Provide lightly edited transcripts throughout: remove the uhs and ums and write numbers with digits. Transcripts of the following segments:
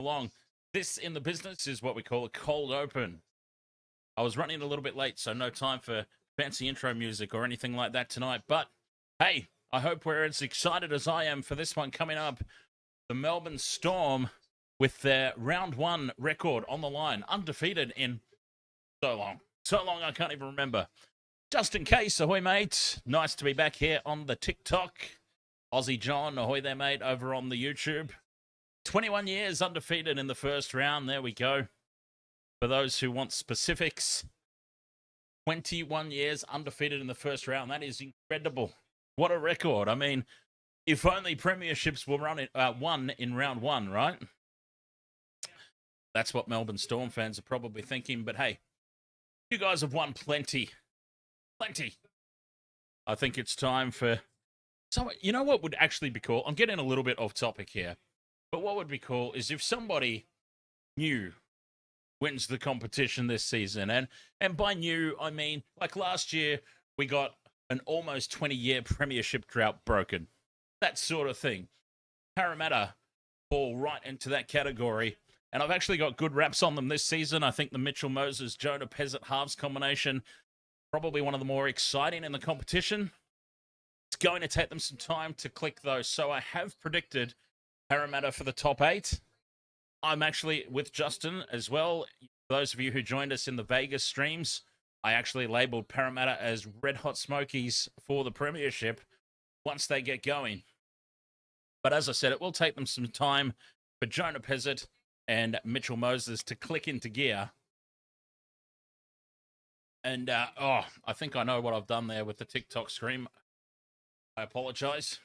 along. This in the business is what we call a cold open. I was running a little bit late, so no time for fancy intro music or anything like that tonight. But hey, I hope we're as excited as I am for this one coming up. The Melbourne Storm with their round one record on the line, undefeated in so long. So long I can't even remember. Just in case, ahoy mate. Nice to be back here on the TikTok. Aussie John, ahoy there mate, over on the YouTube. 21 years undefeated in the first round. There we go. For those who want specifics, 21 years undefeated in the first round. That is incredible. What a record. I mean, if only premierships were won in round one, right? That's what Melbourne Storm fans are probably thinking. But hey, you guys have won plenty. Plenty. I think it's time for... So, you know what would actually be cool? I'm getting a little bit off topic here. But what would be cool is if somebody new wins the competition this season. And by new, I mean, like last year, we got an almost 20-year premiership drought broken. That sort of thing. Parramatta fall right into that category. And I've actually got good raps on them this season. I think the Mitchell Moses, Jonah Pezzett halves combination, probably one of the more exciting in the competition. It's going to take them some time to click, though. So I have predicted Parramatta for the top 8. I'm actually with Justin as well. For those of you who joined us in the Vegas streams, I actually labelled Parramatta as red hot smokies for the premiership once they get going. But as I said, it will take them some time for Jonah Pezzett and Mitchell Moses to click into gear. And, I think I know what I've done there with the TikTok screen. I apologize.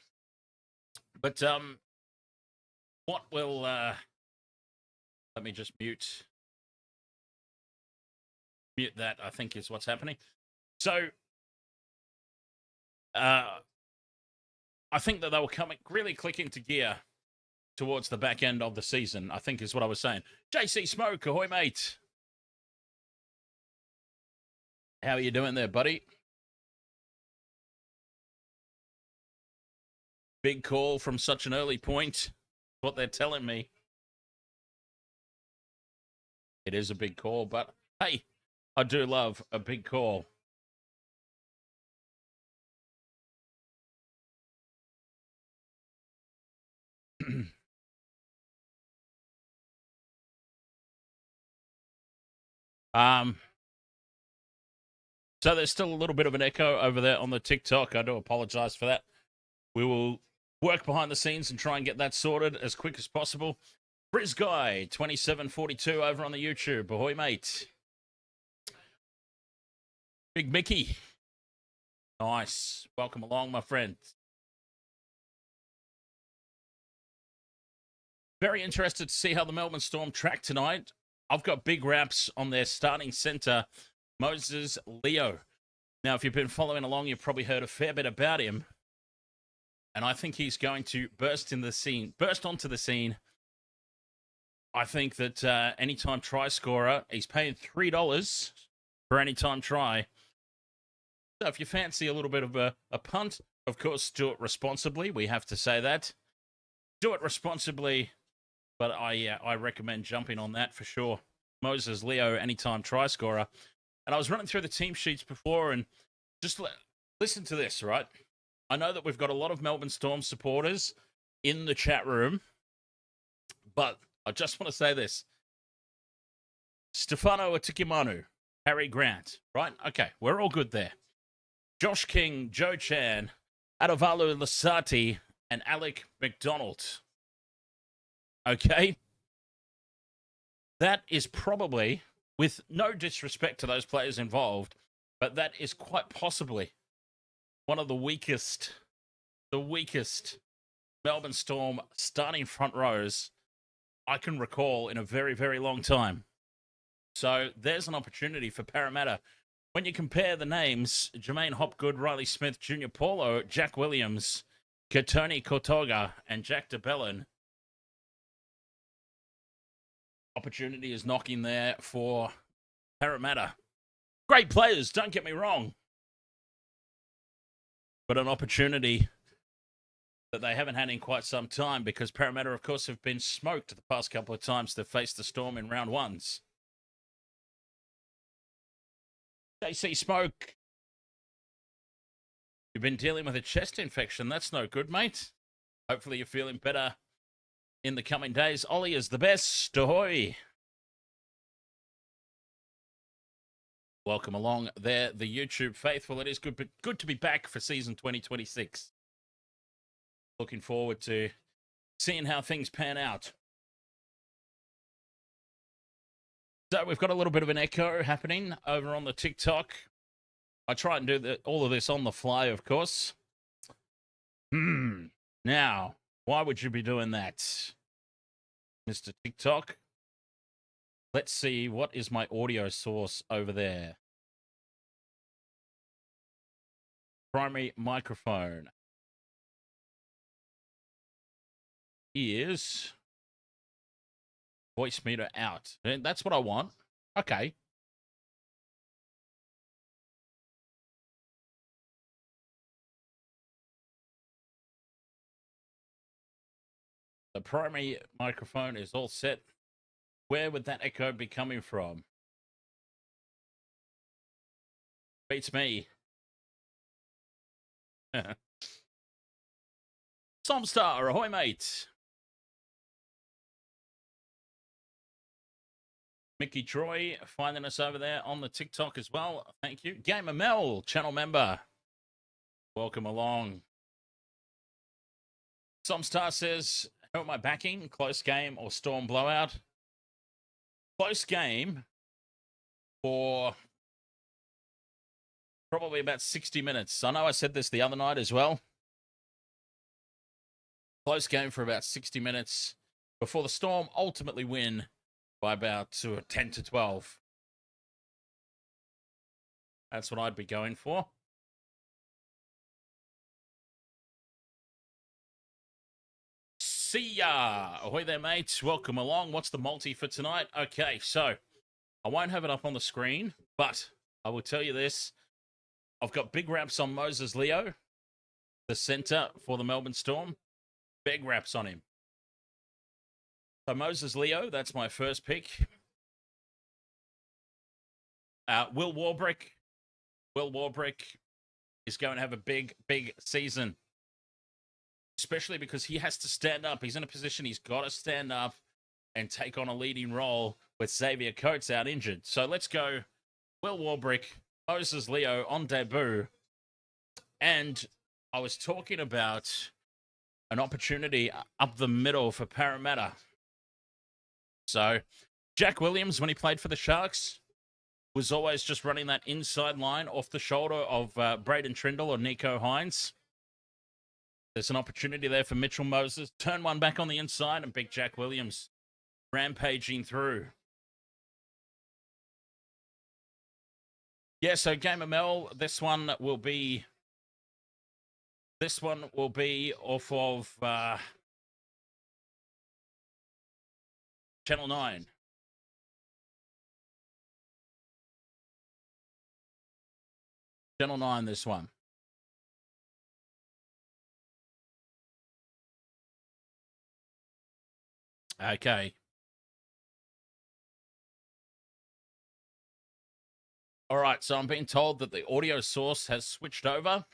But, what will, let me just mute that, I think is what's happening. So, I think that they will really click into gear towards the back end of the season, I think is what I was saying. JC Smoke, ahoy mate. How are you doing there, buddy? Big call from such an early point. What they're telling me. It is a big call, but hey, I do love a big call. So there's still a little bit of an echo over there on the TikTok. I do apologize for that. We will work behind the scenes and try and get that sorted as quick as possible. Briz Guy, 2742 over on the YouTube. Ahoy, mate. Big Mickey. Nice. Welcome along, my friend. Very interested to see how the Melbourne Storm track tonight. I've got big raps on their starting centre, Moses Leo. Now, if you've been following along, you've probably heard a fair bit about him. And I think he's going to burst onto the scene. I think that anytime try scorer, he's paying $3 for anytime try. So if you fancy a little bit of a punt, of course, do it responsibly. We have to say that. Do it responsibly. But I recommend jumping on that for sure. Moses Leo, anytime try scorer. And I was running through the team sheets before and just listen to this, right? I know that we've got a lot of Melbourne Storm supporters in the chat room, but I just want to say this. Stefano Atikimanu, Harry Grant, right? Okay, we're all good there. Josh King, Joe Chan, Ativalu Lisati, and Alec MacDonald. Okay? That is probably, with no disrespect to those players involved, but that is quite possibly one of the weakest Melbourne Storm starting front rows I can recall in a very, very long time. So there's an opportunity for Parramatta. When you compare the names, Jermaine Hopgood, Riley Smith, Junior Paulo, Jack Williams, Katoni Kotoga, and Jack DeBellin, opportunity is knocking there for Parramatta. Great players, don't get me wrong. But an opportunity that they haven't had in quite some time, because Parramatta, of course, have been smoked the past couple of times they've faced the Storm in round ones. JC Smoke, you've been dealing with a chest infection. That's no good, mate. Hopefully you're feeling better in the coming days. Ollie is the best. Ahoy. Welcome along there, the YouTube faithful. It is good to be back for season 2026. Looking forward to seeing how things pan out. So we've got a little bit of an echo happening over on the TikTok. I try and do all of this on the fly, of course. Now, why would you be doing that, Mr. TikTok? Let's see, what is my audio source over there? Primary microphone is voice meter out. That's what I want. Okay. The primary microphone is all set. Where would that echo be coming from? Beats me. Somstar, ahoy, mate. Mickey Troy finding us over there on the TikTok as well. Thank you. Gamer Mel, channel member. Welcome along. Somstar says, who am I backing? Close game or Storm blowout? Close game for probably about 60 minutes. I know I said this the other night as well. Close game for about 60 minutes before the Storm ultimately win by about 10 to 12. That's what I'd be going for. See ya. Ahoy there, mates. Welcome along. What's the multi for tonight? Okay, so I won't have it up on the screen, but I will tell you this. I've got big raps on Moses Leo, the centre for the Melbourne Storm. Big raps on him. So Moses Leo, that's my first pick. Will Warbrick. Will Warbrick is going to have a big season. Especially because he has to stand up. He's in a position he's got to stand up and take on a leading role with Xavier Coates out injured. So let's go Will Warbrick, Moses Leo on debut. And I was talking about an opportunity up the middle for Parramatta. So Jack Williams, when he played for the Sharks, was always just running that inside line off the shoulder of Braden Trindle or Nico Hines. There's an opportunity there for Mitchell Moses. Turn one back on the inside and big Jack Williams rampaging through. Yeah, so Game of Mel, this one will be off of Channel 9. Channel 9, this one. Okay. All right, so I'm being told that the audio source has switched over.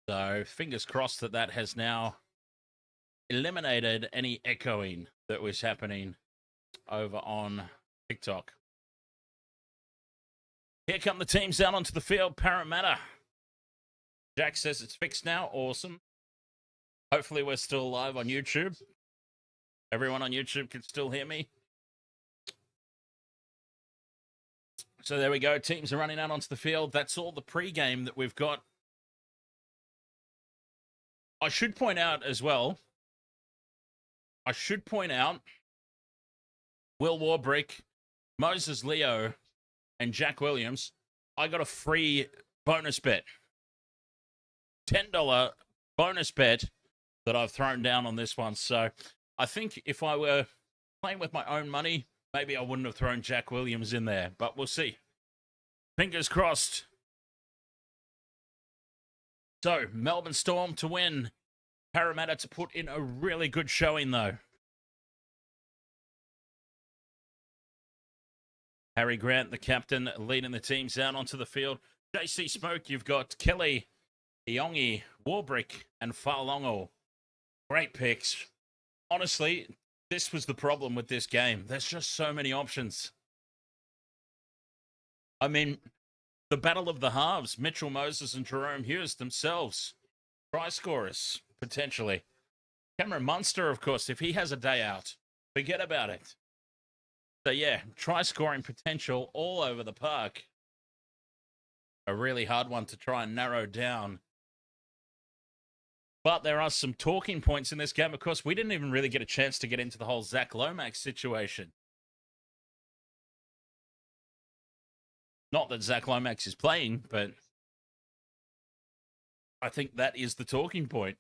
So fingers crossed that that has now eliminated any echoing that was happening over on TikTok. Here come the teams out onto the field. Parramatta. Jack says it's fixed now. Awesome. Hopefully we're still live on YouTube. Everyone on YouTube can still hear me. So there we go. Teams are running out onto the field. That's all the pre-game that we've got. I should point out as well. Will Warbrick, Moses Leo, and Jack Williams. I got a free bonus bet. $10 bonus bet that I've thrown down on this one. So I think if I were playing with my own money, maybe I wouldn't have thrown Jack Williams in there, but we'll see. Fingers crossed. So, Melbourne Storm to win Parramatta to put in a really good showing, though. Harry Grant, the captain, leading the teams out onto the field. JC Smoke, you've got Kelly, Yongi, Warbrick, and Falongo. Great picks. Honestly, this was the problem with this game. There's just so many options. I mean, the battle of the halves, Mitchell Moses and Jerome Hughes themselves, try scorers, potentially. Cameron Munster, of course, if he has a day out, forget about it. So, yeah, try scoring potential all over the park. A really hard one to try and narrow down. But there are some talking points in this game. Of course, we didn't even really get a chance to get into the whole Zach Lomax situation. Not that Zach Lomax is playing, but I think that is the talking point.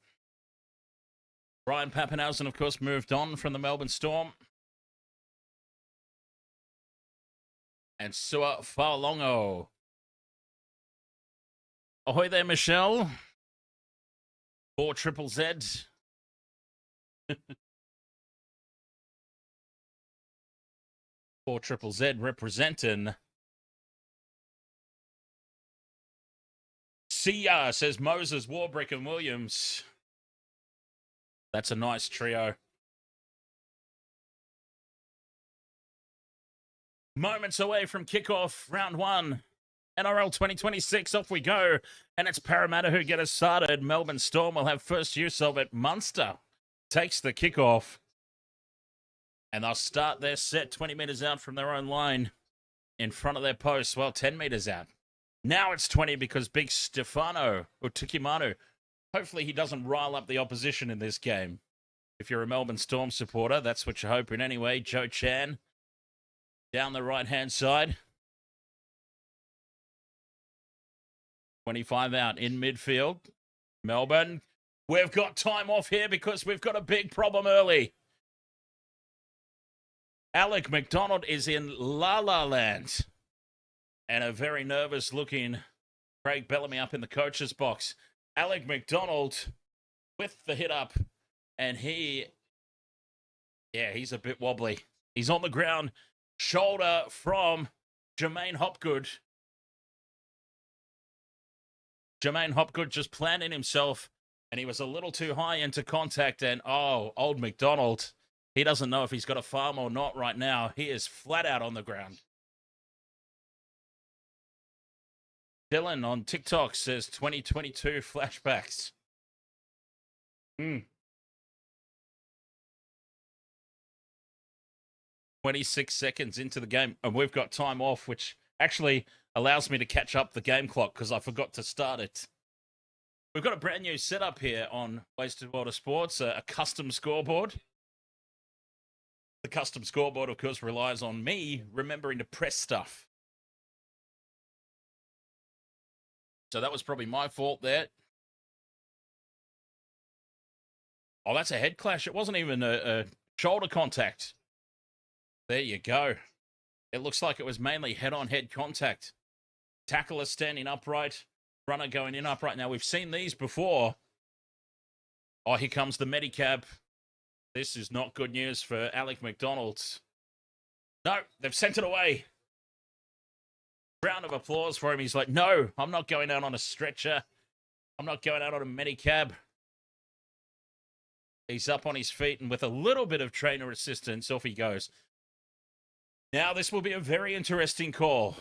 Ryan Papenhuyzen, of course, moved on from the Melbourne Storm. And Sua Fa'alogo. Ahoy there, Michelle. 4 triple Z. Four triple Z representing. See ya, says Moses, Warbrick, and Williams. That's a nice trio. Moments away from kickoff, round 1. NRL 2026, off we go. And it's Parramatta who get us started. Melbourne Storm will have first use of it. Munster takes the kickoff. And they'll start their set 20 metres out from their own line in front of their post. Well, 10 metres out. Now it's 20 because big Stefano Utukimanu, hopefully he doesn't rile up the opposition in this game. If you're a Melbourne Storm supporter, that's what you're hoping anyway. Joe Chan down the right-hand side. 25 out in midfield. Melbourne, we've got time off here because we've got a big problem early. Alec MacDonald is in La La Land. And a very nervous-looking Craig Bellamy up in the coach's box. Alec MacDonald with the hit up. And he's a bit wobbly. He's on the ground. Shoulder from Jermaine Hopgood. Jermaine Hopgood just planting himself. And he was a little too high into contact. And, old MacDonald. He doesn't know if he's got a farm or not right now. He is flat out on the ground. Dylan on TikTok says 2022 flashbacks. 26 seconds into the game, and we've got time off, which actually allows me to catch up the game clock because I forgot to start it. We've got a brand new setup here on Wasted World of Sports, a custom scoreboard. The custom scoreboard, of course, relies on me remembering to press stuff. So that was probably my fault there. Oh, that's a head clash. It wasn't even a shoulder contact. There you go. It looks like it was mainly head-on-head contact. Tackler standing upright. Runner going in upright. Now, we've seen these before. Oh, here comes the Medicab. This is not good news for Alec MacDonald. No, they've sent it away. Round of applause for him. He's like, no, I'm not going out on a stretcher. I'm not going out on a Medicab. He's up on his feet, and with a little bit of trainer assistance, off he goes. Now, this will be a very interesting call.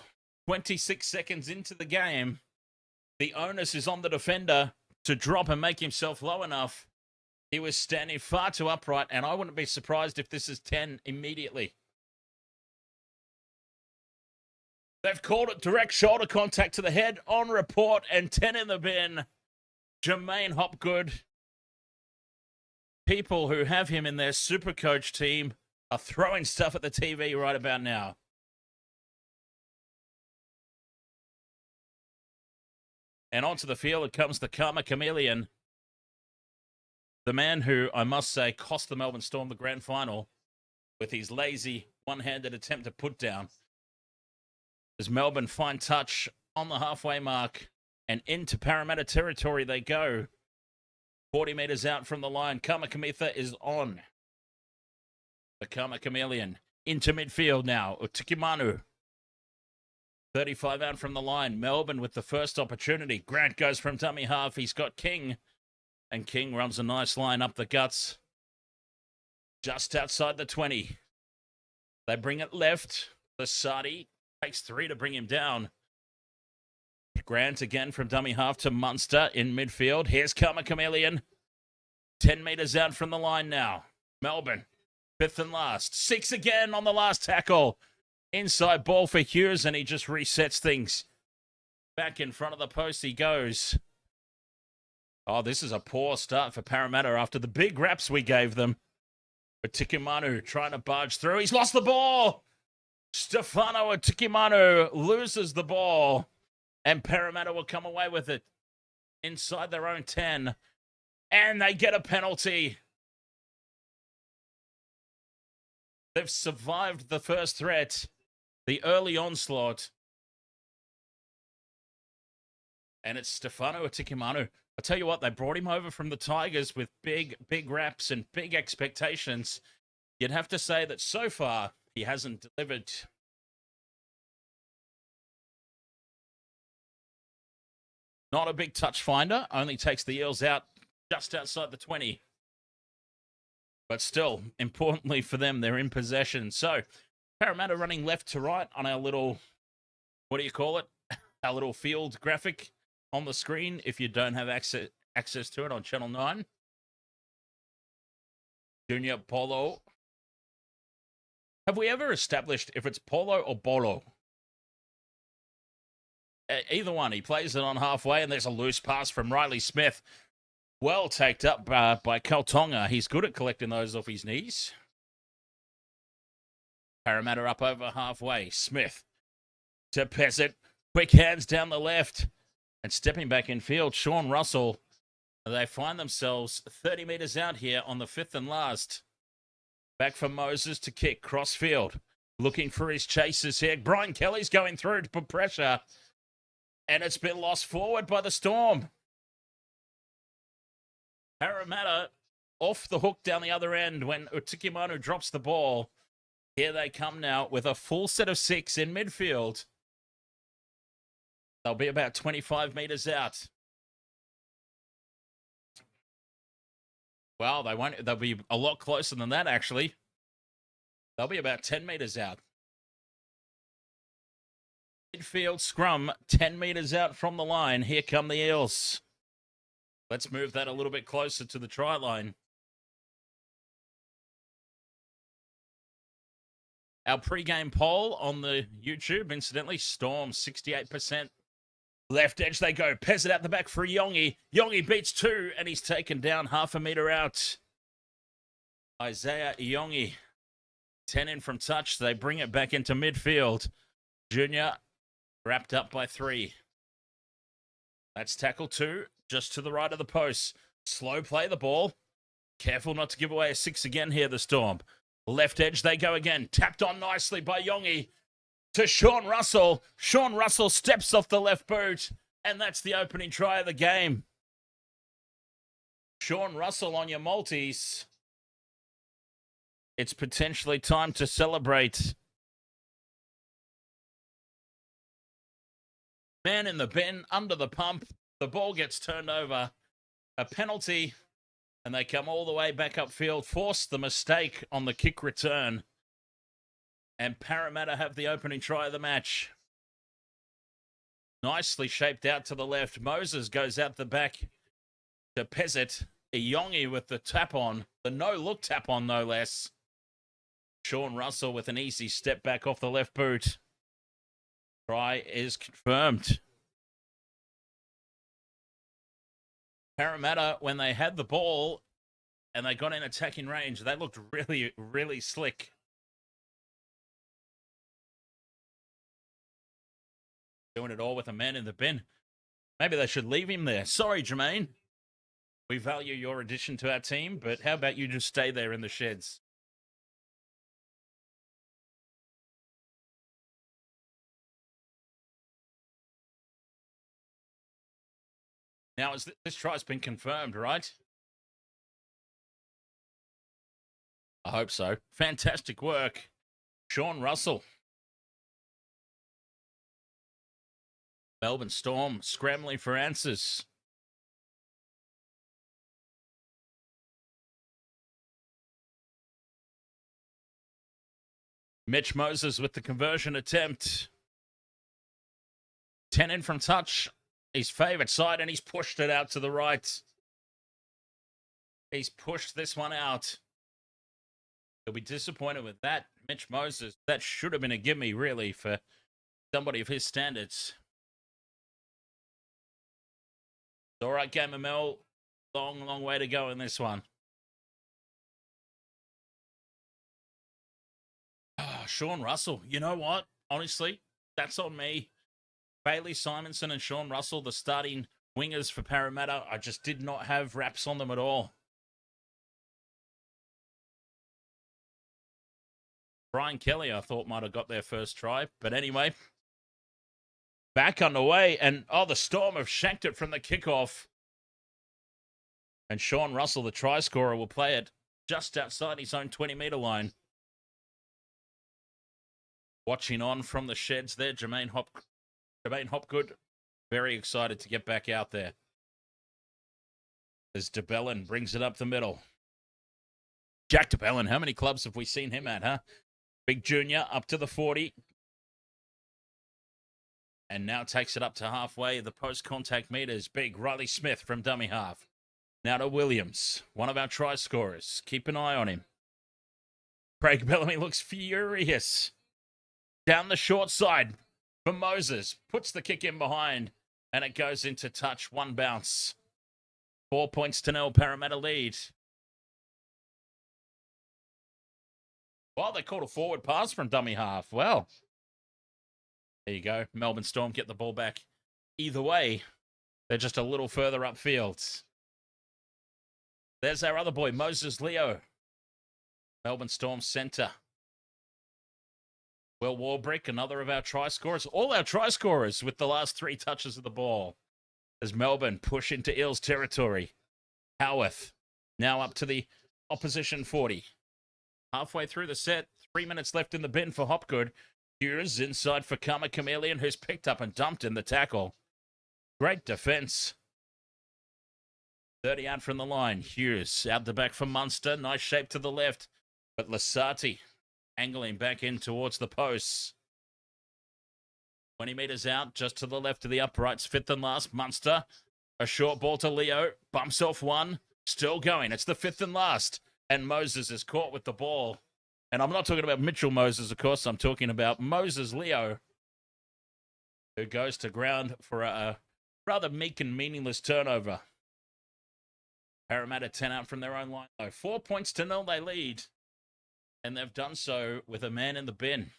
26 seconds into the game. The onus is on the defender to drop and make himself low enough. He was standing far too upright, and I wouldn't be surprised if this is 10 immediately. They've called it direct shoulder contact to the head on report, and 10 in the bin. Jermaine Hopgood. People who have him in their super coach team are throwing stuff at the TV right about now. And onto the field, it comes the Karma Chameleon. The man who, I must say, cost the Melbourne Storm the grand final with his lazy, one-handed attempt to put down. As Melbourne find touch on the halfway mark and into Parramatta territory they go. 40 metres out from the line. Kamikamitha is on. The Kama Chameleon into midfield now. Utikimanu. 35 out from the line. Melbourne with the first opportunity. Grant goes from dummy half. He's got King. And King runs a nice line up the guts. Just outside the 20. They bring it left. Lisati takes 3 to bring him down. Grant again from dummy half to Munster in midfield. Here's Kama Chameleon. 10 metres out from the line now. Melbourne, 5th and last. 6 again on the last tackle. Inside ball for Hughes, and he just resets things. Back in front of the post he goes. Oh, this is a poor start for Parramatta after the big raps we gave them. Utikimanu trying to barge through. He's lost the ball. Stefano Utikimanu loses the ball. And Parramatta will come away with it inside their own 10. And they get a penalty. They've survived the first threat. The early onslaught. And it's Stefano Utikimanu. I'll tell you what, they brought him over from the Tigers with big raps and big expectations. You'd have to say that so far, he hasn't delivered. Not a big touch finder. Only takes the Eels out just outside the 20. But still, importantly for them, they're in possession. So, Parramatta running left to right on our little, what do you call it? Our little field graphic on the screen if you don't have access to it on Channel 9. Junior Polo. Have we ever established if it's Polo or Bolo? Either one. He plays it on halfway, and there's a loose pass from Riley Smith. Well taked up by Kaltonga. He's good at collecting those off his knees. Parramatta up over halfway. Smith to Peasant. Quick hands down the left. And stepping back in field, Sean Russell. They find themselves 30 metres out here on the 5th and last. Back for Moses to kick. Cross field. Looking for his chasers here. Brian Kelly's going through to put pressure. And it's been lost forward by the Storm. Parramatta off the hook down the other end when Utikimanu drops the ball. Here they come now with a full set of 6 in midfield. They'll be about 25 metres out. Well, they won't. They'll be a lot closer than that, actually. They'll be about 10 metres out. Midfield scrum, 10 metres out from the line. Here come the Eels. Let's move that a little bit closer to the try line. Our pre-game poll on the YouTube, incidentally, Storm 68%. Left edge they go. Pez it out the back for Yongi. Yongi beats 2, and he's taken down half a metre out. Isaiah Yongi, 10 in from touch. They bring it back into midfield. Junior wrapped up by 3. That's tackle 2, just to the right of the post. Slow play the ball. Careful not to give away a 6 again here, the Storm. Left edge they go again. Tapped on nicely by Yongi to Sean Russell. Sean Russell steps off the left boot, and that's the opening try of the game. Sean Russell on your multis. It's potentially time to celebrate. Man in the bin, under the pump. The ball gets turned over. A penalty. And they come all the way back upfield. Force the mistake on the kick return. And Parramatta have the opening try of the match. Nicely shaped out to the left. Moses goes out the back to Pezzett. Yongi with the tap on. The no-look tap on, no less. Sean Russell with an easy step back off the left boot. Try is confirmed. Parramatta, when they had the ball and they got in attacking range, they looked really, really slick. Doing it all with a man in the bin. Maybe they should leave him there. Sorry, Jermaine. We value your addition to our team, but how about you just stay there in the sheds? Now, this try's been confirmed, right? I hope so. Fantastic work. Sean Russell. Melbourne Storm scrambling for answers. Mitch Moses with the conversion attempt. 10 in from touch. His favourite side, and he's pushed it out to the right. He's pushed this one out. He'll be disappointed with that. Mitch Moses, that should have been a gimme, really, for somebody of his standards. All right, Gamer Mel. Long, long way to go in this one. Oh, Sean Russell. You know what? Honestly, that's on me. Bailey Simonson and Sean Russell, the starting wingers for Parramatta, I just did not have wraps on them at all. Brian Kelly, I thought, might have got their first try. But anyway, back underway. And, the Storm have shanked it from the kickoff. And Sean Russell, the try scorer, will play it just outside his own 20-metre line. Watching on from the sheds there, Jermaine Hopgood, very excited to get back out there. As DeBellin brings it up the middle. Jack DeBellin, how many clubs have we seen him at, huh? Big junior, up to the 40. And now takes it up to halfway. The post-contact meters, big. Riley Smith from dummy half. Now to Williams, one of our try scorers. Keep an eye on him. Craig Bellamy looks furious. Down the short side for Moses. Puts the kick in behind. And it goes into touch. One bounce. 4 points to 0. Parramatta lead. Well, they called a forward pass from dummy half. Well, there you go. Melbourne Storm get the ball back. Either way, they're just a little further upfield. There's our other boy, Moses Leo. Melbourne Storm centre. Will Warbrick, another of our try scorers. All our try scorers with the last 3 touches of the ball. As Melbourne push into Eels territory. Howarth now up to the opposition 40. Halfway through the set, 3 minutes left in the bin for Hopgood. Hughes inside for Karma Chameleon, who's picked up and dumped in the tackle. Great defense. 30 out from the line. Hughes out the back for Munster. Nice shape to the left. But Lisati angling back in towards the posts. 20 metres out, just to the left of the uprights. Fifth and last, Munster. A short ball to Leo. Bumps off one. Still going. It's the fifth and last. And Moses is caught with the ball. And I'm not talking about Mitchell Moses, of course. I'm talking about Moses Leo, who goes to ground for a rather meek and meaningless turnover. Parramatta 10 out from their own line, though. 4 points to 0 they lead. And they've done so with a man in the bin.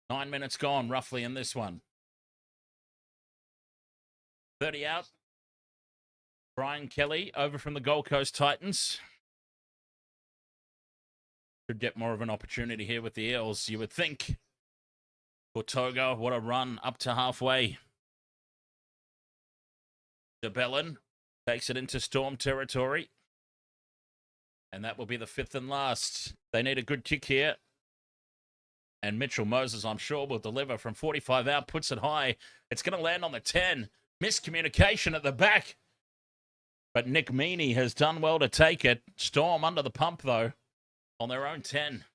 9 minutes gone, roughly, in this one. 30 out. Brian Kelly over from the Gold Coast Titans. Should get more of an opportunity here with the Eels, you would think. For Togo, what a run up to halfway. DeBellin takes it into Storm territory. And that will be the fifth and last. They need a good kick here. And Mitchell Moses, I'm sure, will deliver from 45 out, puts it high. It's going to land on the 10. Miscommunication at the back. But Nick Meaney has done well to take it. Storm under the pump, though, on their own 10.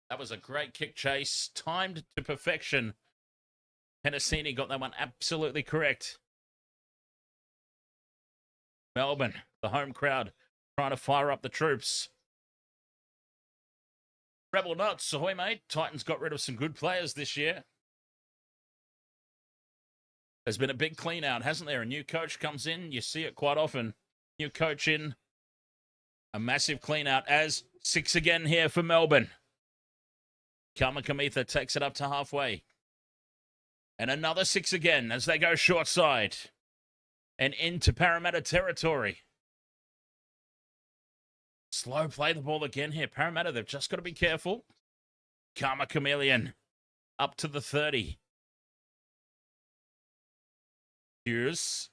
That was a great kick chase, timed to perfection. Penasini got that one absolutely correct. Melbourne, the home crowd, trying to fire up the troops. Rebel nuts, ahoy, mate. Titans got rid of some good players this year. There's been a big clean out, hasn't there? A new coach comes in. You see it quite often. New coach in. A massive clean out as 6 again here for Melbourne. Kamikamitha takes it up to halfway. And another 6 again as they go short side. And into Parramatta territory. Slow play the ball again here. Parramatta, they've just got to be careful. Karma Chameleon up to the 30. Hughes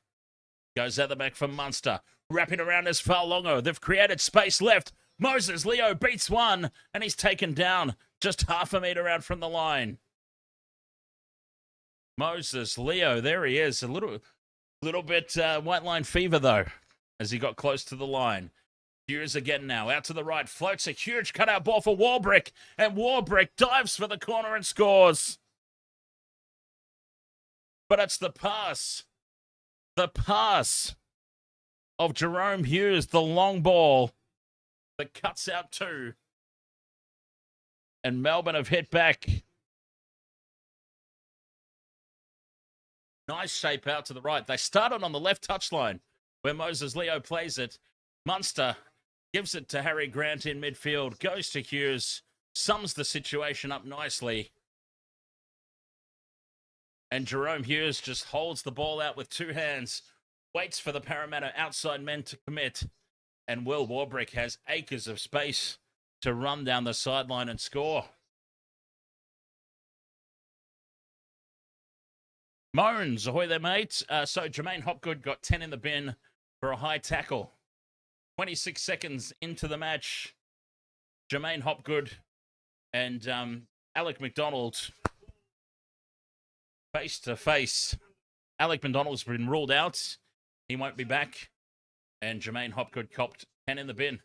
Goes out the back for Munster. Wrapping around is Falongo. They've created space left. Moses Leo beats one, and he's taken down just half a metre out from the line. Moses Leo, there he is. A little bit white line fever, though, as he got close to the line. Hughes again now, out to the right, floats a huge cutout ball for Warbrick, and Warbrick dives for the corner and scores. But it's the pass of Jahrome Hughes, the long ball that cuts out two. And Melbourne have hit back. Nice shape out to the right. They started on the left touchline where Moses Leo plays it. Munster gives it to Harry Grant in midfield, goes to Hughes, sums the situation up nicely. And Jahrome Hughes just holds the ball out with two hands, waits for the Parramatta outside men to commit, and Will Warbrick has acres of space to run down the sideline and score. Moans, ahoy there, mates. So Jermaine Hopgood got 10 in the bin for a high tackle. 26 seconds into the match, Jermaine Hopgood and Alec MacDonald face to face. Alec MacDonald's been ruled out. He won't be back. And Jermaine Hopgood copped 10 in the bin.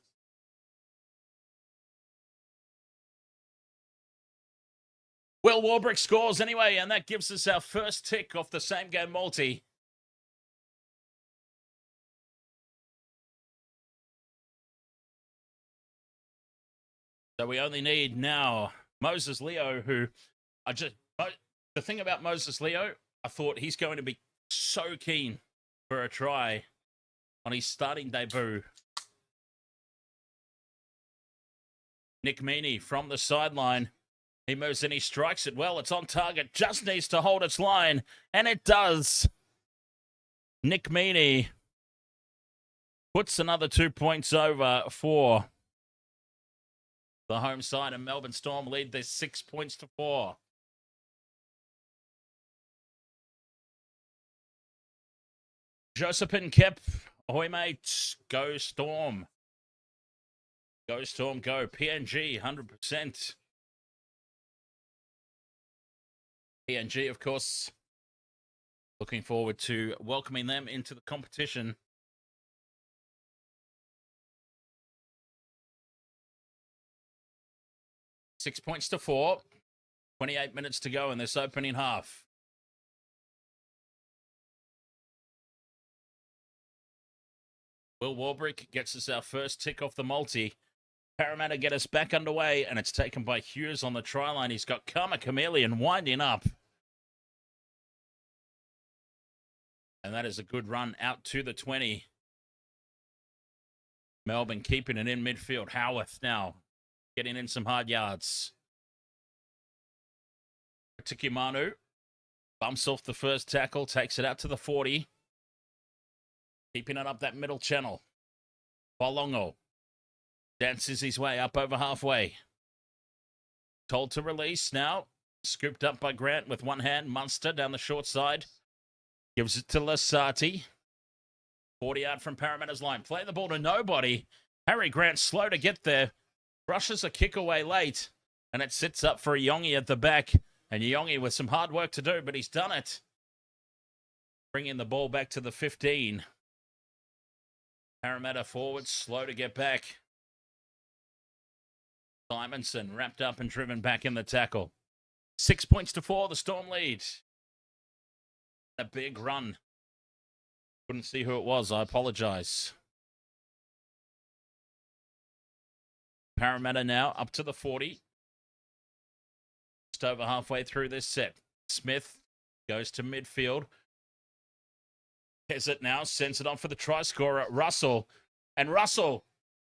Will Warbrick scores anyway, and that gives us our first tick off the same game multi. So we only need now Moses Leo, who the thing about Moses Leo, I thought he's going to be so keen for a try on his starting debut. Nick Meaney from the sideline. He moves and he strikes it well. It's on target. Just needs to hold its line. And it does. Nick Meaney puts another 2 points over for the home side. And Melbourne Storm lead this 6 points to 4. Josephine Kep. Ahoy, mates. Go Storm. Go Storm, go. PNG, 100%. PNG, of course, looking forward to welcoming them into the competition. Six points to 4. 28 minutes to go in this opening half. Will Warbrick gets us our first tick off the multi. Parramatta get us back underway, and it's taken by Hughes on the try line. He's got Karma Chameleon winding up. And that is a good run out to the 20. Melbourne keeping it in midfield. Howarth now getting in some hard yards. Tikimanu bumps off the first tackle, takes it out to the 40. Keeping it up that middle channel. Falongo dances his way up over halfway. Told to release now. Scooped up by Grant with one hand. Munster down the short side. Gives it to Lisati. 40 out from Parramatta's line. Play the ball to nobody. Harry Grant slow to get there. Brushes a kick away late. And it sits up for Yongi at the back. And Yongi with some hard work to do, but he's done it. Bringing the ball back to the 15. Parramatta forward, slow to get back. Simonson wrapped up and driven back in the tackle. 6 points to 4, the Storm lead. A big run. Couldn't see who it was, I apologize. Parramatta now up to the 40. Just over halfway through this set. Smith goes to midfield. Pezzett now sends it on for the try scorer, Russell. And Russell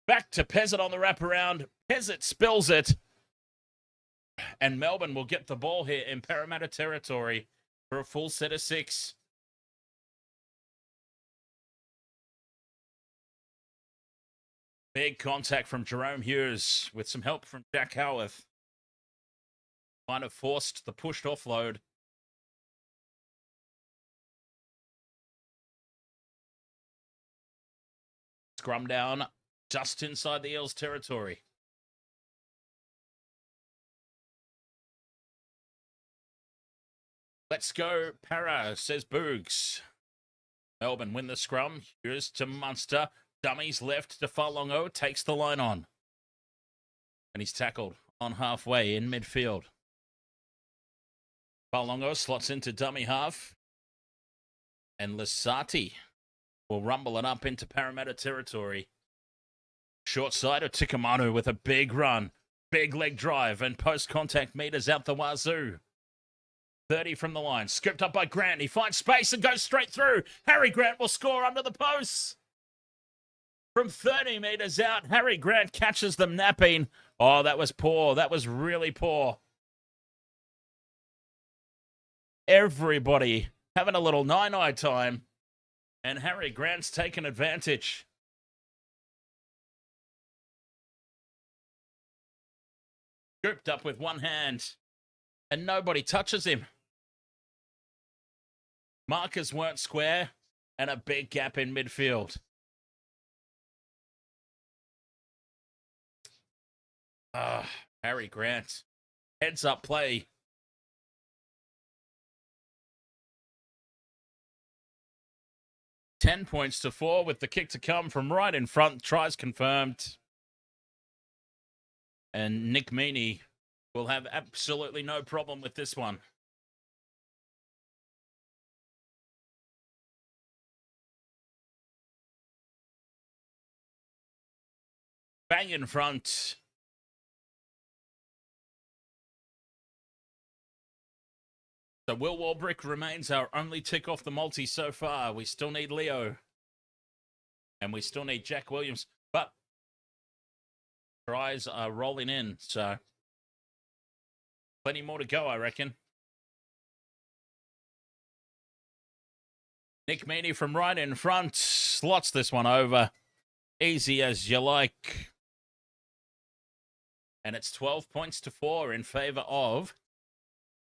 back to Pezzett on the wraparound. Pezzett spills it. And Melbourne will get the ball here in Parramatta territory for a full set of 6. Big contact from Jahrome Hughes with some help from Jack Howarth. Kind of forced the pushed offload. scrum down just inside the Eels territory. Let's go, Para, says Boogs. Melbourne win the scrum. Here's to Munster. Dummies left to Falongo. Takes the line on. And he's tackled on halfway in midfield. Falongo slots into dummy half. And Lisati will rumble it up into Parramatta territory. Short side of Tikamanu with a big run. Big leg drive and post-contact meters out the wazoo. 30 from the line. Scooped up by Grant. He finds space and goes straight through. Harry Grant will score under the posts. From 30 meters out, Harry Grant catches them napping. Oh, that was poor. That was really poor. Everybody having a little nine-eye time. And Harry Grant's taken advantage. Scooped up with one hand. And nobody touches him. Markers weren't square, and a big gap in midfield. Harry Grant. Heads up play. $10 points to 4 with the kick to come from right in front. Tries confirmed. And Nick Meaney will have absolutely no problem with this one. Bang in front. So Will Warbrick remains our only tick off the multi so far. We still need Leo. And we still need Jack Williams. But tries are rolling in, so plenty more to go, I reckon. Nick Meaney from right in front slots this one over. Easy as you like. And it's 12 points to 4 in favour of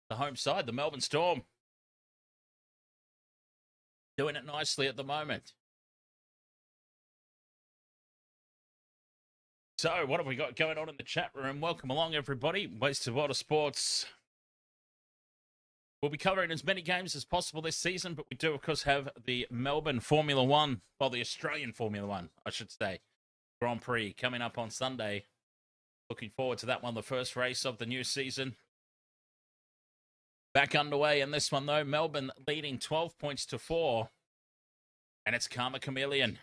the home side, the Melbourne Storm. Doing it nicely at the moment. So, what have we got going on in the chat room? Welcome along, everybody. Waste of Water Sports. We'll be covering as many games as possible this season, but we do, of course, have the Melbourne Formula One, well, the Australian Formula One, I should say, Grand Prix coming up on Sunday. Looking forward to that one, the first race of the new season. Back underway in this one, though. Melbourne leading 12 points to 4. And it's Karma Chameleon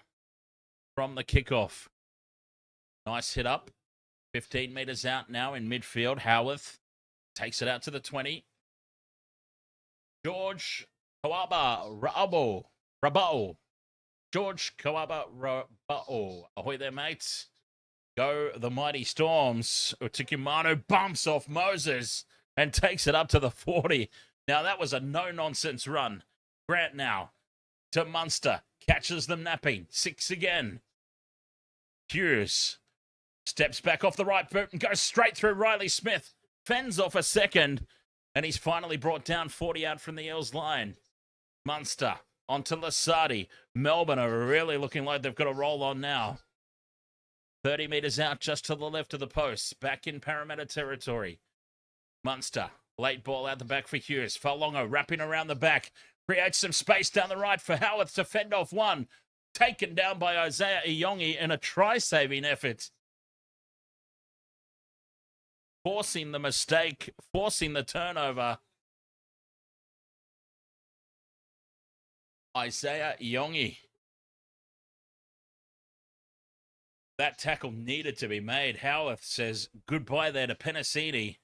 from the kickoff. Nice hit up. 15 metres out now in midfield. Howarth takes it out to the 20. George Kawaba Rabao. George Kawaba Rabao. Ahoy there, mates. Go the mighty Storms. Utikimanu bumps off Moses and takes it up to the 40. Now, that was a no-nonsense run. Grant now to Munster. Catches them napping. 6 again. Hughes steps back off the right boot and goes straight through Riley Smith. Fends off a second. And he's finally brought down 40 out from the Eels line. Munster onto Lisati. Melbourne are really looking like they've got a roll on now. 30 metres out just to the left of the post. Back in Parramatta territory. Munster. Late ball out the back for Hughes. Falongo wrapping around the back. Creates some space down the right for Howarth to fend off one. Taken down by Isaiah Yongi in a try-saving effort. Forcing the mistake. Forcing the turnover. Isaiah Yongi. That tackle needed to be made. Howarth says goodbye there to Penasini.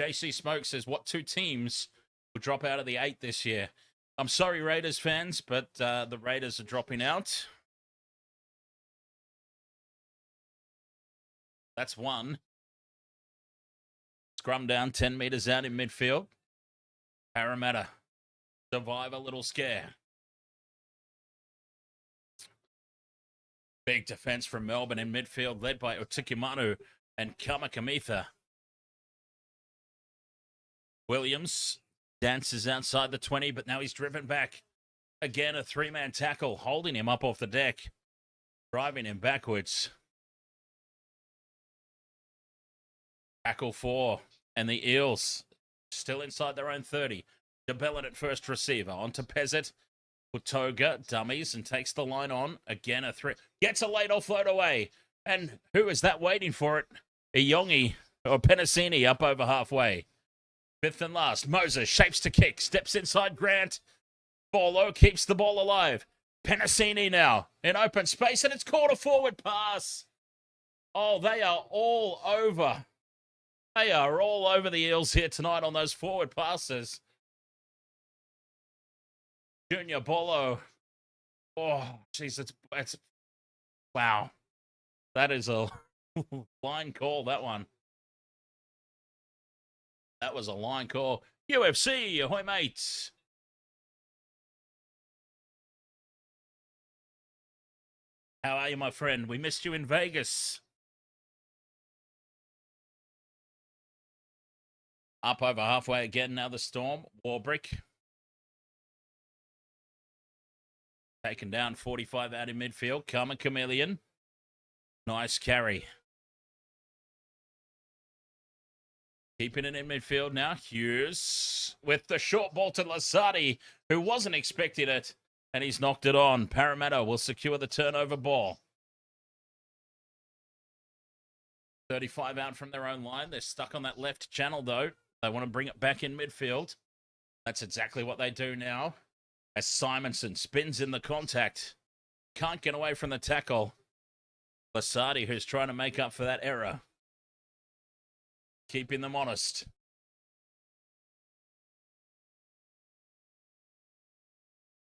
JC Smoke says, what 2 teams will drop out of the 8 this year? I'm sorry, Raiders fans, but the Raiders are dropping out. That's one. Scrum down 10 metres out in midfield. Parramatta survive a little scare. Big defence from Melbourne in midfield, led by Otikimanu and Kamakamitha. Williams Dances outside the 20, but now he's driven back. Again, a three-man tackle, holding him up off the deck, driving him backwards. Tackle 4, and the Eels still inside their own 30. DeBellin at first receiver, onto Pezzett. Putoga dummies and takes the line on. Again, a 3. Gets a late offload away. And who is that waiting for it? Yongi or Penasini up over halfway. Fifth and last. Moses shapes to kick. Steps inside Grant. Borlo keeps the ball alive. Penasini now in open space, and it's caught a forward pass. Oh, they are all over. They are all over the Eels here tonight on those forward passes. Junior Borlo. Oh, jeez, it's wow. That is a line call, that one. That was a line call. UFC, ahoy, mates. How are you, my friend? We missed you in Vegas. Up over halfway again now, the Storm. Warbrick. Taken down 45 out in midfield. Karma Chameleon. Nice carry. Keeping it in midfield now. Hughes with the short ball to Lisati, who wasn't expecting it, and he's knocked it on. Parramatta will secure the turnover ball. 35 out from their own line. They're stuck on that left channel, though. They want to bring it back in midfield. That's exactly what they do now. As Simonson spins in the contact. Can't get away from the tackle. Lisati, who's trying to make up for that error. Keeping them honest.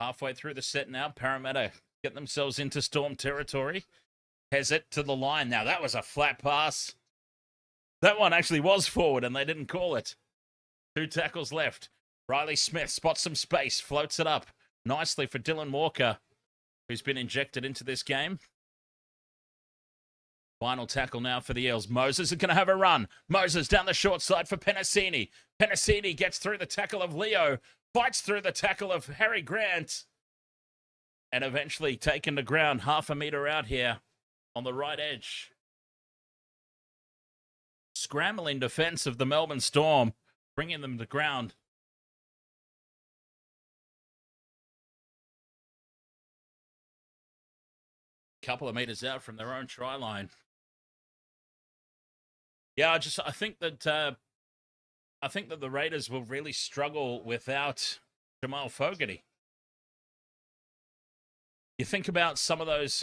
Halfway through the set now, Parramatta get themselves into Storm territory. Has it to the line. Now, that was a flat pass. That one actually was forward, and they didn't call it. 2 tackles left. Riley Smith spots some space, floats it up nicely for Dylan Walker, who's been injected into this game. Final tackle now for the Eels. Moses is going to have a run. Moses down the short side for Penasini. Penasini gets through the tackle of Leo, fights through the tackle of Harry Grant, and eventually taken to ground half a metre out here on the right edge. Scrambling defence of the Melbourne Storm, bringing them to ground. Couple of metres out from their own try line. Yeah, I think that the Raiders will really struggle without Jamal Fogarty. You think about some of those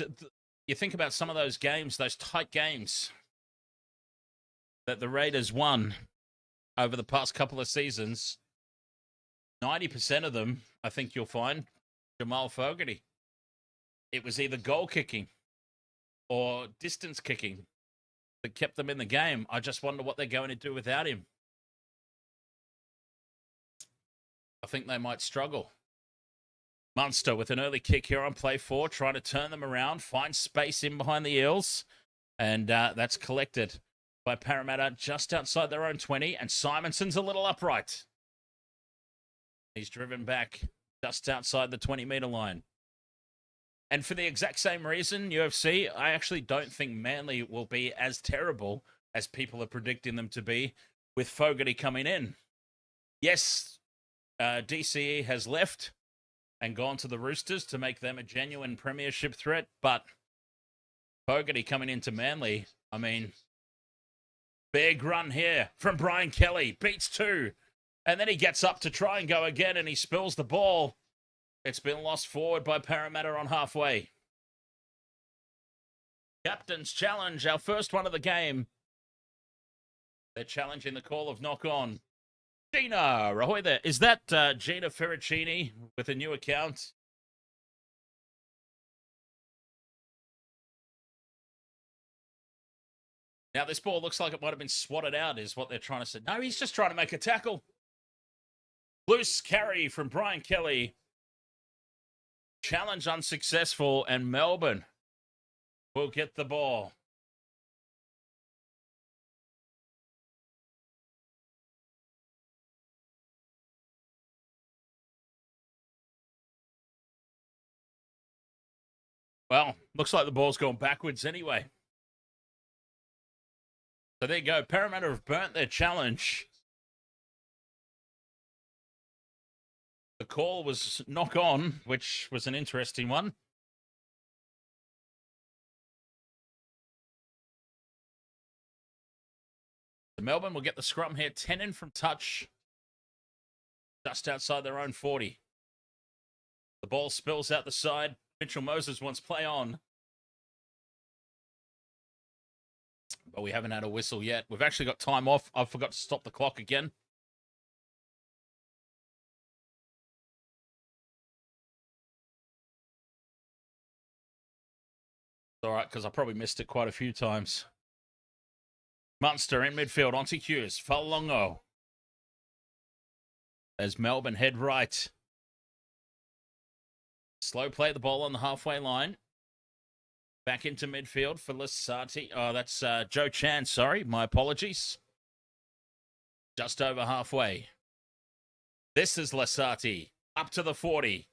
games, those tight games that the Raiders won over the past couple of seasons. 90% of them, I think you'll find, Jamal Fogarty. It was either goal kicking or distance kicking that kept them in the game. I just wonder what they're going to do without him. I think they might struggle. Munster with an early kick here on play 4, trying to turn them around, find space in behind the Eels, and that's collected by Parramatta just outside their own 20, and Simonson's a little upright. He's driven back just outside the 20-metre line. And for the exact same reason, UFC, I actually don't think Manly will be as terrible as people are predicting them to be with Fogarty coming in. Yes, DCE has left and gone to the Roosters to make them a genuine premiership threat, but Fogarty coming into Manly, I mean, big run here from Brian Kelly, beats 2, and then he gets up to try and go again, and he spills the ball. It's been lost forward by Parramatta on halfway. Captain's challenge, our first one of the game. They're challenging the call of knock on. Gina, ahoy there. Is that Gina Ferracini with a new account? Now, this ball looks like it might have been swatted out, is what they're trying to say. No, he's just trying to make a tackle. Loose carry from Brian Kelly. Challenge unsuccessful, and Melbourne will get the ball. Well, looks like the ball's gone backwards anyway. So there you go. Parramatta have burnt their challenge. The call was knock on, which was an interesting one. So Melbourne will get the scrum here. 10 in from touch. Just outside their own 40. The ball spills out the side. Mitchell Moses wants play on. But we haven't had a whistle yet. We've actually got time off. I forgot to stop the clock again. All right, because I probably missed it quite a few times. Munster in midfield onto Hughes. Falongo. As Melbourne head right. Slow play the ball on the halfway line. Back into midfield for Lisati. Oh, that's Joe Chan, sorry. My apologies. Just over halfway. This is Lisati. Up to the 40.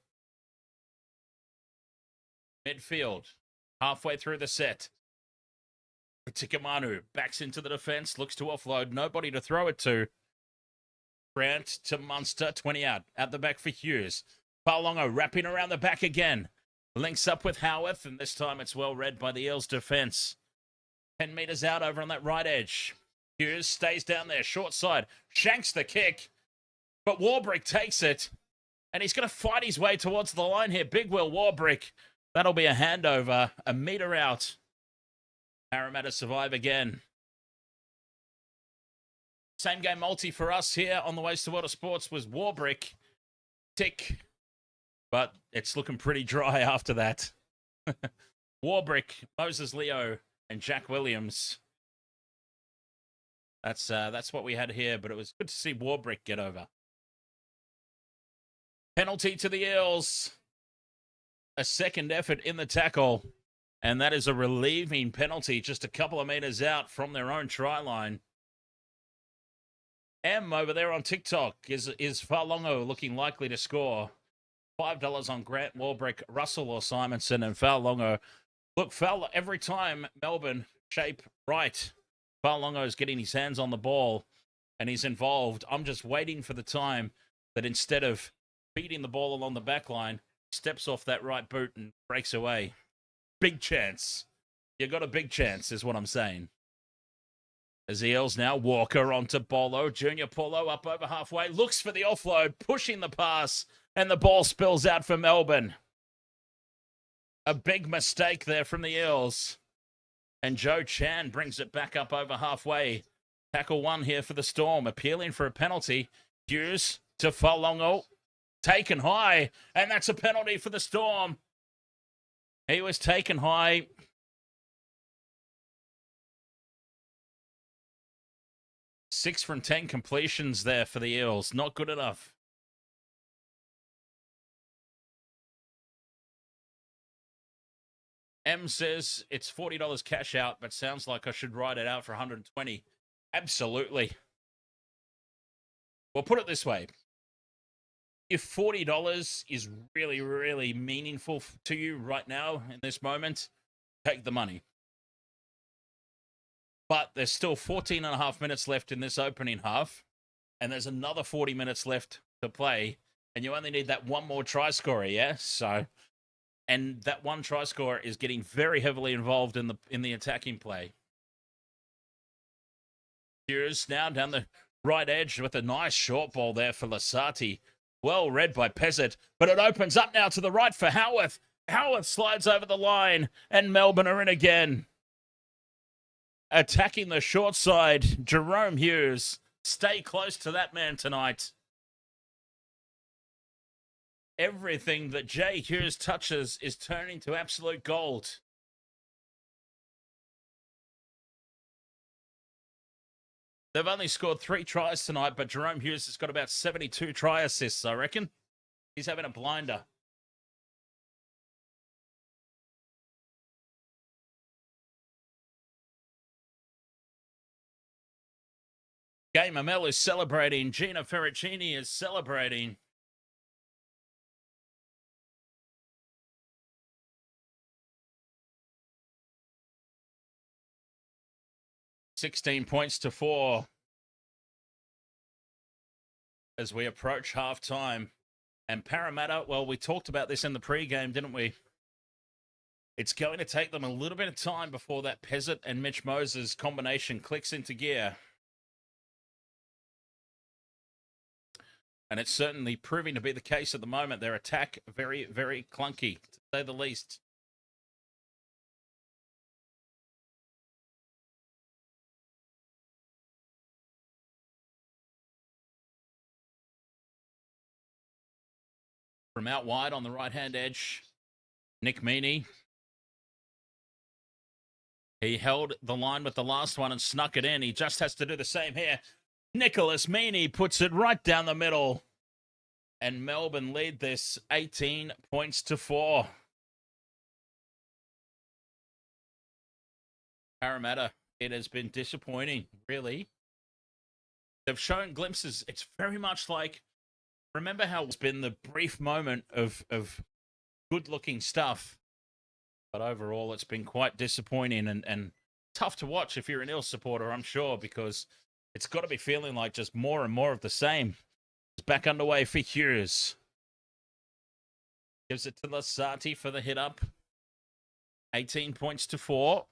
Midfield. Halfway through the set. Tikamanu backs into the defense. Looks to offload. Nobody to throw it to. Grant to Munster. 20 out. At the back for Hughes. Falongo wrapping around the back again. Links up with Howarth, and this time it's well read by the Eels defense. 10 metres out over on that right edge. Hughes stays down there, short side, shanks the kick, but Warbrick takes it, and he's going to fight his way towards the line here. Big Will Warbrick. That'll be a handover, a metre out. Parramatta survive again. Same game multi for us here on the Waste to Water Sports was Warbrick. Tick. But it's looking pretty dry after that. Warbrick, Moses Leo, and Jack Williams. That's what we had here, but it was good to see Warbrick get over. Penalty to the Eels. A second effort in the tackle. And that is a relieving penalty just a couple of meters out from their own try line. M over there on TikTok is Falongo looking likely to score. $5 on Grant, Warbrick, Russell or Simonson, and Falongo. Look, every time Melbourne shape right, Falongo is getting his hands on the ball and he's involved. I'm just waiting for the time that instead of feeding the ball along the back line, steps off that right boot and breaks away. Big chance. You got a big chance is what I'm saying. As the Eels now, Walker onto Bolo. Junior Polo up over halfway. Looks for the offload, pushing the pass. And the ball spills out for Melbourne. A big mistake there from the Eels. And Joe Chan brings it back up over halfway. Tackle one here for the Storm. Appealing for a penalty. Hughes to Falongo. Taken high. And that's a penalty for the Storm. He was taken high. Six from 10 completions there for the Eels. Not good enough. M says it's $40 cash out, but sounds like I should write it out for $120. Absolutely. Well, put it this way. If $40 is really, really meaningful to you right now in this moment, take the money. But there's still 14 and a half minutes left in this opening half, and there's another 40 minutes left to play, and you only need that one more try scorer, yeah? So... And that one try scorer is getting very heavily involved in the attacking play. Hughes now down the right edge with a nice short ball there for Lisati. Well read by Pezzett, but it opens up now to the right for Howarth. Howarth slides over the line, and Melbourne are in again. Attacking the short side, Jerome Hughes. Stay close to that man tonight. Everything that Jay Hughes touches is turning to absolute gold. They've only scored 3 tries tonight, but Jerome Hughes has got about 72 try assists, I reckon. He's having a blinder. Gamer Mel is celebrating. Gina Ferricini is celebrating. 16 points to 4 as we approach half-time. And Parramatta, well, we talked about this in the pre-game, didn't we? It's going to take them a little bit of time before that Peasant and Mitch Moses combination clicks into gear. And it's certainly proving to be the case at the moment. Their attack, very, very clunky, to say the least. From out wide on the right-hand edge, Nick Meaney. He held the line with the last one and snuck it in. He just has to do the same here. Nicholas Meaney puts it right down the middle. And Melbourne lead this 18 points to 4. Parramatta, it has been disappointing, really. They've shown glimpses. It's very much like, remember how it's been the brief moment of good-looking stuff. But overall, it's been quite disappointing and tough to watch if you're an Eels supporter, I'm sure, because it's got to be feeling like just more and more of the same. It's back underway for Hughes. Gives it to Lisati for the hit up. 18 points to 4.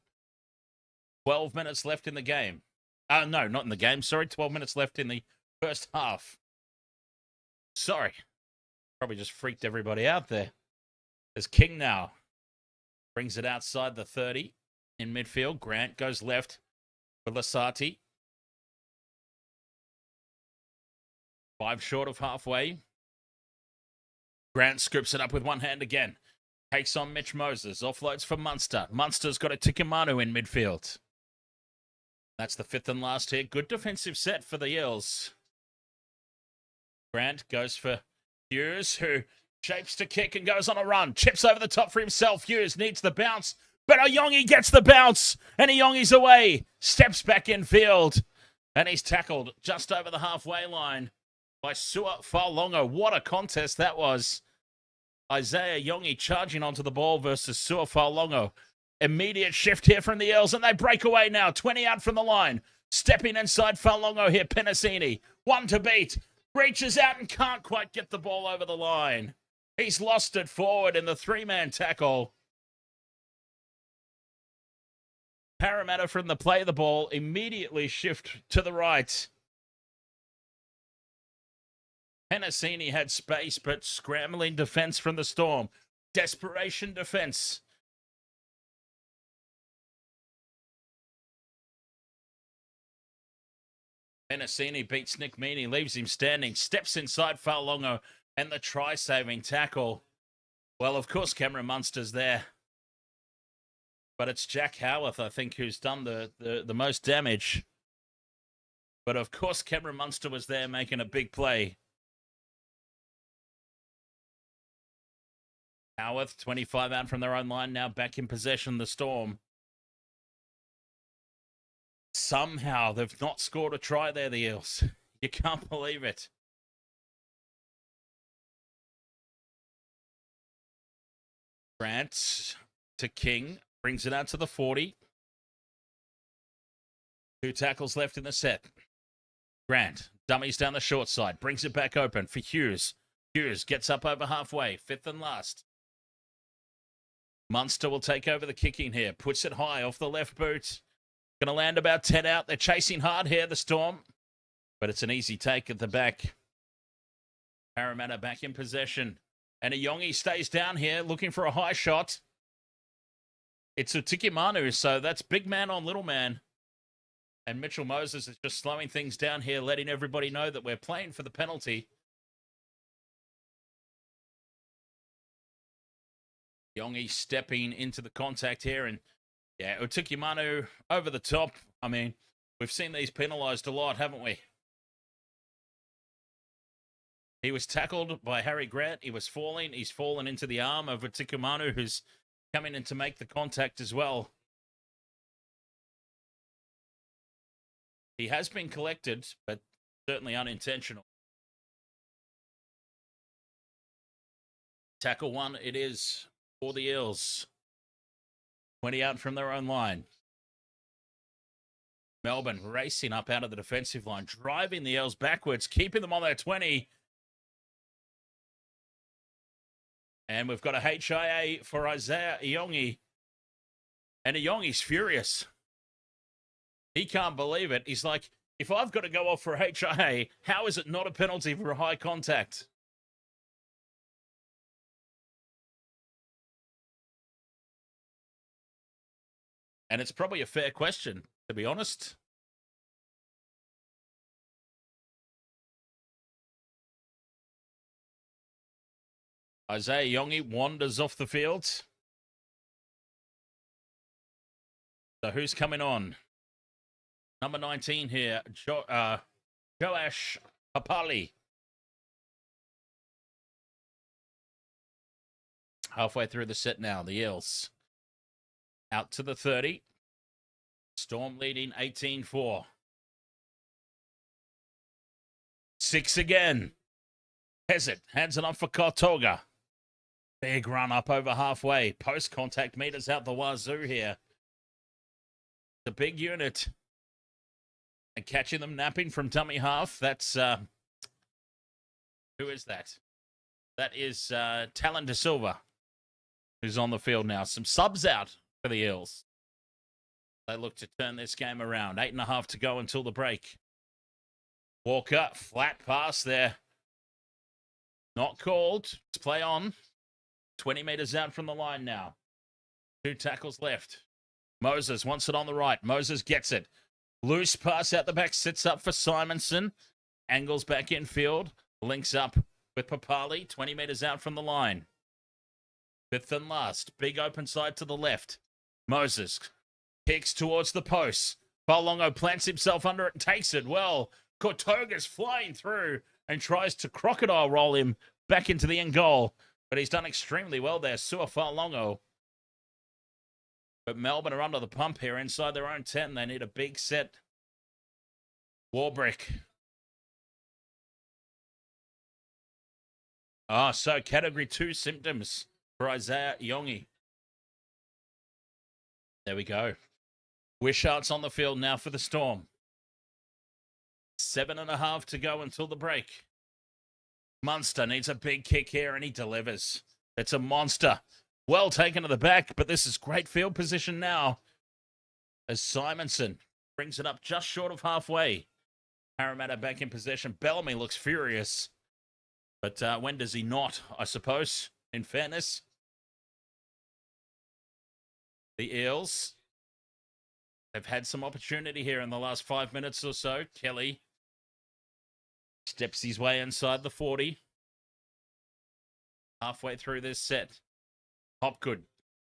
12 minutes left in the game. No, not in the game. Sorry, 12 minutes left in the first half. Sorry. Probably just freaked everybody out there. There's King now. Brings it outside the 30 in midfield. Grant goes left for Lisati. 5 short of halfway. Grant scoops it up with one hand again. Takes on Mitch Moses. Offloads for Munster. Munster's got a Tikimanu in midfield. That's the 5th and last hit. Good defensive set for the Eels. Grant goes for Hughes, who shapes to kick and goes on a run. Chips over the top for himself. Hughes needs the bounce. But Yongi gets the bounce. And Yongi's away. Steps back in field. And he's tackled just over the halfway line by Sua Fa'alogo. What a contest that was. Isaiah Yongi charging onto the ball versus Sua Fa'alogo. Immediate shift here from the Eels, and they break away now. 20 out from the line. Stepping inside Falongo here, Penasini. 1 to beat. Reaches out and can't quite get the ball over the line. He's lost it forward in the 3-man tackle. Parramatta from the play of the ball immediately shift to the right. Penasini had space, but scrambling defense from the Storm. Desperation defense. Penasini beats Nick Meaney, leaves him standing, steps inside Falongo, and the try-saving tackle. Well, of course, Cameron Munster's there. But it's Jack Howarth, I think, who's done the most damage. But of course, Cameron Munster was there making a big play. Howarth, 25 out from their own line, now back in possession, the Storm. Somehow, they've not scored a try there, the Eels. You can't believe it. Grant to King. Brings it out to the 40. 2 tackles left in the set. Grant dummies down the short side. Brings it back open for Hughes. Hughes gets up over halfway. 5th and last. Munster will take over the kicking here. Puts it high off the left boot. Going to land about 10 out. They're chasing hard here, the Storm. But it's an easy take at the back. Parramatta back in possession. And Yongi stays down here looking for a high shot. It's a Tikimanu, so that's big man on little man. And Mitchell Moses is just slowing things down here, letting everybody know that we're playing for the penalty. Yongi stepping into the contact here. And yeah, Utikimanu over the top. I mean, we've seen these penalised a lot, haven't we? He was tackled by Harry Grant. He was falling. He's fallen into the arm of Utikimanu, who's coming in to make the contact as well. He has been collected, but certainly unintentional. Tackle 1 it is for the Eels. 20 out from their own line. Melbourne racing up out of the defensive line, driving the Eels backwards, keeping them on their 20. And we've got a HIA for Isaiah Yongi. And Yongi's furious. He can't believe it. He's like, if I've got to go off for a HIA, how is it not a penalty for a high contact? And it's probably a fair question, to be honest. Isaiah Yongi wanders off the field. So who's coming on? Number 19 here, Joash Papali. Halfway through the set now, the Eels out to the 30. Storm leading 18-4. 6 again. Hezit hands it up for Kotoga. Big run up over halfway. Post contact meters out the wazoo here. The big unit. And catching them napping from dummy half. That's, who is that? That is Talon De Silva, who's on the field now. Some subs out for the Eels. They look to turn this game around. 8.5 to go until the break. Walker, flat pass there. Not called. Let's play on. 20 meters out from the line now. 2 tackles left. Moses wants it on the right. Moses gets it. Loose pass out the back. Sits up for Simonson. Angles back infield. Links up with Papali. 20 meters out from the line. 5th and last. Big open side to the left. Moses kicks towards the post. Falongo plants himself under it and takes it well. Kotoga's flying through and tries to crocodile roll him back into the end goal. But he's done extremely well there. Sua Fa'alogo. But Melbourne are under the pump here inside their own 10. They need a big set. Warbrick. So category 2 symptoms for Isaiah Yongi. There we go. Wishart's on the field now for the Storm. 7.5 to go until the break. Munster needs a big kick here, and he delivers. It's a monster. Well taken to the back, but this is great field position now as Simonson brings it up just short of halfway. Parramatta back in possession. Bellamy looks furious. But when does he not, I suppose, in fairness? The Eels have had some opportunity here in the last 5 minutes or so. Kelly steps his way inside the 40. Halfway through this set. Hopgood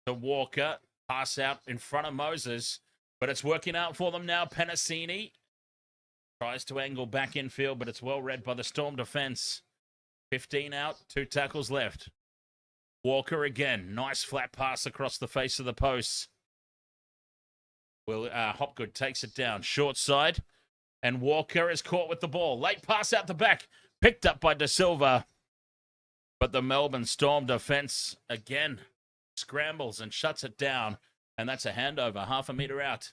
to Walker. Pass out in front of Moses. But it's working out for them now. Penasini tries to angle back infield, but it's well read by the Storm defense. 15 out, 2 tackles left. Walker again. Nice flat pass across the face of the post. Hopgood takes it down. Short side. And Walker is caught with the ball. Late pass out the back. Picked up by De Silva. But the Melbourne Storm defense again scrambles and shuts it down. And that's a handover. Half a meter out.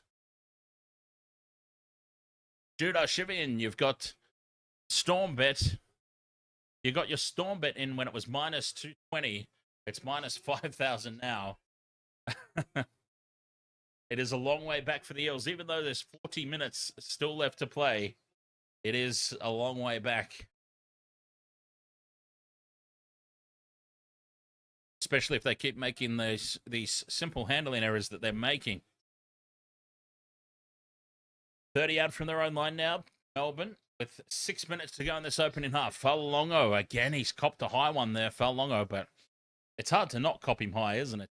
Judah Shivian, you've got Storm bet. You got your Storm bet in when it was minus 220. It's minus 5,000 now. It is a long way back for the Eels. Even though there's 40 minutes still left to play, it is a long way back. Especially if they keep making these simple handling errors that they're making. 30 out from their own line now, Melbourne, with 6 minutes to go in this opening half. Falongo, again, he's copped a high one there, Falongo, but it's hard to not cop him high, isn't it?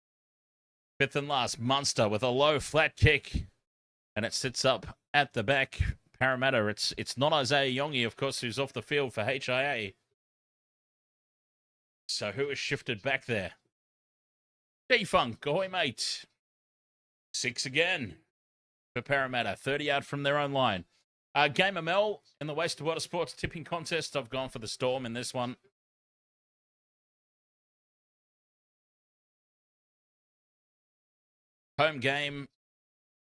5th and last, Munster with a low flat kick, and it sits up at the back. Parramatta, it's not Isaiah Yongi, of course, who's off the field for HIA. So who is shifted back there? D-Funk, ahoy mate. 6 again for Parramatta, 30 out from their own line. Game of Mel in the Waste of Water Sports tipping contest. I've gone for the Storm in this one. Home game,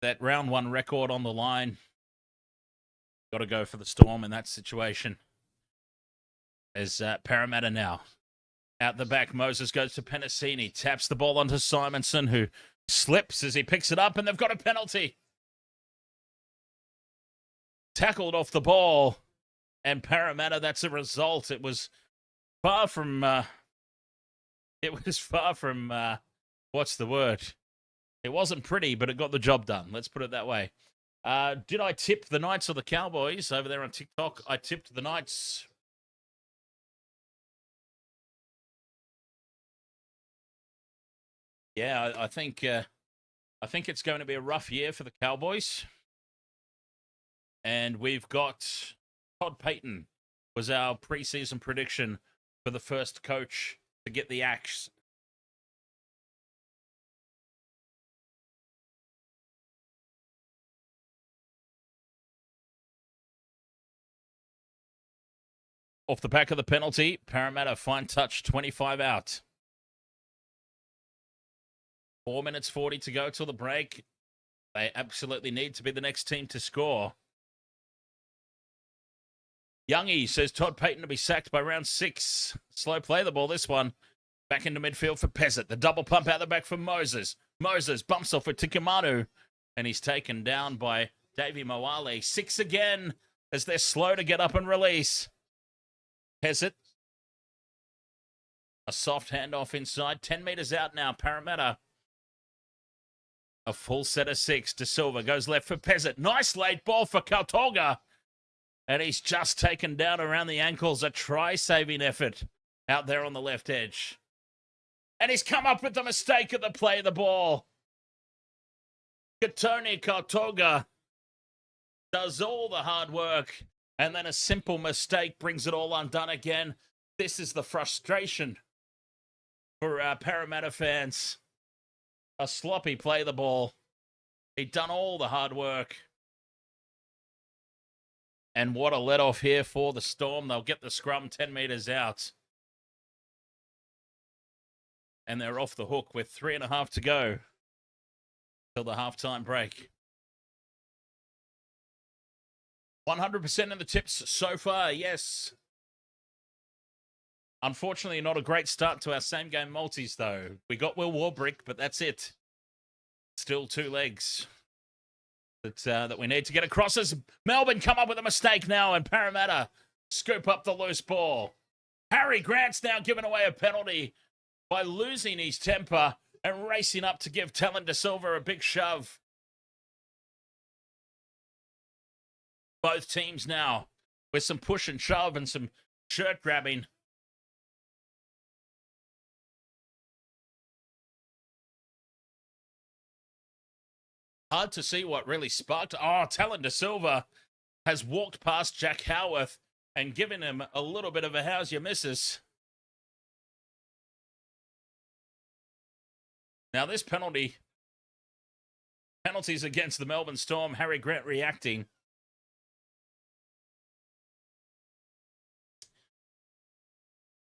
that round 1 record on the line. Got to go for the Storm in that situation. There's Parramatta now. Out the back, Moses goes to Penasini, taps the ball onto Simonson, who slips as he picks it up, and they've got a penalty. Tackled off the ball, and Parramatta, that's a result. It was far from, what's the word? It wasn't pretty, but it got the job done. Let's put it that way. Did I tip the Knights or the Cowboys over there on TikTok? I tipped the Knights. Yeah, I think it's going to be a rough year for the Cowboys. And we've got Todd Payton was our preseason prediction for the first coach to get the axe. Off the back of the penalty, Parramatta fine touch, 25 out. 4 minutes 40 to go till the break. They absolutely need to be the next team to score. Yongi says Todd Payton to be sacked by round 6. Slow play the ball, this one. Back into midfield for Pezzett. The double pump out the back for Moses. Moses bumps off with Tikamanu. And he's taken down by Davey Moale. 6 again as they're slow to get up and release. Pezzett. A soft handoff inside. 10 metres out now, Parramatta. A full set of 6. De Silva goes left for Pezzett. Nice late ball for Katoa. And he's just taken down around the ankles. A try-saving effort out there on the left edge. And he's come up with the mistake at the play of the ball. Katoni Katoa does all the hard work. And then a simple mistake brings it all undone again. This is the frustration for Parramatta fans. A sloppy play of the ball. He'd done all the hard work. And what a let-off here for the Storm. They'll get the scrum 10 metres out. And they're off the hook with 3.5 to go till the halftime break. 100% of the tips so far, yes. Unfortunately, not a great start to our same-game multis, though. We got Will Warbrick, but that's it. Still 2 legs that we need to get across as Melbourne come up with a mistake now, and Parramatta scoop up the loose ball. Harry Grant's now given away a penalty by losing his temper and racing up to give Talon De Silva a big shove. Both teams now with some push and shove and some shirt grabbing. Hard to see what really sparked. Oh, Talon De Silva has walked past Jack Howarth and given him a little bit of a how's your missus. Now this penalties against the Melbourne Storm. Harry Grant reacting.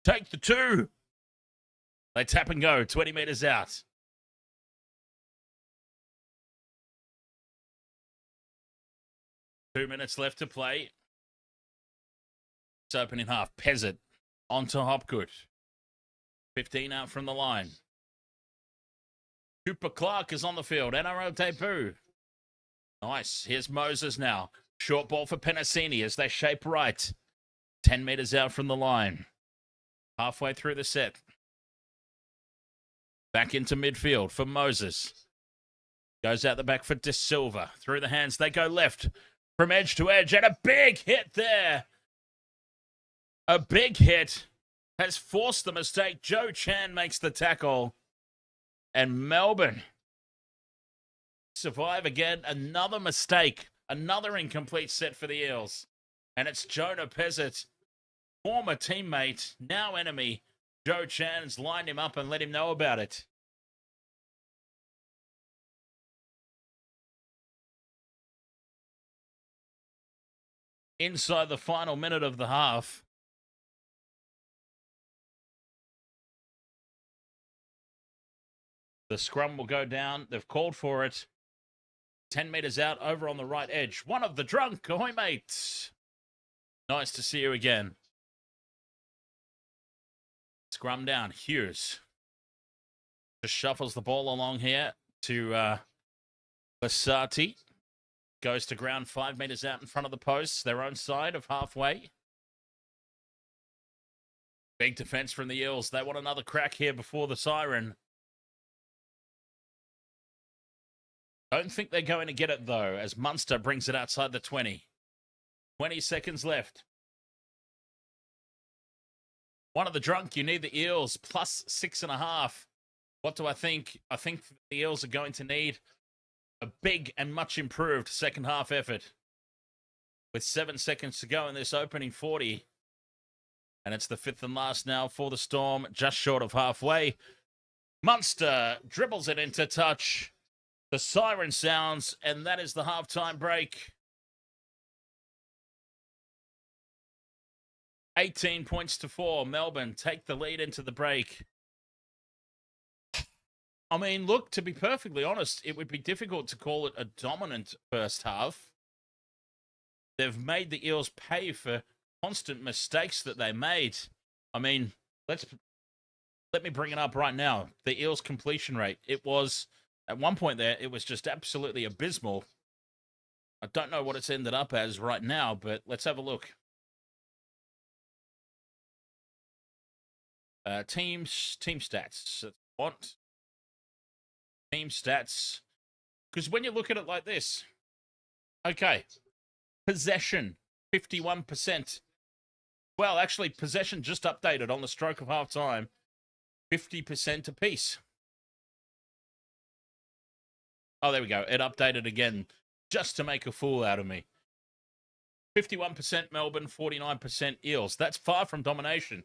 Take the 2. They tap and go, 20 metres out. Two minutes left to play. It's opening half. Pezzett onto Hopgood. 15 out from the line. Cooper Clark is on the field. NRL debut. Nice. Here's Moses now. Short ball for Penasini as they shape right. 10 metres out from the line. Halfway through the set. Back into midfield for Moses. Goes out the back for De Silva. Through the hands. They go left. From edge to edge, and a big hit there. A big hit has forced the mistake. Joe Chan makes the tackle. And Melbourne survive again. Another mistake. Another incomplete set for the Eels. And it's Jonah Pezzett, former teammate, now enemy. Joe Chan's lined him up and let him know about it. Inside the final minute of the half. The scrum will go down. They've called for it. 10 metres out, over on the right edge. One of the drunk. Ahoy, mate. Nice to see you again. Scrum down. Hughes just shuffles the ball along here to Lisati. Goes to ground 5 metres out in front of the posts, their own side of halfway. Big defence from the Eels. They want another crack here before the siren. Don't think they're going to get it, though, as Munster brings it outside the 20. 20 seconds left. One of the drunk, you need the Eels, plus 6.5. What do I think? I think the Eels are going to need a big and much improved second half effort. With 7 seconds to go in this opening 40. And it's the 5th and last now for the Storm, just short of halfway. Munster dribbles it into touch. The siren sounds, and that is the halftime break. 18 points to 4. Melbourne take the lead into the break. I mean, look, to be perfectly honest, it would be difficult to call it a dominant first half. They've made the Eels pay for constant mistakes that they made. I mean, let me bring it up right now. The Eels' completion rate, it was, at one point there, it was just absolutely abysmal. I don't know what it's ended up as right now, but let's have a look. Team stats. What? Team stats. Because when you look at it like this, okay, possession, 51%. Well, actually, possession just updated on the stroke of half time, 50% apiece. Oh, there we go. It updated again just to make a fool out of me. 51% Melbourne, 49% Eels. That's far from domination.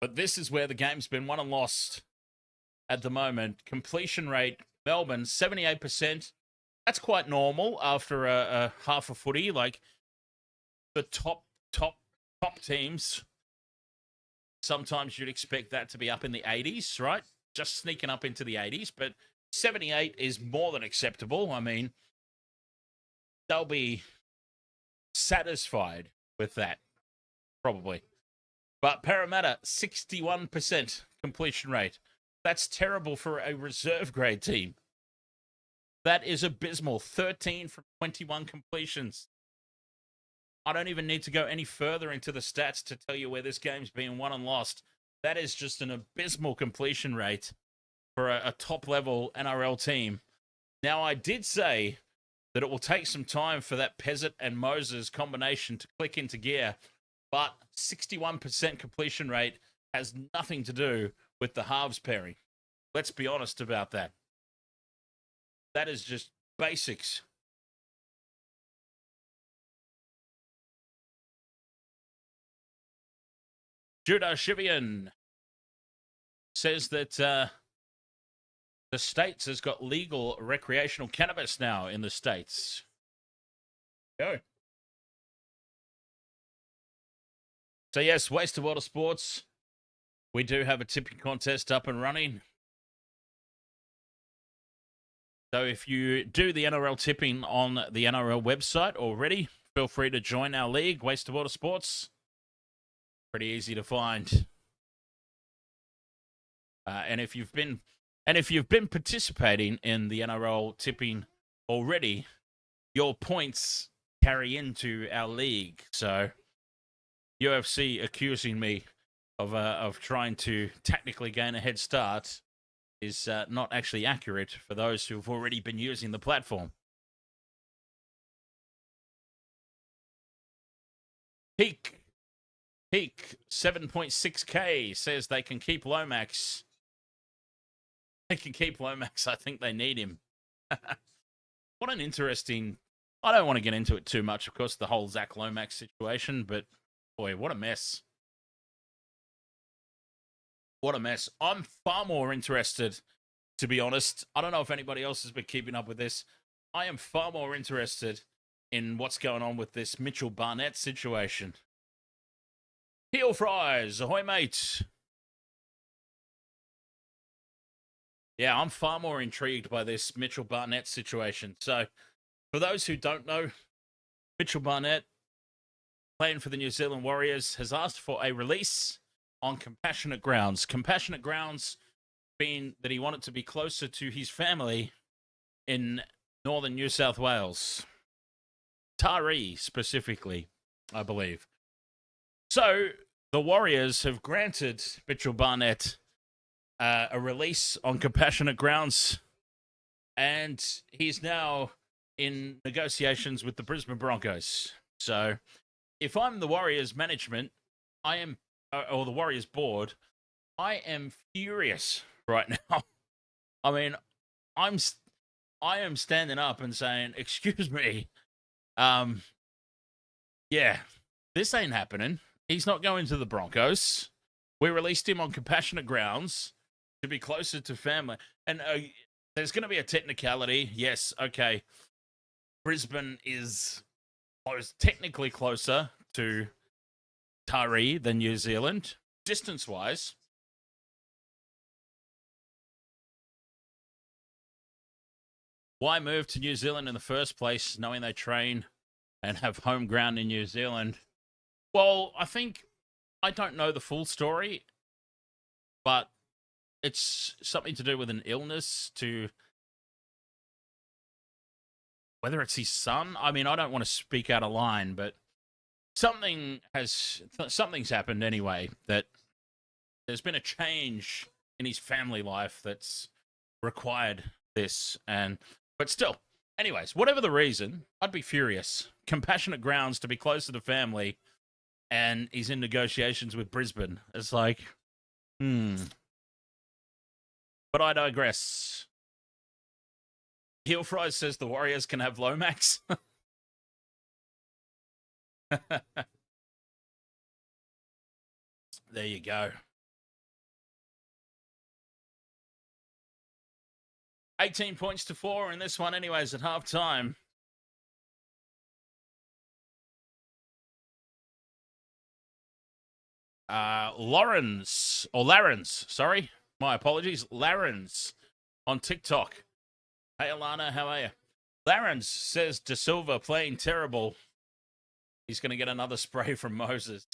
But this is where the game's been won and lost at the moment. Completion rate, Melbourne, 78%. That's quite normal after a half a footy. Like, the top teams, sometimes you'd expect that to be up in the 80s, right? Just sneaking up into the 80s. But 78 is more than acceptable. I mean, they'll be satisfied with that, probably. But Parramatta, 61% completion rate. That's terrible for a reserve grade team. That is abysmal. 13 from 21 completions. I don't even need to go any further into the stats to tell you where this game's been won and lost. That is just an abysmal completion rate for a top-level NRL team. Now, I did say that it will take some time for that Pezzett and Moses combination to click into gear, but 61% completion rate has nothing to do with the halves pairing. Let's be honest about that. That is just basics. Judah Shivian says that the States has got legal recreational cannabis now in the States. Go. So yes, Waste of Water Sports. We do have a tipping contest up and running. So if you do the NRL tipping on the NRL website already, feel free to join our league, Waste of Water Sports. Pretty easy to find. And if you've been participating in the NRL tipping already, your points carry into our league. So UFC accusing me of trying to technically gain a head start is not actually accurate for those who've already been using the platform. Peak 7.6K says they can keep Lomax. They can keep Lomax. I think they need him. What an interesting... I don't want to get into it too much, of course, the whole Zach Lomax situation, but boy, what a mess. What a mess. I'm far more interested, to be honest. I don't know if anybody else has been keeping up with this. I am far more interested in what's going on with this Mitchell Barnett situation. Peel fries. Ahoy, mate. Yeah, I'm far more intrigued by this Mitchell Barnett situation. So, for those who don't know, Mitchell Barnett, playing for the New Zealand Warriors, has asked for a release on compassionate grounds. Compassionate grounds being that he wanted to be closer to his family in northern New South Wales. Taree, specifically, I believe. So, the Warriors have granted Mitchell Barnett a release on compassionate grounds, and he's now in negotiations with the Brisbane Broncos. So, if I'm the Warriors management, I am, or the Warriors board, I am furious right now. I mean, I am standing up and saying, "Excuse me, yeah, this ain't happening. He's not going to the Broncos. We released him on compassionate grounds to be closer to family." And there's going to be a technicality. Yes, okay. Brisbane is technically closer to Taree than New Zealand, distance-wise. Why move to New Zealand in the first place, knowing they train and have home ground in New Zealand? Well, I don't know the full story, but it's something to do with an illness, to whether it's his son. I mean, I don't want to speak out of line, but something's happened anyway, that there's been a change in his family life that's required this. But still, anyways, whatever the reason, I'd be furious. Compassionate grounds to be closer to family, and he's in negotiations with Brisbane. It's like, But I digress. Heel Fries says the Warriors can have Lomax. There you go. 18 points to 4 in this one anyways at halftime. Larens, sorry. My apologies. Larens on TikTok. Hey, Alana, how are you? Larens says De Silva playing terrible. He's going to get another spray from Moses.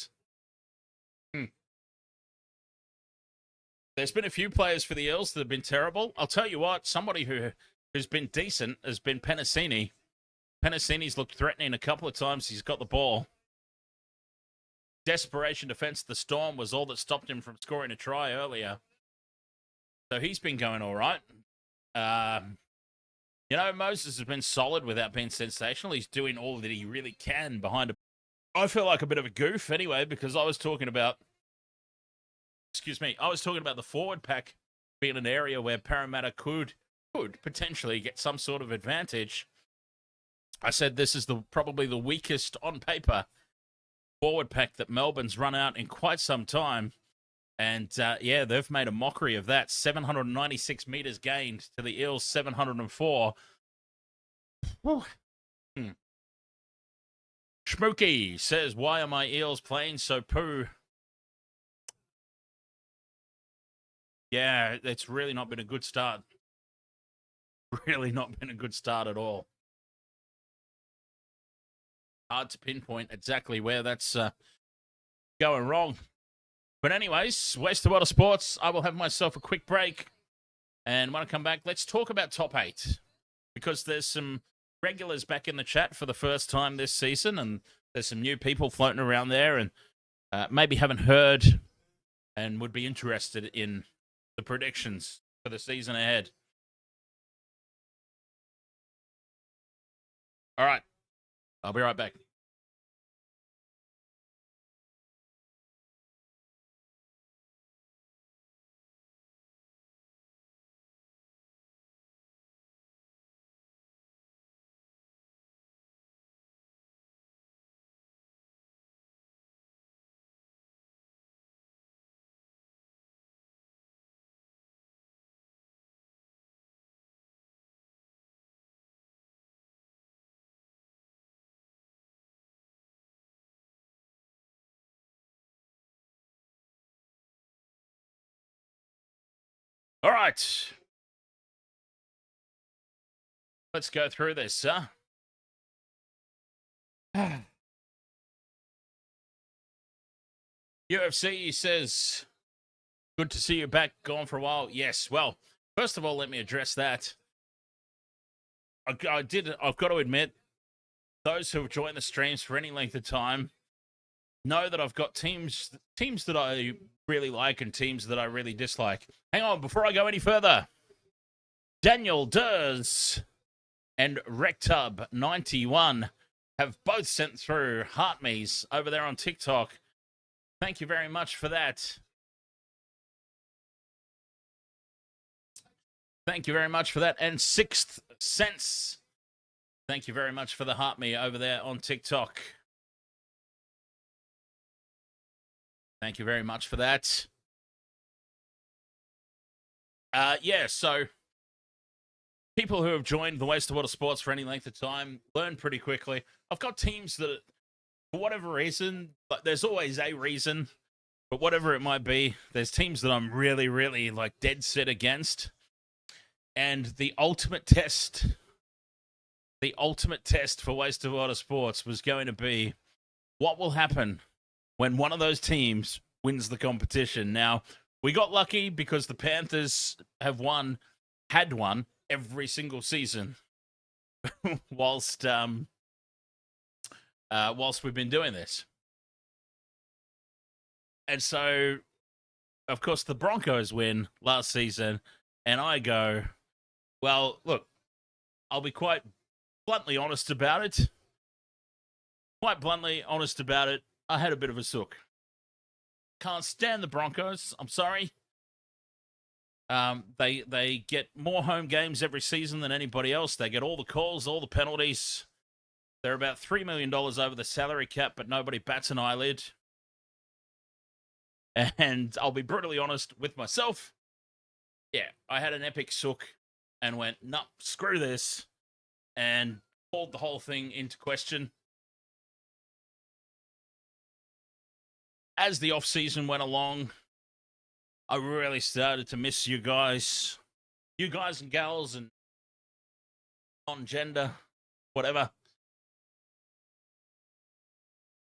There's been a few players for the Eels that have been terrible. I'll tell you what, somebody who's been decent has been Penasini. Penasini's looked threatening a couple of times. He's got the ball. Desperation defense, the Storm, was all that stopped him from scoring a try earlier. So he's been going all right. Moses has been solid without being sensational. He's doing all that he really can behind I feel like a bit of a goof anyway, because I was talking about the forward pack being an area where Parramatta could potentially get some sort of advantage. I said this is probably the weakest on paper forward pack that Melbourne's run out in quite some time. And they've made a mockery of that. 796 meters gained to the Eels, 704. Schmooky says, why are my Eels playing so poo? Yeah, it's really not been a good start. Really not been a good start at all. Hard to pinpoint exactly where that's going wrong. But anyways, Waste the World of Sports. I will have myself a quick break. And when I come back, let's talk about top 8. Because there's some regulars back in the chat for the first time this season. And there's some new people floating around there and maybe haven't heard and would be interested in the predictions for the season ahead. All right. I'll be right back. All right. Let's go through this, huh? UFC says, good to see you back. Gone for a while. Yes. Well, first of all, let me address that. I've got to admit, those who have joined the streams for any length of time know that I've got teams that I really like and teams that I really dislike. Hang on, before I go any further, Daniel Durs and Rectub91 have both sent through heart me's over there on TikTok. Thank you very much for that. Thank you very much for that. And Sixth Sense, thank you very much for the heart me over there on TikTok. Thank you very much for that. Yeah, so people who have joined the Waste of Water Sports for any length of time learn pretty quickly. I've got teams that, for whatever reason, but there's always a reason, but whatever it might be, there's teams that I'm really, really like dead set against. And the ultimate test for Waste of Water Sports was going to be what will happen when one of those teams wins the competition. Now, we got lucky because the Panthers had won every single season whilst we've been doing this. And so, of course, the Broncos win last season, and I go, well, look, I'll be quite bluntly honest about it. I had a bit of a sook. Can't stand the Broncos. I'm sorry. They get more home games every season than anybody else. They get all the calls, all the penalties. They're about $3 million over the salary cap, but nobody bats an eyelid. And I'll be brutally honest with myself. Yeah, I had an epic sook and went, nah, screw this, and called the whole thing into question. As the off-season went along, I really started to miss you guys and gals and non-gender, whatever.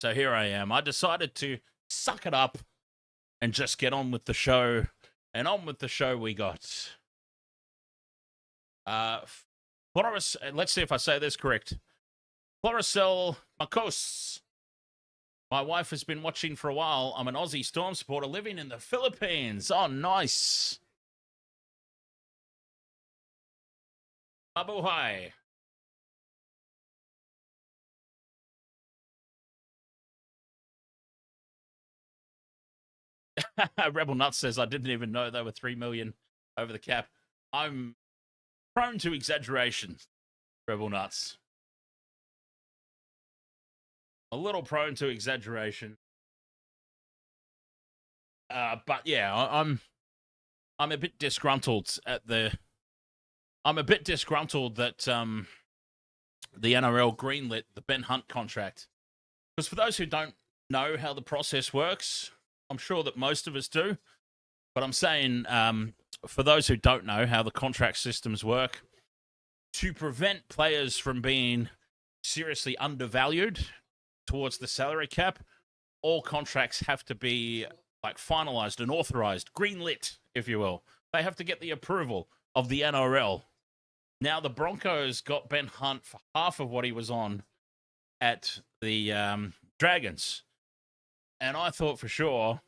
So here I am. I decided to suck it up and just get on with the show. And on with the show we got. Let's see if I say this correct. Floricel Marcos. My wife has been watching for a while. I'm an Aussie Storm supporter living in the Philippines. Oh, nice. Mabuhay. Rebel Nuts says, I didn't even know they were 3 million over the cap. I'm prone to exaggeration, Rebel Nuts. A little prone to exaggeration. But yeah, I'm a bit disgruntled that the NRL greenlit the Ben Hunt contract. Because for those who don't know how the process works, I'm sure that most of us do, but I'm saying for those who don't know how the contract systems work, to prevent players from being seriously undervalued towards the salary cap, all contracts have to be like finalized and authorized, greenlit, if you will. They have to get the approval of the NRL. Now, the Broncos got Ben Hunt for half of what he was on at the Dragons. And I thought for sure,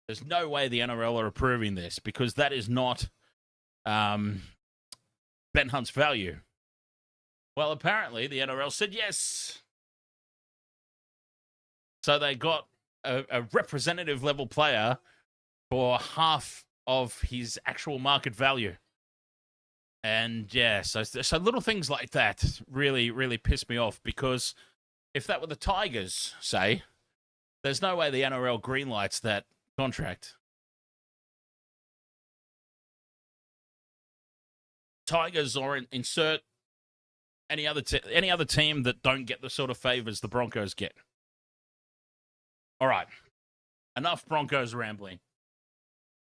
there's no way the NRL are approving this because that is not Ben Hunt's value. Well, apparently, the NRL said yes. So they got a representative level player for half of his actual market value. And yeah, so little things like that really, really piss me off because if that were the Tigers, say, there's no way the NRL greenlights that contract. Tigers or insert any other team that don't get the sort of favors the Broncos get. All right, enough Broncos rambling.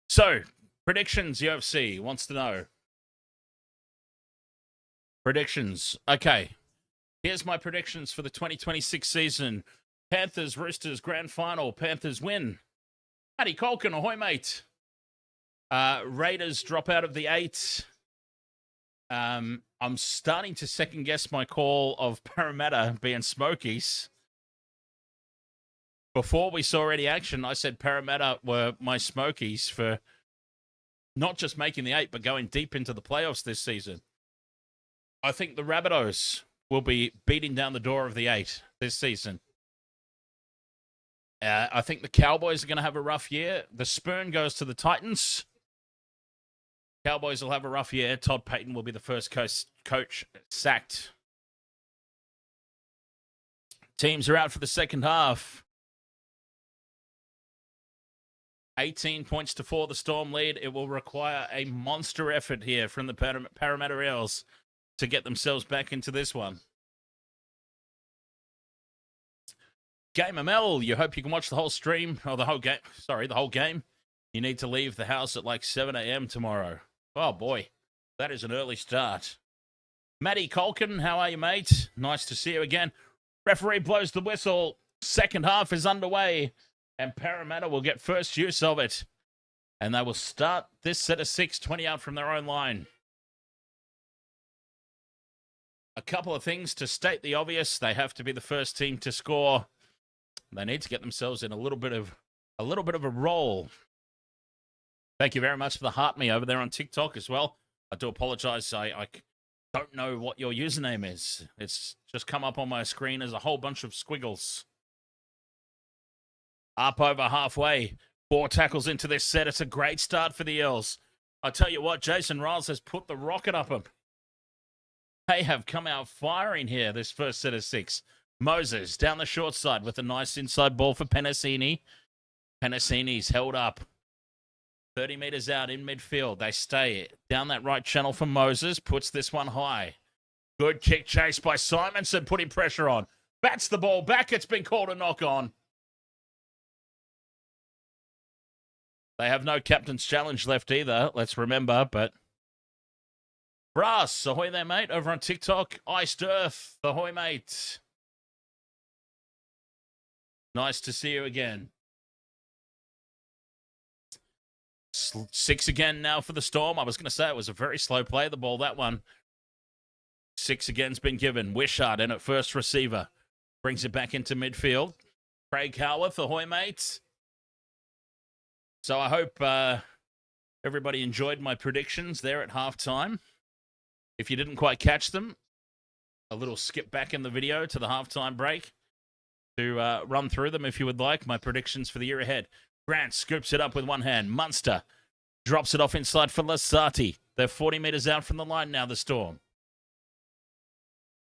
So, predictions UFC wants to know. Predictions. Okay. Here's my predictions for the 2026 season. Panthers, Roosters, Grand Final. Panthers win. Matty Colkin, ahoy, mate. Raiders drop out of the 8. I'm starting to second guess my call of Parramatta being Smokies. Before we saw any action, I said Parramatta were my Smokies for not just making the 8, but going deep into the playoffs this season. I think the Rabbitohs will be beating down the door of the 8 this season. I think the Cowboys are going to have a rough year. The spoon goes to the Titans. Cowboys will have a rough year. Todd Payton will be the first coach sacked. Teams are out for the second half. 18 points to 4, the Storm lead. It will require a monster effort here from the Parramatta Eels to get themselves back into this one. Game ML, you hope you can watch the whole stream, or the whole game. Sorry, the whole game. You need to leave the house at like 7 a.m. tomorrow. Oh, boy. That is an early start. Matty Colkin, how are you, mate? Nice to see you again. Referee blows the whistle. Second half is underway, and Parramatta will get first use of it. And they will start this set of 6, 20 out from their own line. A couple of things to state the obvious. They have to be the first team to score. They need to get themselves in a little bit of a roll. Thank you very much for the heart me over there on TikTok as well. I do apologize. I don't know what your username is. It's just come up on my screen as a whole bunch of squiggles. Up over halfway. 4 tackles into this set. It's a great start for the Eels. I tell you what, Jason Riles has put the rocket up him. They have come out firing here this first set of 6. Moses down the short side with a nice inside ball for Penasini. Penasini's held up. 30 metres out in midfield. They stay down that right channel for Moses. Puts this one high. Good kick chase by Simonson, putting pressure on. Bats the ball back. It's been called a knock on. They have no captain's challenge left either, let's remember, but Brass, ahoy there, mate, over on TikTok. Iced Earth, ahoy, mate. Nice to see you again. 6 again now for the Storm. I was going to say it was a very slow play, the ball, that one. 6 again's been given. Wishart in at first receiver. Brings it back into midfield. Craig Howarth, ahoy, mate. So I hope everybody enjoyed my predictions there at halftime. If you didn't quite catch them, a little skip back in the video to the halftime break to run through them if you would like. My predictions for the year ahead. Grant scoops it up with one hand. Munster drops it off inside for Lisati. They're 40 metres out from the line now, the Storm.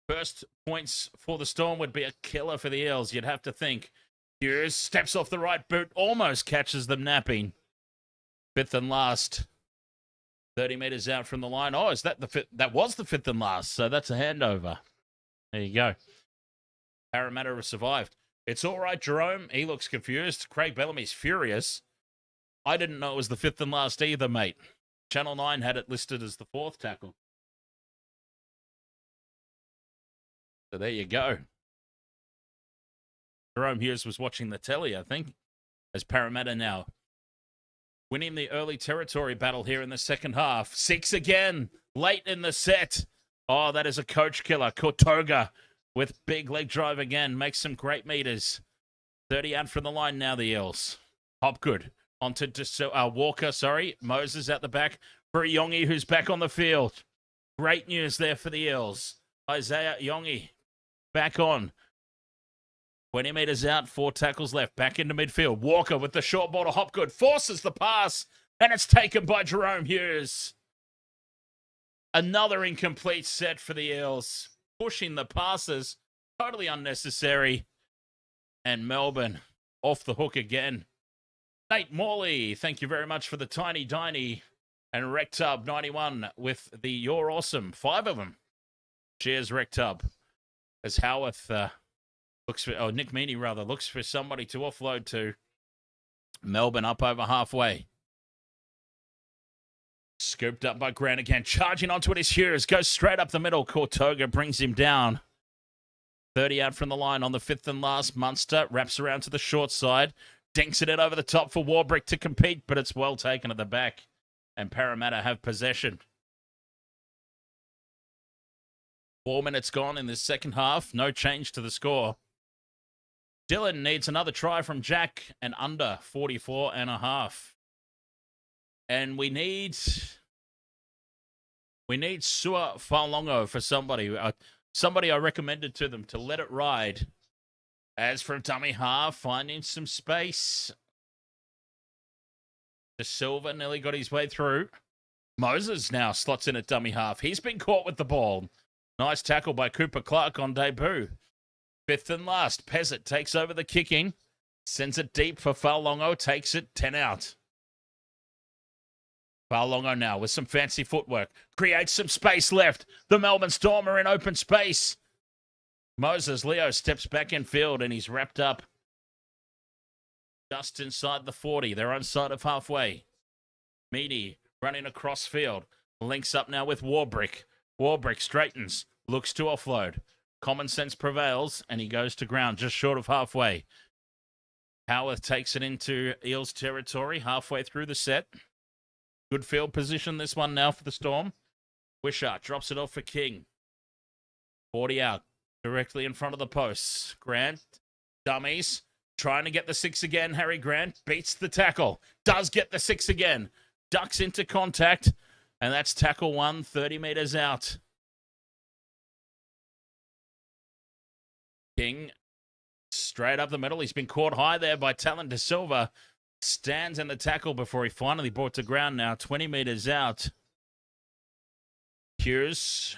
First points for the Storm would be a killer for the Eels, you'd have to think. Hughes steps off the right boot, almost catches them napping. 5th and last. 30 metres out from the line. Oh, is that the fifth? That was the 5th and last, so that's a handover. There you go. Parramatta have survived. It's all right, Jerome. He looks confused. Craig Bellamy's furious. I didn't know it was the 5th and last either, mate. Channel 9 had it listed as the 4th tackle. So there you go. Jerome Hughes was watching the telly, I think, as Parramatta now winning the early territory battle here in the second half. 6 again, late in the set. Oh, that is a coach killer. Kotoga with big leg drive again. Makes some great meters. 30 out from the line now, the Eels. Hopgood onto Walker, Moses at the back for Yongi, who's back on the field. Great news there for the Eels. Isaiah Yongi back on. 20 metres out, 4 tackles left. Back into midfield. Walker with the short ball to Hopgood. Forces the pass, and it's taken by Jerome Hughes. Another incomplete set for the Eels. Pushing the passes. Totally unnecessary. And Melbourne off the hook again. Nate Morley, thank you very much for the tiny diny. And Rectub 91 with the You're Awesome. 5 of them. Cheers, Rectub. As Howarth Nick Meaney rather looks for somebody to offload to. Melbourne up over halfway. Scooped up by Grant again. Charging onto it is Hughes. Goes straight up the middle. Kortoga brings him down. 30 out from the line on the fifth and last. Munster wraps around to the short side. Dinks it in over the top for Warbrick to compete, but it's well taken at the back. And Parramatta have possession. 4 minutes gone in this second half. No change to the score. Dylan needs another try from Jack and under 44.5. And we need Sua Fa'alogo for somebody. Somebody I recommended to them to let it ride. As from dummy half, finding some space. De Silva nearly got his way through. Moses now slots in at dummy half. He's been caught with the ball. Nice tackle by Cooper Clark on debut. Fifth and last, Pezzett takes over the kicking. Sends it deep for Falongo. Takes it 10 out. Falongo now with some fancy footwork. Creates some space left. The Melbourne Storm are in open space. Moses Leo steps back in field and he's wrapped up just inside the 40. They're on side of halfway. Meaney running across field. Links up now with Warbrick. Warbrick straightens. Looks to offload. Common sense prevails and he goes to ground just short of halfway. Howarth takes it into Eels territory halfway through the set. Good field position this one now for the Storm. Wishart drops it off for King. 40 out. Directly in front of the posts. Grant, dummies, trying to get the 6 again. Harry Grant beats the tackle. Does get the 6 again. Ducks into contact. And that's tackle 1, 30 metres out. King, straight up the middle. He's been caught high there by Talon De Silva. Stands in the tackle before he finally brought to ground now. 20 metres out. Hughes.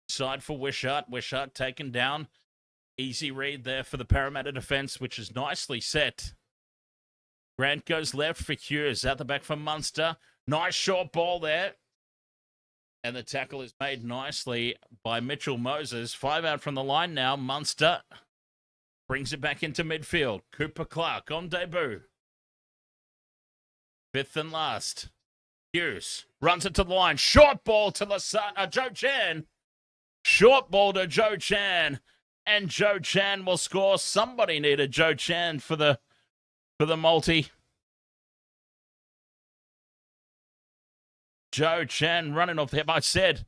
Side for Wishart. Wishart taken down. Easy read there for the Parramatta defence, which is nicely set. Grant goes left for Hughes. Out the back for Munster. Nice short ball there. And the tackle is made nicely by Mitchell Moses. 5 out from the line now. Munster brings it back into midfield. Cooper Clark on debut. Fifth and last. Hughes runs it to the line. Short ball to Joe Chan. Short ball to Joe Chan. And Joe Chan will score. Somebody needed Joe Chan for the multi. Joe Chan running off the hip. I said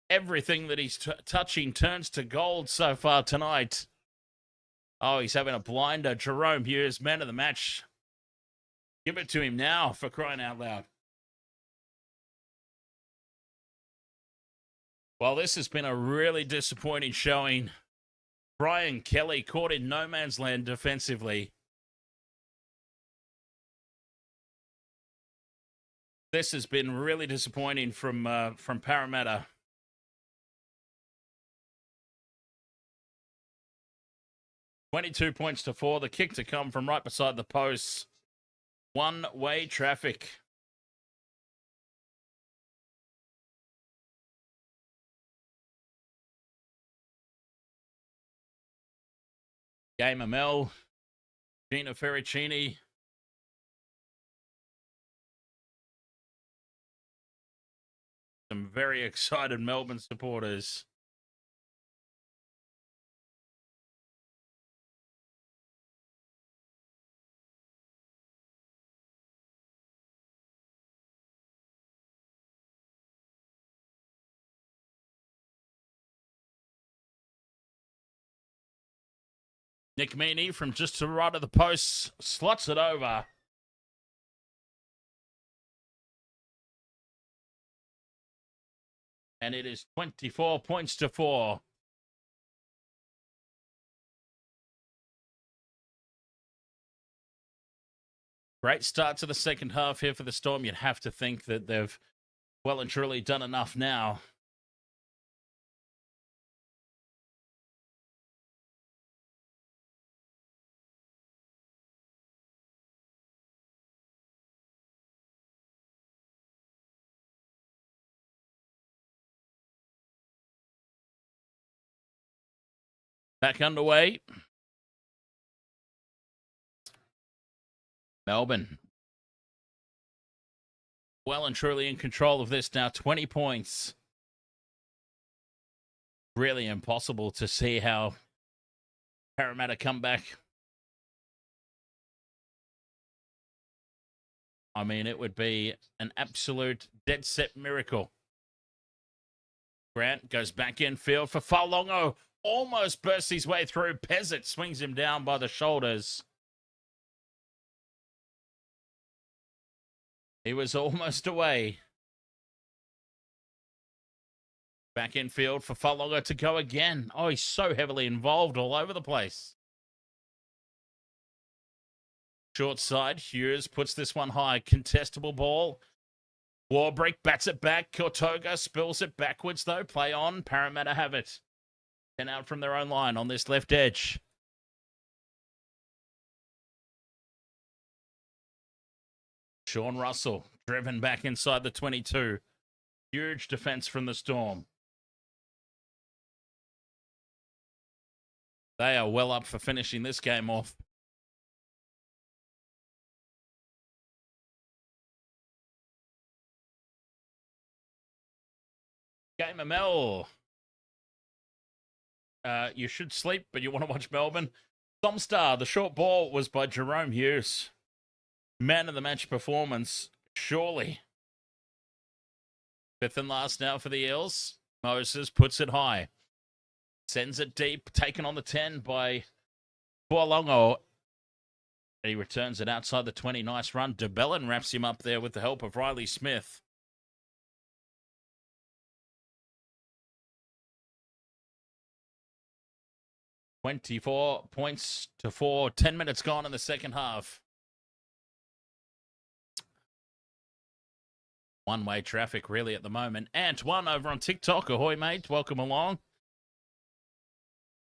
everything that he's touching turns to gold so far tonight. Oh, he's having a blinder. Jerome Hughes, man of the match. Give it to him now, for crying out loud. Well, this has been a really disappointing showing. Brian Kelly caught in no man's land defensively. This has been really disappointing from Parramatta. $22 points to 4. The kick to come from right beside the posts. One-way traffic. Gamer Mel, Gina Ferricini. Some very excited Melbourne supporters. Nick Meaney from just to the right of the post slots it over. And it is 24 points to 4. Great start to the second half here for the Storm. You'd have to think that they've well and truly done enough now. Back underway. Melbourne well and truly in control of this now. 20 points. Really impossible to see how Parramatta come back. I mean, it would be an absolute dead set miracle. Grant goes back in field for Falongo. Almost bursts his way through. Pezzett swings him down by the shoulders. He was almost away. Back in field for Falongo to go again. Oh, he's so heavily involved all over the place. Short side, Hughes puts this one high. Contestable ball. Warbrick bats it back. Kotoga spills it backwards, though. Play on. Parramatta have it. 10 out from their own line on this left edge. Sean Russell driven back inside the 22. Huge defense from the Storm. They are well up for finishing this game off. Game of Mel. You should sleep, but you want to watch Melbourne. Star, the short ball was by Jerome Hughes. Man of the match performance, surely. Fifth and last now for the Eels. Moses puts it high. Sends it deep, taken on the 10 by Falongo. He returns it outside the 20. Nice run. DeBellin wraps him up there with the help of Riley Smith. $24 points to 4. 10 minutes gone in the second half. One-way traffic, really, at the moment. Antoine over on TikTok. Ahoy, mate. Welcome along.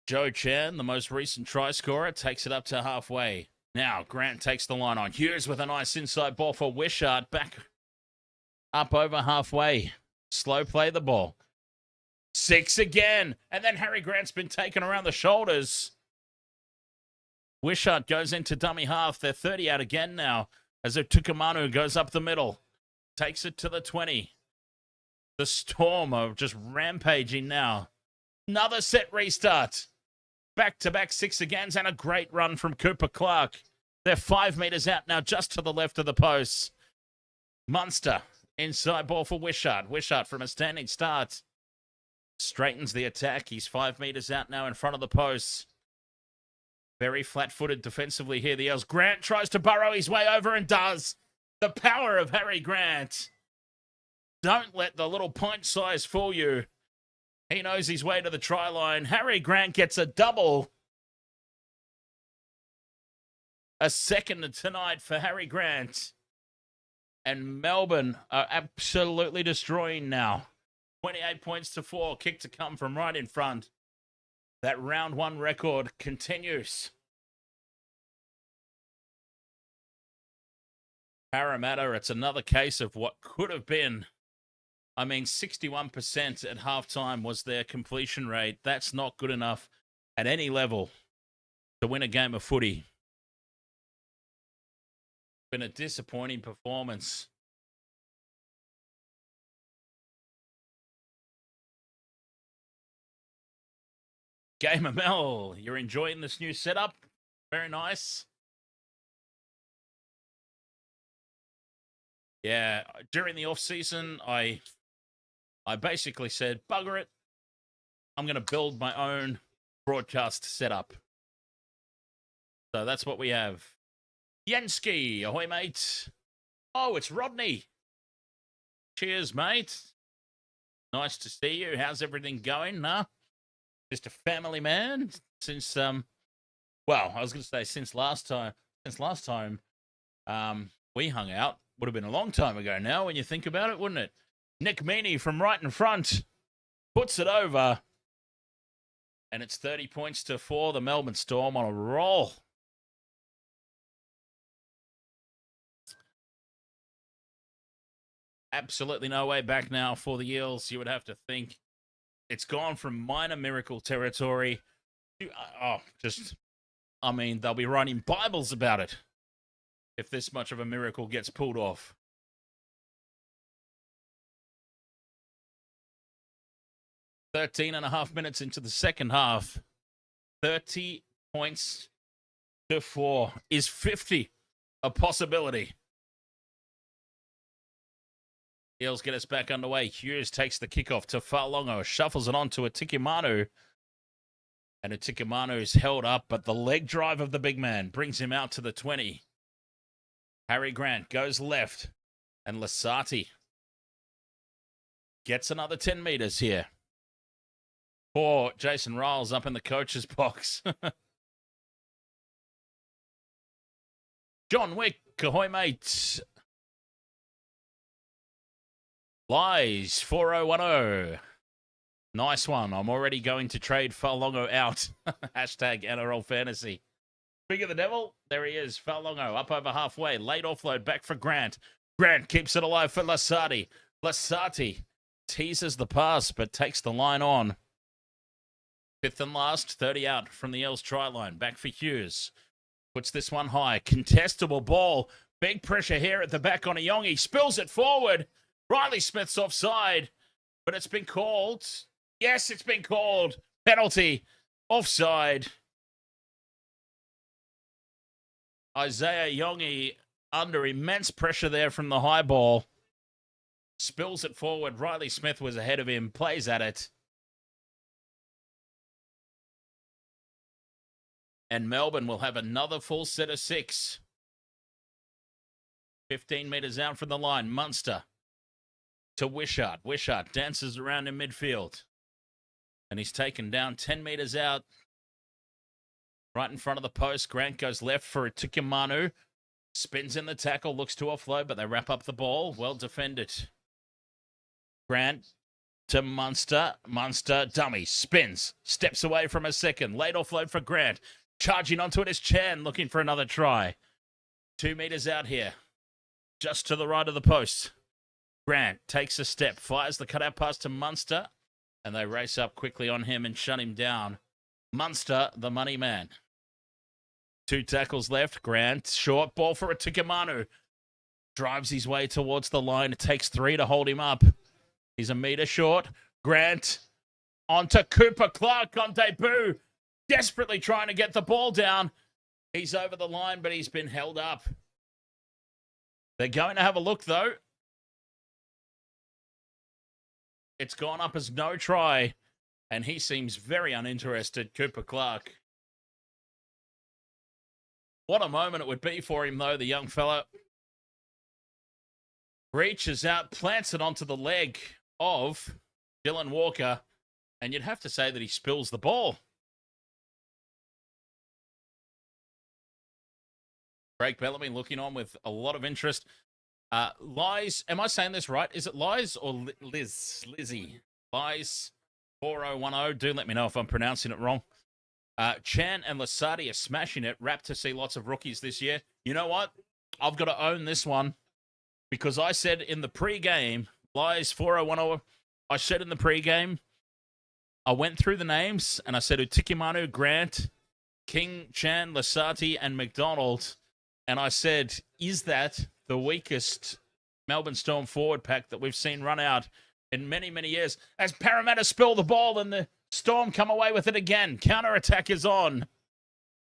Joe Chan, the most recent try scorer, takes it up to halfway. Now, Grant takes the line on. Hughes with a nice inside ball for Wishart. Back up over halfway. Slow play the ball. 6 again. And then Harry Grant's been taken around the shoulders. Wishart goes into dummy half. They're 30 out again now as Tukamanu goes up the middle. Takes it to the 20. The Storm are just rampaging now. Another set restart. Back-to-back 6 agains and a great run from Cooper Clark. They're 5 meters out now just to the left of the post. Munster. Inside ball for Wishart. Wishart from a standing start. Straightens the attack. He's 5 meters out now in front of the post. Very flat-footed defensively here, the Eels. Grant tries to burrow his way over and does. The power of Harry Grant. Don't let the little point size fool you. He knows his way to the try line. Harry Grant gets a double. A second tonight for Harry Grant. And Melbourne are absolutely destroying now. 28 points to 4. Kick to come from right in front. That round 1 record continues. Parramatta, it's another case of what could have been. I mean, 61% at halftime was their completion rate. That's not good enough at any level to win a game of footy. Been a disappointing performance. Game of Mel, you're enjoying this new setup? Very nice. Yeah, during the off-season, I basically said, bugger it. I'm going to build my own broadcast setup. So that's what we have. Yansky, ahoy, mate. Oh, it's Rodney. Cheers, mate. Nice to see you. How's everything going? Nah? Just a family man since, well, I was going to say since last time we hung out. Would have been a long time ago now when you think about it, wouldn't it? Nick Meaney from right in front puts it over. And it's 30 points to 4. The Melbourne Storm on a roll. Absolutely no way back now for the Eels. You would have to think it's gone from minor miracle territory to, I mean, they'll be writing Bibles about it if this much of a miracle gets pulled off. 13 and a half minutes into the second half. 30 points to 4. Is 50 a possibility? Eels get us back underway. Hughes takes the kickoff to Falongo. Shuffles it on to Ativalu. And Ativalu's held up, but the leg drive of the big man brings him out to the 20. Harry Grant goes left. And Lisati gets another 10 metres here. Poor Jason Riles up in the coach's box. John Wick, ahoy mate. Lies 4010. Nice one. I'm already going to trade Falongo out. Hashtag NRL fantasy. Speak of the devil. There he is. Falongo up over halfway. Late offload back for Grant. Grant keeps it alive for Lisati. Lisati teases the pass but takes the line on. Fifth and last. 30 out from the Eels try line. Back for Hughes. Puts this one high. Contestable ball. Big pressure here at the back on a Yongi. Spills it forward. Riley Smith's offside, but it's been called. Yes, it's been called. Penalty. Offside. Isaiah Yongi under immense pressure there from the high ball. Spills it forward. Riley Smith was ahead of him. Plays at it. And Melbourne will have another full set of 6. 15 metres out from the line. Munster to Wishart. Wishart dances around in midfield. And he's taken down 10 metres out. Right in front of the post. Grant goes left for Ativalu. Spins in the tackle. Looks to offload, but they wrap up the ball. Well defended. Grant to Munster. Munster, dummy. Spins. Steps away from a second. Late offload for Grant. Charging onto it is Chan. Looking for another try. 2 metres out here. Just to the right of the post. Grant takes a step, fires the cutout pass to Munster, and they race up quickly on him and shut him down. Munster, the money man. 2 tackles left. Grant, short ball for Ativalu. Drives his way towards the line. It takes 3 to hold him up. He's a metre short. Grant onto Cooper Clark on debut. Desperately trying to get the ball down. He's over the line, but he's been held up. They're going to have a look, though. It's gone up as no try, and he seems very uninterested, Cooper Clark. What a moment it would be for him, though, the young fella. Reaches out, plants it onto the leg of Dylan Walker, and you'd have to say that he spills the ball. Craig Bellamy looking on with a lot of interest. Lies, am I saying this right? Is it Lies or Liz? Lizzie. Lies 4010. Do let me know if I'm pronouncing it wrong. Chan and Lisati are smashing it. Rapt to see lots of rookies this year. You know what? I've got to own this one because I said in the pre-game, Lies 4010, I said in the pre-game, I went through the names and I said Ativalu, Grant, King, Chan, Lisati, and MacDonald. And I said, is that the weakest Melbourne Storm forward pack that we've seen run out in many, many years? As Parramatta spill the ball and the Storm come away with it again. Counter-attack is on.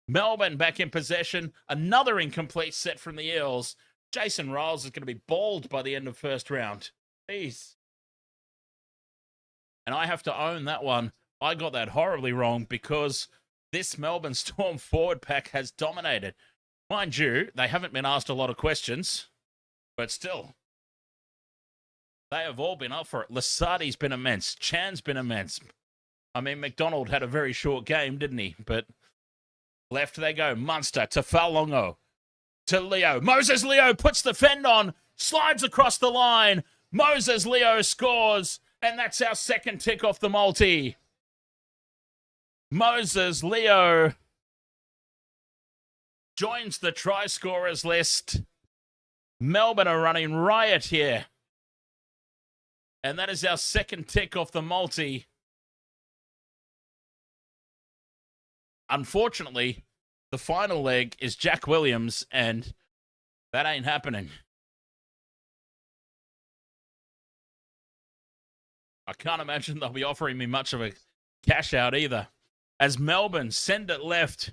Melbourne back in possession. Another incomplete set from the Eels. Jason Riles is going to be bald by the end of first round. Jeez. And I have to own that one. I got that horribly wrong because this Melbourne Storm forward pack has dominated. Mind you, they haven't been asked a lot of questions, but still, they have all been up for it. Lisati's been immense. Chan's been immense. I mean, MacDonald had a very short game, didn't he? But left they go. Munster to Falongo to Leo. Moses Leo puts the fend on, slides across the line. Moses Leo scores, and that's our second tick off the multi. Moses Leo joins the try scorers list. Melbourne are running riot here. And that is our second tick off the multi. Unfortunately, the final leg is Jack Williams, and that ain't happening. I can't imagine they'll be offering me much of a cash out either. As Melbourne send it left,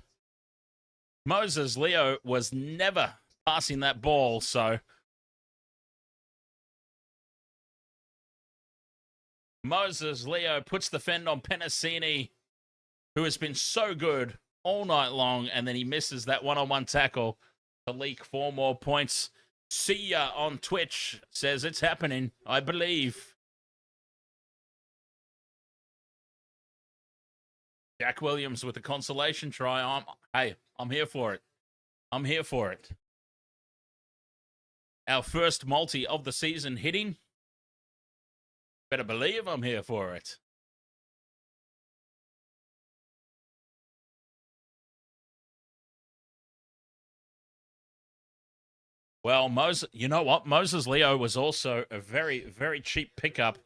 Moses Leo was never passing that ball, so Moses Leo puts the fend on Penasini, who has been so good all night long, and then he misses that one-on-one tackle to leak 4 more points. See ya on Twitch says it's happening, I believe. Jack Williams with a consolation try. I'm here for it. I'm here for it. Our first multi of the season hitting. Better believe I'm here for it. Well, you know what? Moses Leo was also a very, very cheap pickup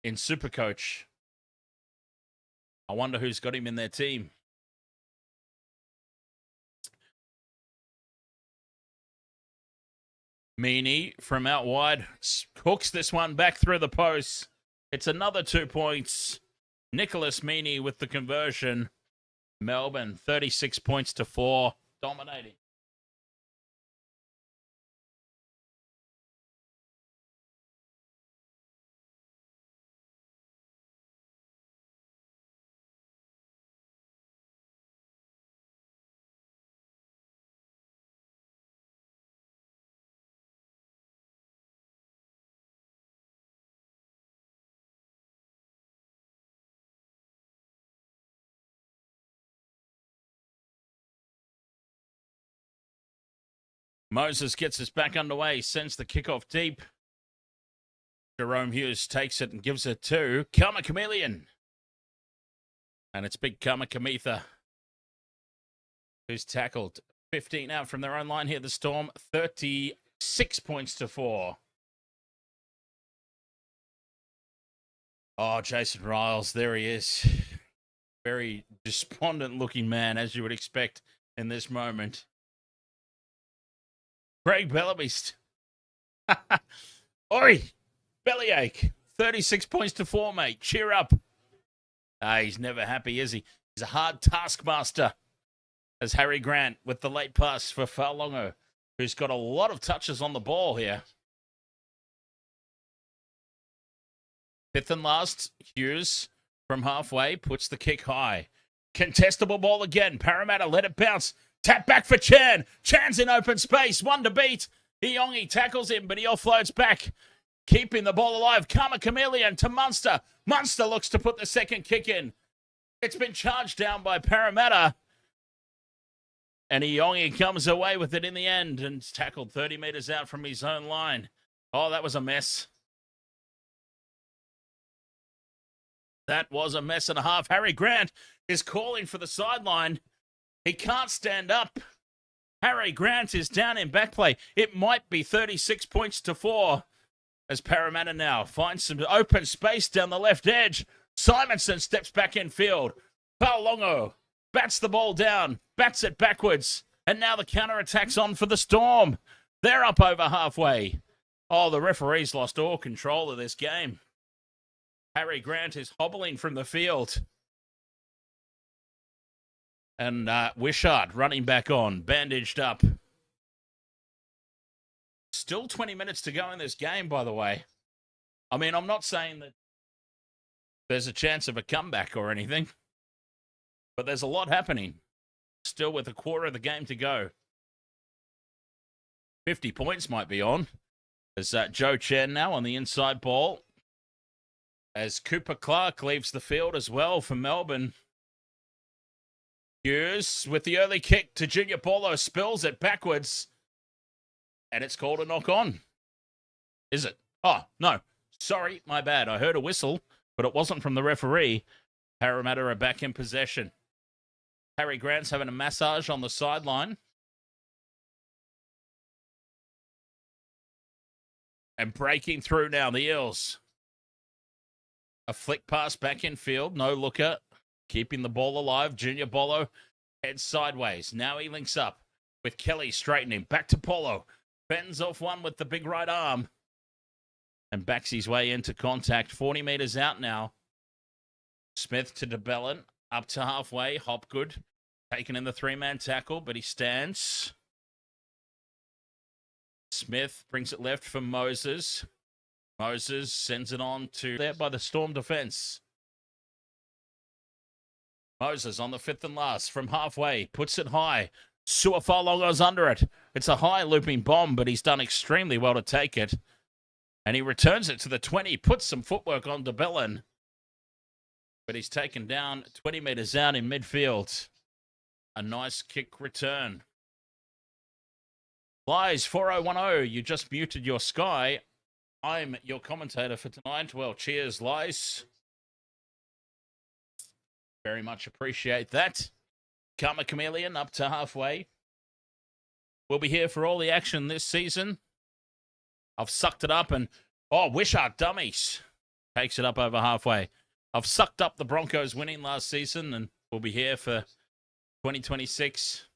in Supercoach. I wonder who's got him in their team. Meaney from out wide hooks this one back through the post. It's another 2 points. Nicholas Meaney with the conversion. Melbourne 36 points to 4, dominating. Moses gets us back underway, sends the kickoff deep. Jerome Hughes takes it and gives it to Karma Chameleon. And it's big Karma Kamitha, who's tackled. 15 out from their own line here, the Storm. 36 points to 4. Oh, Jason Riles, there he is. Very despondent looking man, as you would expect in this moment. Craig Bellamy's. Oi, bellyache. 36 points to 4, mate. Cheer up. He's never happy, is he? He's a hard taskmaster. As Harry Grant with the late pass for Falongo, who's got a lot of touches on the ball here. Fifth and last, Hughes from halfway puts the kick high. Contestable ball again. Parramatta let it bounce. Tap back for Chan. Chan's in open space. One to beat. Yongi tackles him, but he offloads back. Keeping the ball alive. Karma Chameleon to Munster. Munster looks to put the second kick in. It's been charged down by Parramatta. And Yongi comes away with it in the end and tackled 30 metres out from his own line. Oh, that was a mess. That was a mess and a half. Harry Grant is calling for the sideline. He can't stand up. Harry Grant is down in back play. It might be 36 points to 4 as Parramatta now finds some open space down the left edge. Simonson steps back in field. Falongo bats the ball down, bats it backwards, and now the counter-attack's on for the Storm. They're up over halfway. Oh, the referee's lost all control of this game. Harry Grant is hobbling from the field. And Wishart running back on, bandaged up. Still 20 minutes to go in this game, by the way. I mean, I'm not saying that there's a chance of a comeback or anything, but there's a lot happening. Still with a quarter of the game to go. 50 points might be on. There's Joe Chen now on the inside ball. As Cooper Clark leaves the field as well for Melbourne. Hughes with the early kick to Junior Paulo, spills it backwards. And it's called a knock on. Is it? Oh, no. Sorry, my bad. I heard a whistle, but it wasn't from the referee. Parramatta are back in possession. Harry Grant's having a massage on the sideline. And breaking through now, the Eels. A flick pass back in field. No looker. Keeping the ball alive. Junior Paulo heads sideways. Now he links up with Kelly straightening. Back to Paulo. Bends off one with the big right arm. and backs his way into contact. 40 metres out now. Smith to DeBellin, up to halfway. Hopgood taken in the three-man tackle, but he stands. Smith brings it left for Moses. Moses sends it on to there by the Storm defence. Moses on the fifth and last from halfway, puts it high. Sua Fa'alogo's under it. It's a high looping bomb, but he's done extremely well to take it. And he returns it to the 20, puts some footwork on DeBellin. But he's taken down 20 metres out in midfield. A nice kick return. Lies 4010, you just muted your Sky. I'm your commentator for tonight. Well, cheers, Lies. Very much appreciate that. Karma Chameleon up to halfway. We'll be here for all the action this season. I've sucked it up and... Oh, Wishart Dummies takes it up over halfway. I've sucked up the Broncos winning last season and we'll be here for 2026.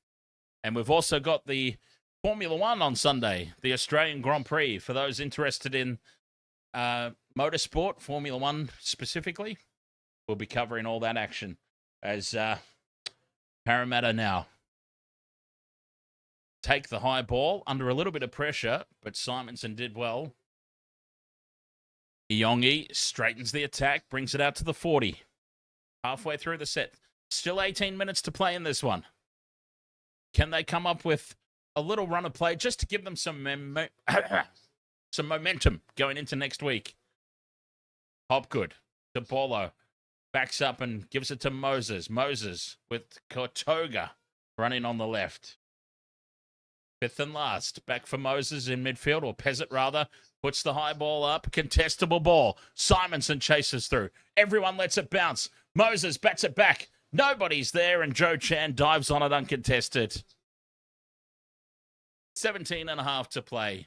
And we've also got the Formula One on Sunday, the Australian Grand Prix. For those interested in motorsport, Formula One specifically, we'll be covering all that action as Parramatta now take the high ball under a little bit of pressure, but Simonson did well. Yongi straightens the attack, brings it out to the 40. Halfway through the set. Still 18 minutes to play in this one. Can they come up with a little run of play just to give them some momentum going into next week? Hopgood to Bolo. Backs up and gives it to Moses. Moses with Kotoga running on the left. Fifth and last. Back for Moses in midfield, or Peasant rather. Puts the high ball up. Contestable ball. Simonson chases through. Everyone lets it bounce. Moses bats it back. Nobody's there, and Joe Chan dives on it uncontested. 17 and a half to play.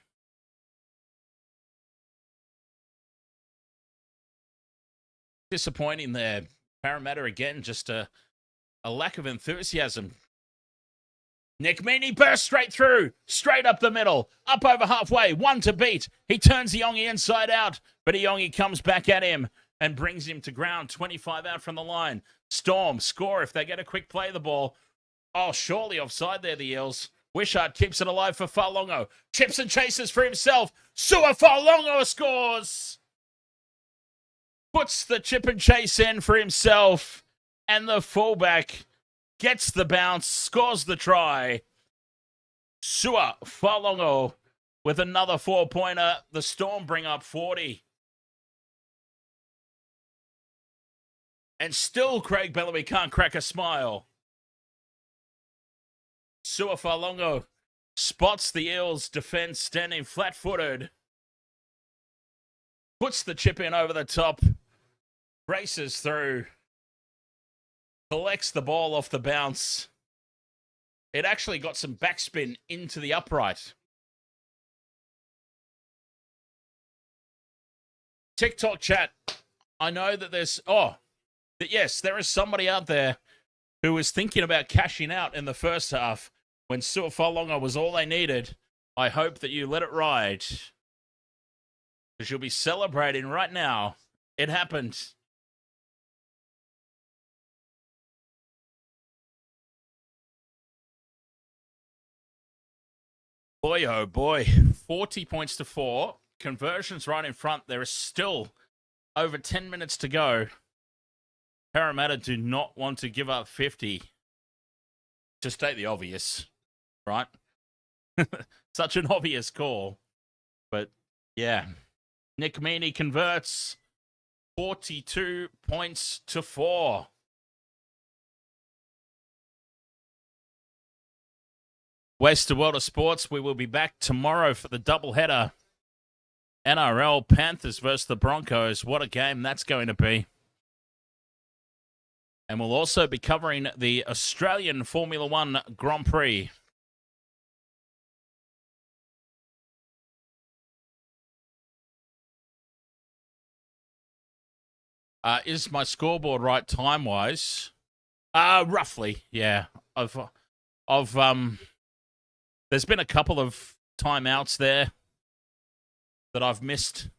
Disappointing there. Parramatta again, just a lack of enthusiasm. Nick Meaney bursts straight through, straight up the middle, up over halfway, one to beat. He turns Yongi inside out, but Yongi comes back at him and brings him to ground, 25 out from the line. Storm score if they get a quick play of the ball. Oh, surely offside there, the Eels. Wishart keeps it alive for Falongo. Chips and chases for himself. Sua Fa'alogo scores. Puts the chip and chase in for himself. And the fullback gets the bounce, scores the try. Sua Fa'alogo with another 4-pointer. The Storm bring up 40. And still Craig Bellamy can't crack a smile. Sua Fa'alogo spots the Eels' defense standing flat-footed. Puts the chip in over the top. Races through. Collects the ball off the bounce. It actually got some backspin into the upright. TikTok chat. I know that there's... yes, there is somebody out there who was thinking about cashing out in the first half when Sua Fa'alogo was all they needed. I hope that you let it ride, because you'll be celebrating right now. It happened. Boy, oh boy. 40 points to 4. Conversions right in front. There is still over 10 minutes to go. Parramatta do not want to give up 50. To state the obvious, right? Such an obvious call. But, yeah. Nick Meaney converts 42 points to 4. Waste of World of Sports. We will be back tomorrow for the doubleheader. NRL Panthers versus the Broncos. What a game that's going to be. And we'll also be covering the Australian Formula One Grand Prix. Is my scoreboard right time-wise? Roughly, yeah. There's been a couple of timeouts there that I've missed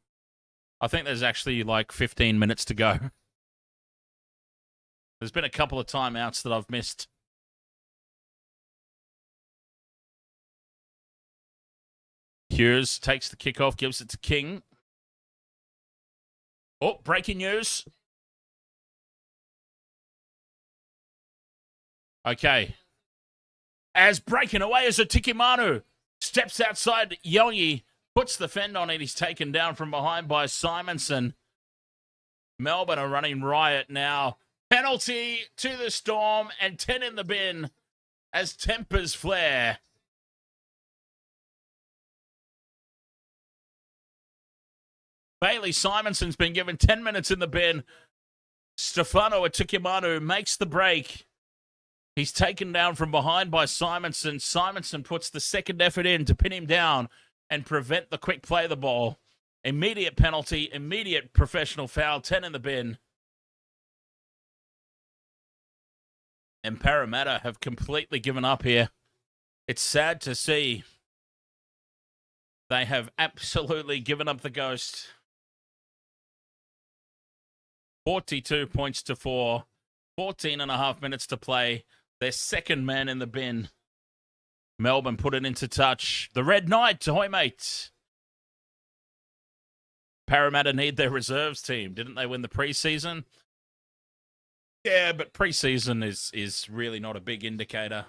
I think there's actually like 15 minutes to go. There's been a couple of timeouts that I've missed. Hughes takes the kickoff, gives it to King. Oh, breaking news. Okay. As breaking away as Ativalu steps outside Yongi, puts the fend on it. He's taken down from behind by Simonson. Melbourne are running riot now. Penalty to the Storm and 10 in the bin as tempers flare. Bailey Simonson's been given 10 minutes in the bin. Stefano Ativalu makes the break. He's taken down from behind by Simonson. Simonson puts the second effort in to pin him down and prevent the quick play of the ball. Immediate penalty, immediate professional foul, 10 in the bin. And Parramatta have completely given up here. It's sad to see. They have absolutely given up the ghost. 42 points to 4. 14 and a half minutes to play. Their second man in the bin. Melbourne put it into touch. The Red Knight, ahoy mate. Parramatta need their reserves team. Didn't they win the preseason? Yeah, but preseason is really not a big indicator.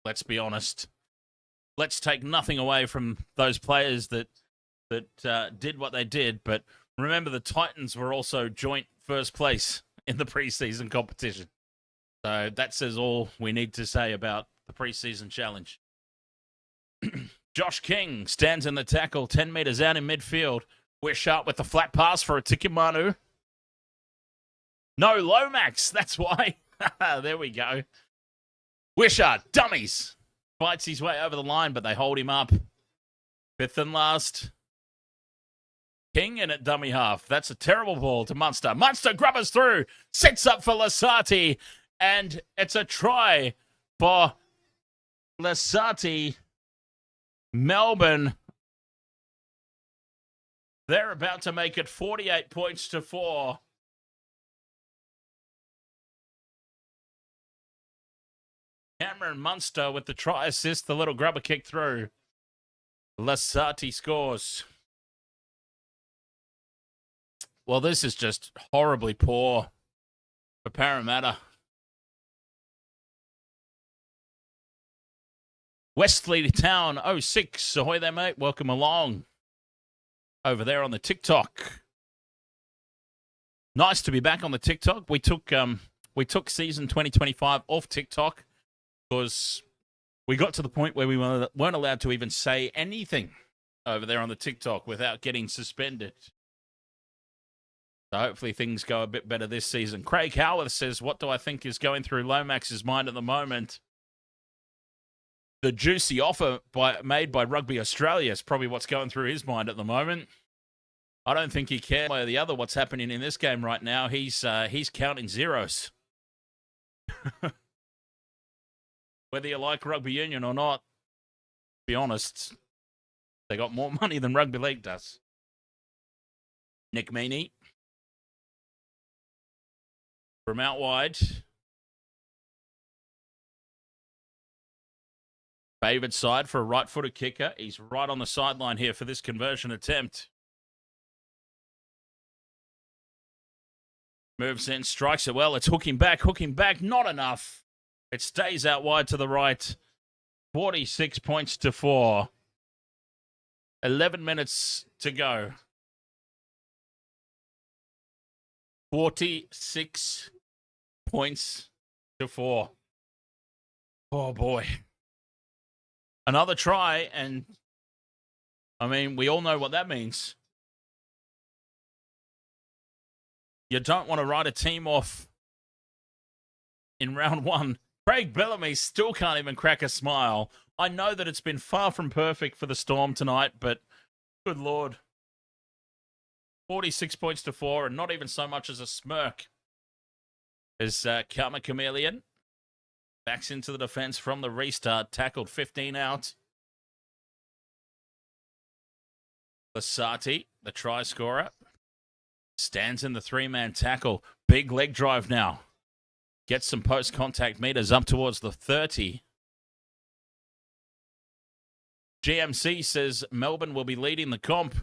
Let's be honest. Let's take nothing away from those players that did what they did, but remember the Titans were also joint first place in the preseason competition. So that says all we need to say about the preseason challenge. Josh King stands in the tackle, 10 metres out in midfield. We're sharp with the flat pass for Ativalu. No Lomax, that's why. There we go. Wishart, dummies. Fights his way over the line, but they hold him up. Fifth and last. King in at dummy half. That's a terrible ball to Munster. Munster grubbers through. Sets up for Lisati. And it's a try for Lisati. Melbourne. They're about to make it 48 points to 4. Cameron Munster with the try assist, the little grubber kick through. Lisati scores. Well, this is just horribly poor for Parramatta. Westley Town 06. Ahoy there, mate. Welcome along. Over there on the TikTok. Nice to be back on the TikTok. We took season 2025 off TikTok because we got to the point where we weren't allowed to even say anything over there on the TikTok without getting suspended. So hopefully things go a bit better this season. Craig Howarth says, what do I think is going through Lomax's mind at the moment? The juicy offer made by Rugby Australia is probably what's going through his mind at the moment. I don't think he cares one way or the other what's happening in this game right now. He's counting zeros. Whether you like rugby union or not, to be honest, they got more money than rugby league does. Nick Meaney. From out wide. Favoured side for a right-footed kicker. He's right on the sideline here for this conversion attempt. Moves in, strikes it well. It's hooking back, not enough. It stays out wide to the right. 46 points to 4. 11 minutes to go. 46 points to 4. Oh, boy. Another try, and, I mean, we all know what that means. You don't want to write a team off in round 1. Craig Bellamy still can't even crack a smile. I know that it's been far from perfect for the Storm tonight, but good Lord. 46 points to 4, and not even so much as a smirk. As Karma Chameleon backs into the defense from the restart, tackled 15 out. Lisati, the try scorer, stands in the three-man tackle. Big leg drive now. Gets some post-contact meters up towards the 30. GMC says Melbourne will be leading the comp.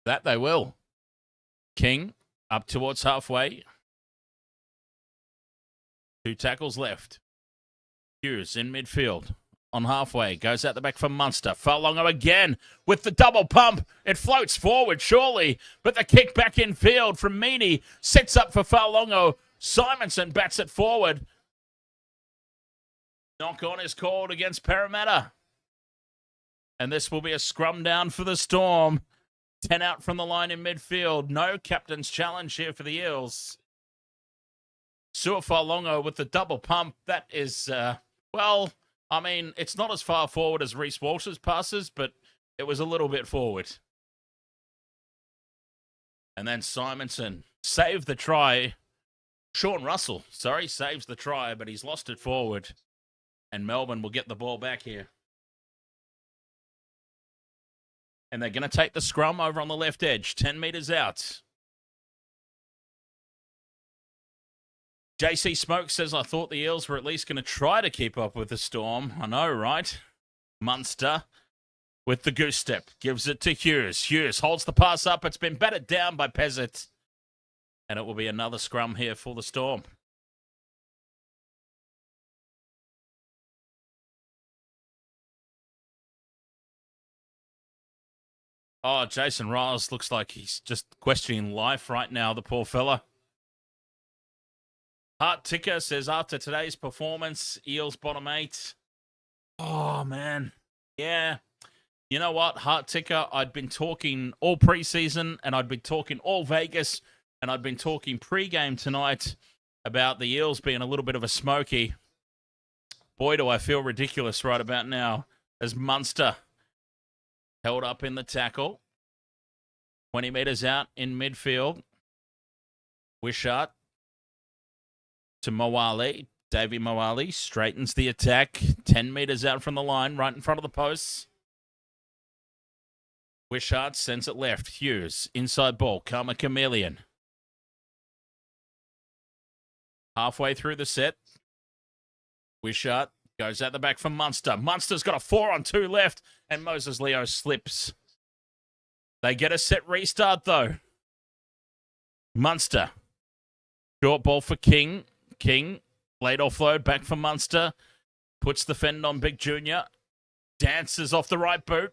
That they will. King up towards halfway. 2 tackles left. Hughes in midfield. On halfway, goes out the back for Munster. Falongo again with the double pump. It floats forward, surely, but the kick back in field from Meaney sets up for Falongo. Simonson bats it forward. Knock on is called against Parramatta. And this will be a scrum down for the Storm. 10 out from the line in midfield. No captain's challenge here for the Eels. Sua Fa'alogo with the double pump. That is, well, I mean, it's not as far forward as Reece Walsh's passes, but it was a little bit forward. And then Simonson saved the try. Sean Russell, sorry, saves the try, but he's lost it forward. And Melbourne will get the ball back here. And they're going to take the scrum over on the left edge, 10 metres out. JC Smoke says, I thought the Eels were at least going to try to keep up with the Storm. I know, right? Munster with the goose step. Gives it to Hughes. Hughes holds the pass up. It's been battered down by Pezzett. And it will be another scrum here for the Storm. Oh, Jason Riles looks like he's just questioning life right now, the poor fella. Heart Ticker says, after today's performance, Eels bottom 8. Oh, man. Yeah. You know what, Heart Ticker, I'd been talking all preseason, and I'd been talking all Vegas, and I'd been talking pre-game tonight about the Eels being a little bit of a smoky. Boy, do I feel ridiculous right about now as Munster held up in the tackle. 20 metres out in midfield. Wishart to Moali. Davey Moali straightens the attack. 10 metres out from the line, right in front of the posts. Wishart sends it left. Hughes, inside ball. Karma Chameleon. Halfway through the set. Wishart goes out the back for Munster. Munster's got a 4-on-2 left, and Moses Leo slips. They get a set restart, though. Munster. Short ball for King. King, late offload, back for Munster. Puts the fend on Big Junior. Dances off the right boot.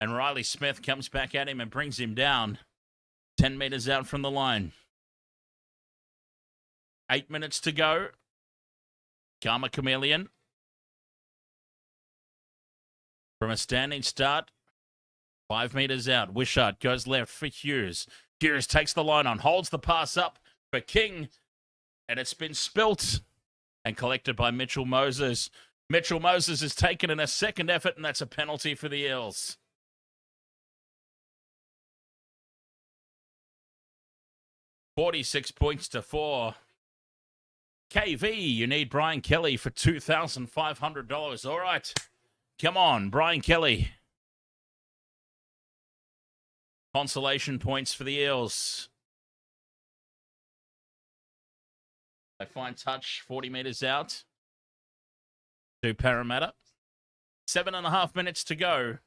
And Riley Smith comes back at him and brings him down. 10 metres out from the line. 8 minutes to go. Karma Chameleon. From a standing start. 5 metres out. Wishart goes left for Hughes. Hughes takes the line on. Holds the pass up for King. And it's been spilt and collected by Mitchell Moses. Mitchell Moses is taken in a second effort, and that's a penalty for the Eels. $46 points to 4. KV, you need Brian Kelly for $2,500. All right. Come on, Brian Kelly. Consolation points for the Eels. They find touch 40 metres out to Parramatta. 7.5 minutes to go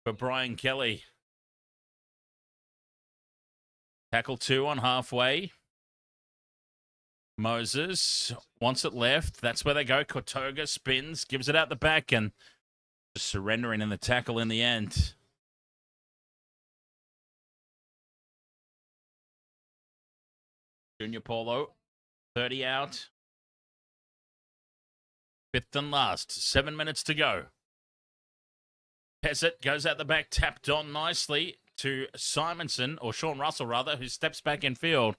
for Brian Kelly. Tackle 2 on halfway. Moses wants it left. That's where they go. Kotoga spins, gives it out the back, and just surrendering in the tackle in the end. Junior Paulo, 30 out. 5th and last. 7 minutes to go. Pezzett goes out the back, tapped on nicely to Simonson, or Sean Russell rather, who steps back in field.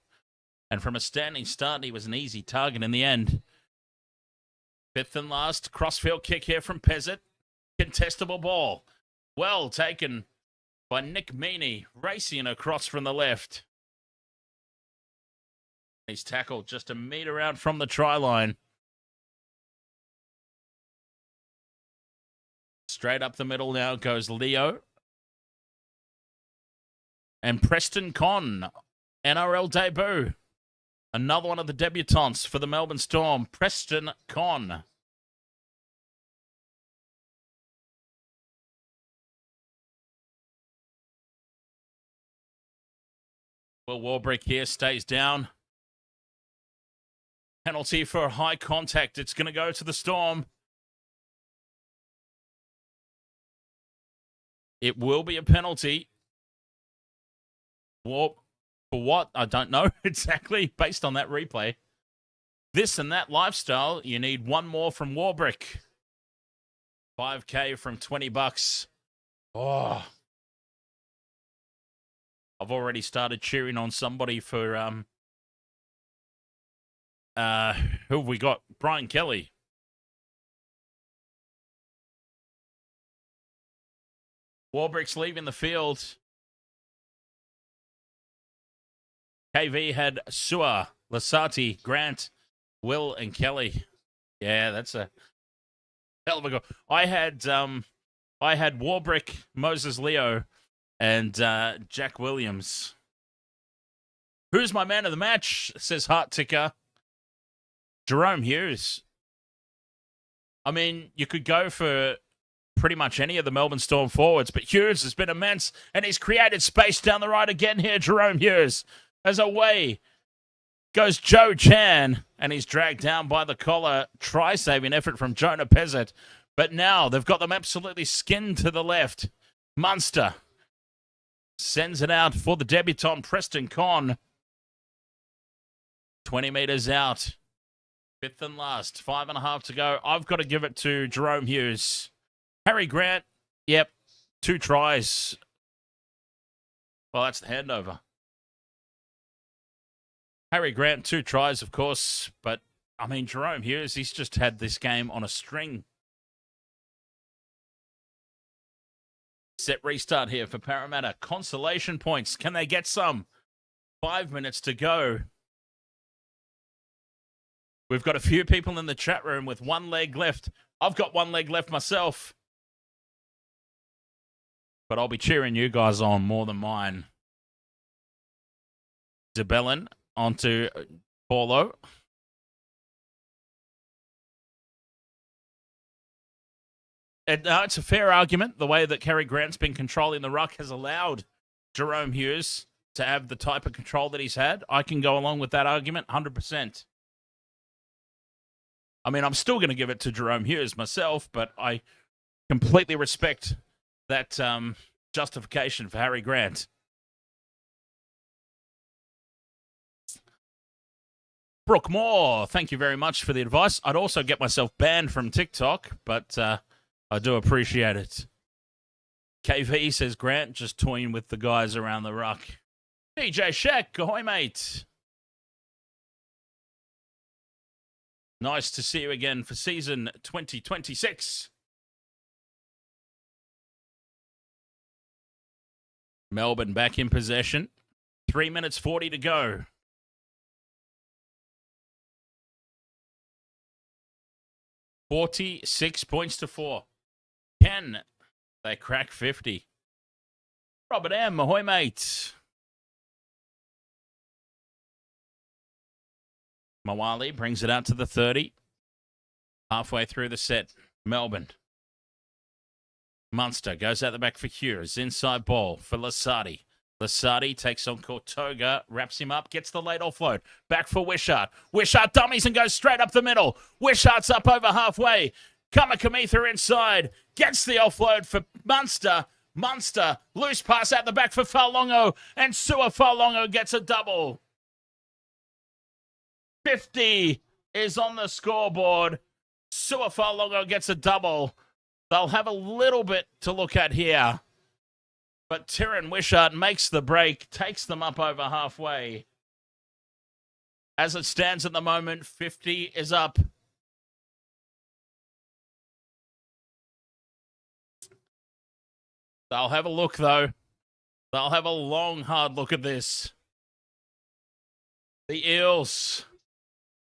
And from a standing start, he was an easy target in the end. 5th and last. Crossfield kick here from Pezzett. Contestable ball. Well taken by Nick Meaney, racing across from the left. He's tackled just a metre out from the try line. Straight up the middle now goes Leo. And Preston Con, NRL debut. Another one of the debutants for the Melbourne Storm, Preston Con. Well, Warbrick here stays down. Penalty for high contact. It's going to go to the Storm. It will be a penalty. For what? I don't know exactly based on that replay. This and that lifestyle, you need one more from Warbrick. 5K from $20. Oh. I've already started cheering on somebody for, who have we got? Brian Kelly. Warbrick's leaving the field. KV had Sua, Lisati, Grant, Will, and Kelly. Yeah, that's a hell of a goal. I had Warbrick, Moses Leo, and Jack Williams. Who's my man of the match? Says Heart Ticker. Jerome Hughes. I mean, you could go for pretty much any of the Melbourne Storm forwards, but Hughes has been immense, and he's created space down the right again here, Jerome Hughes. As away goes Joe Chan, and he's dragged down by the collar. Try-saving effort from Jonah Pezzett. But now they've got them absolutely skinned to the left. Munster sends it out for the debutant, Preston Con. 20 metres out. Fifth and last. 5.5 to go. I've got to give it to Jerome Hughes. Harry Grant, yep, 2 tries. Well, that's the handover. Harry Grant, 2 tries, of course. But, I mean, Jerome Hughes, he's just had this game on a string. Set restart here for Parramatta. Consolation points. Can they get some? 5 minutes to go. We've got a few people in the chat room with 1 leg left. I've got 1 leg left myself. But I'll be cheering you guys on more than mine. DeBellin onto Paulo. It's a fair argument. The way that Cary Grant's been controlling the ruck has allowed Jerome Hughes to have the type of control that he's had. I can go along with that argument 100%. I mean, I'm still going to give it to Jerome Hughes myself, but I completely respect that justification for Harry Grant. Brooke Moore, thank you very much for the advice. I'd also get myself banned from TikTok, but I do appreciate it. KV says Grant just toying with the guys around the ruck. DJ Shaq, ahoy, mate. Nice to see you again for season 2026. Melbourne back in possession. 3 minutes 40 to go. $46 points to 4. Can they crack 50? Robert M, ahoy, mate. Mawali brings it out to the 30. Halfway through the set, Melbourne. Munster goes out the back for Hughes. Inside ball for Lisati. Lisati takes on Cortoga, wraps him up, gets the late offload. Back for Wishart. Wishart dummies and goes straight up the middle. Wishart's up over halfway. Kamakamitha inside. Gets the offload for Munster. Munster, loose pass out the back for Falongo. And Sua Fa'alogo gets a double. 50 is on the scoreboard. Sua Fa'alogo gets a double. They'll have a little bit to look at here. But Tyron Wishart makes the break, takes them up over halfway. As it stands at the moment, 50 is up. They'll have a look, though. They'll have a long, hard look at this. The Eels,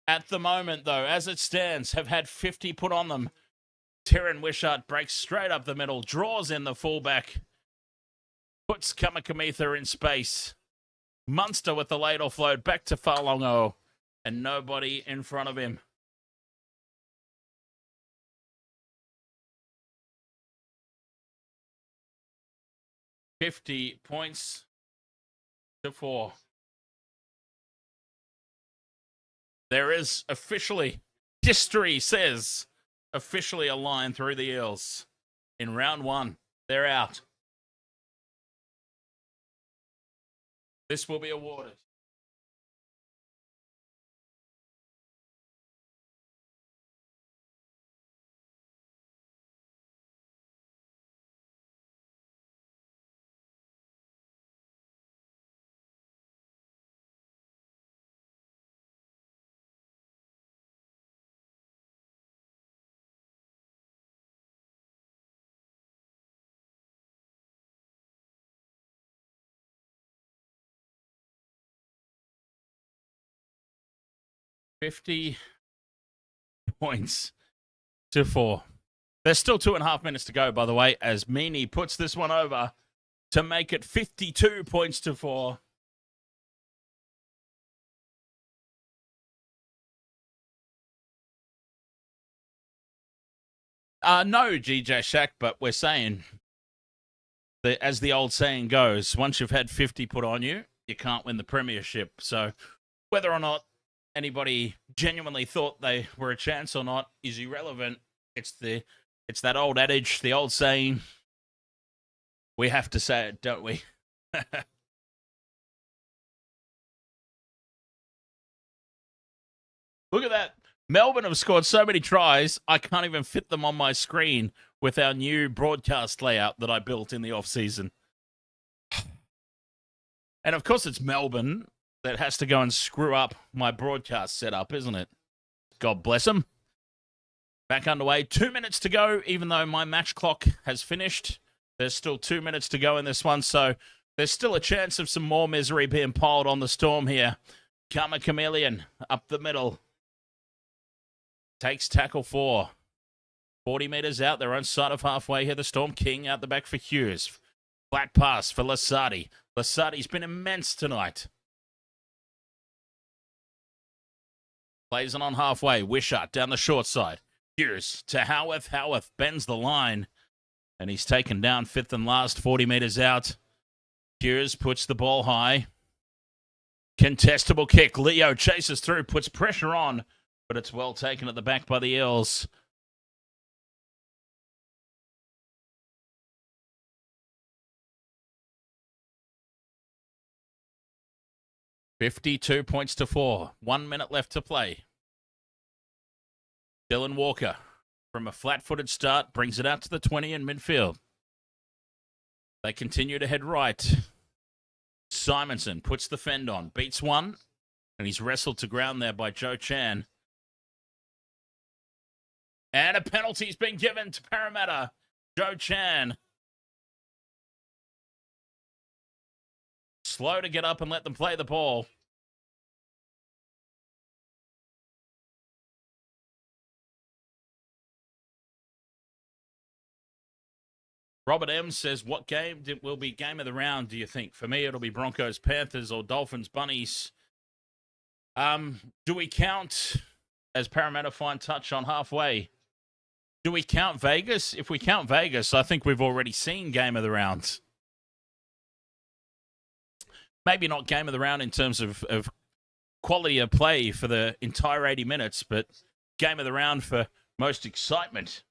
at the moment, though, as it stands, have had 50 put on them. Tyron Wishart breaks straight up the middle, draws in the fullback, puts Kamikamitha in space. Munster with the late offload back to Falongo, and nobody in front of him. $50 points to 4. There is officially, history says, officially a line through the Eels. In round 1, they're out. This will be awarded. $50 points to 4. There's still 2.5 minutes to go, by the way, as Meaney puts this one over to make it 52 points to 4. No, GJ Shack, but we're saying that, as the old saying goes, once you've had 50 put on you, you can't win the premiership. So whether or not anybody genuinely thought they were a chance or not is irrelevant. It's that old adage, the old saying. We have to say it, don't we? Look at that. Melbourne have scored so many tries, I can't even fit them on my screen with our new broadcast layout that I built in the off-season. And of course it's Melbourne that has to go and screw up my broadcast setup, isn't it? God bless them. Back underway. 2 minutes to go, even though my match clock has finished. There's still 2 minutes to go in this one, so there's still a chance of some more misery being piled on the Storm here. Karma Chameleon up the middle. Takes tackle 4. 40 metres out, their own side of halfway here. The Storm King out the back for Hughes. Flat pass for Lisati. Lisati's been immense tonight. Plays it on halfway. Wishart down the short side. Hughes to Howarth. Howarth bends the line. And he's taken down 5th and last, 40 metres out. Hughes puts the ball high. Contestable kick. Leo chases through, puts pressure on. But it's well taken at the back by the Eels. $52 points to 4. 1 minute left to play. Dylan Walker, from a flat-footed start, brings it out to the 20 in midfield. They continue to head right. Simonson puts the fend on, beats one, and he's wrestled to ground there by Joe Chan. And a penalty's been given to Parramatta. Joe Chan. Slow to get up and let them play the ball. Robert M says, what game will be game of the round, do you think? For me, it'll be Broncos, Panthers, or Dolphins, Bunnies. Do we count, as Parramatta find touch on halfway, do we count Vegas? If we count Vegas, I think we've already seen game of the round. Maybe not game of the round in terms of quality of play for the entire 80 minutes, but game of the round for most excitement.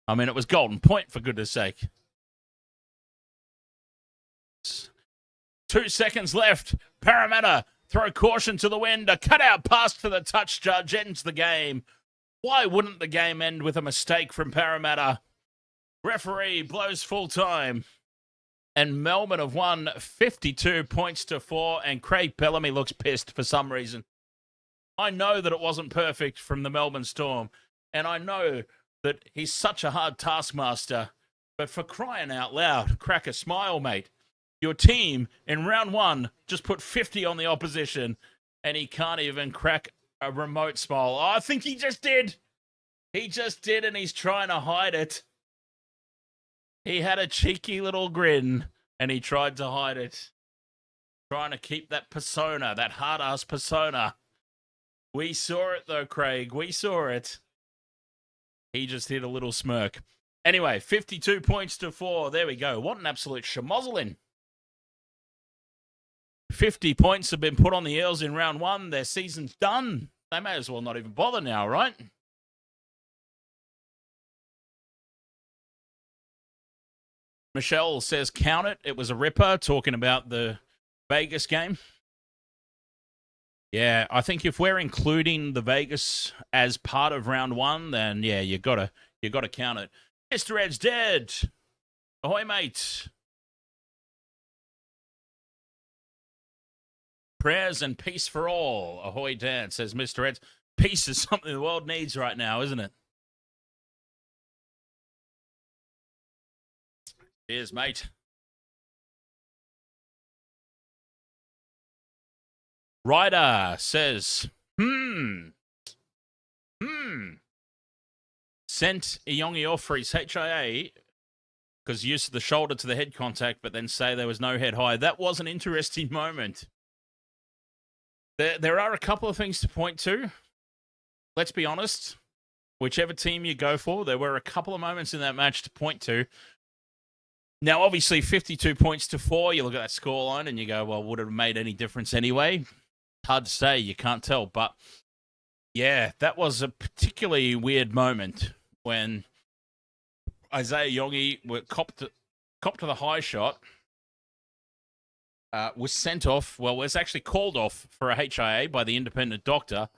I mean, it was Golden Point, for goodness sake. 2 seconds left. Parramatta throw caution to the wind. A cutout pass for the touch judge ends the game. Why wouldn't the game end with a mistake from Parramatta? Referee blows full time. And Melbourne have won 52 points to 4. And Craig Bellamy looks pissed for some reason. I know that it wasn't perfect from the Melbourne Storm. And I know that he's such a hard taskmaster. But for crying out loud, crack a smile, mate. Your team in round 1 just put 50 on the opposition. And he can't even crack a remote smile. Oh, I think he just did. He just did, and he's trying to hide it. He had a cheeky little grin, and he tried to hide it. Trying to keep that persona, that hard-ass persona. We saw it, though, Craig. We saw it. He just hit a little smirk. Anyway, 52 points to 4. There we go. What an absolute schmozzling. 50 points have been put on the Eels in round 1. Their season's done. They may as well not even bother now, right? Michelle says, count it. It was a ripper, talking about the Vegas game. Yeah, I think if we're including the Vegas as part of round 1, then yeah, you gotta count it. Mr. Ed's dead. Ahoy, mate. Prayers and peace for all. Ahoy, Dan, says Mr. Ed's. Peace is something the world needs right now, isn't it? Cheers, mate. Ryder says, sent Yongi off for his HIA because use of the shoulder to the head contact, but then say there was no head high. That was an interesting moment. There are a couple of things to point to. Let's be honest. Whichever team you go for, there were a couple of moments in that match to point to. Now, obviously, 52 points to 4, you look at that scoreline and you go, well, would it have made any difference anyway? Hard to say, you can't tell. But, yeah, that was a particularly weird moment when Isaiah Yongi copped to the high shot, was sent off, well, was actually called off for a HIA by the independent doctor.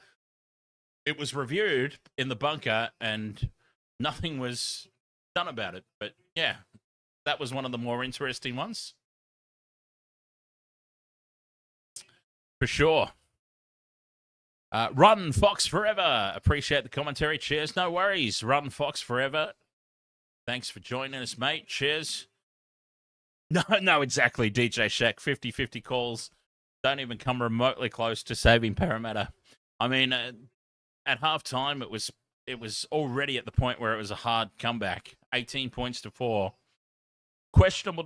It was reviewed in the bunker and nothing was done about it. But, yeah. That was one of the more interesting ones. For sure. Run Fox forever. Appreciate the commentary. Cheers. No worries. Run Fox forever. Thanks for joining us, mate. Cheers. No, exactly. DJ Shaq. 50-50 calls. Don't even come remotely close to saving Parramatta. I mean, at halftime, it was already at the point where it was a hard comeback. 18 points to 4. Questionable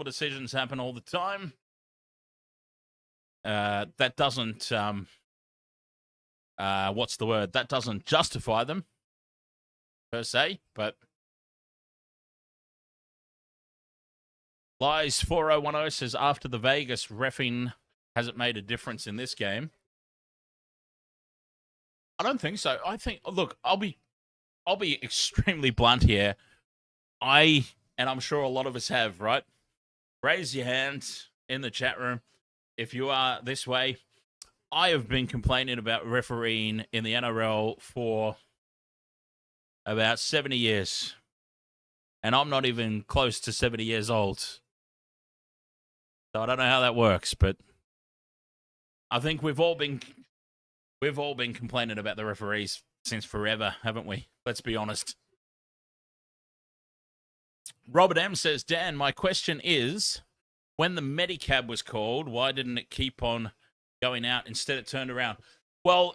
decisions happen all the time. That doesn't what's the word? That doesn't justify them per se, but Lies 4010 says after the Vegas reffing hasn't made a difference in this game. I don't think so. I think look, I'll be extremely blunt here. And I'm sure a lot of us have, right? Raise your hands in the chat room if you are this way. I have been complaining about refereeing in the NRL for about 70 years. And I'm not even close to 70 years old. So I don't know how that works, but I think we've all been complaining about the referees since forever, haven't we? Let's be honest. Robert M says, Dan, my question is, when the Medicab was called, why didn't it keep on going out? Instead, it turned around. Well,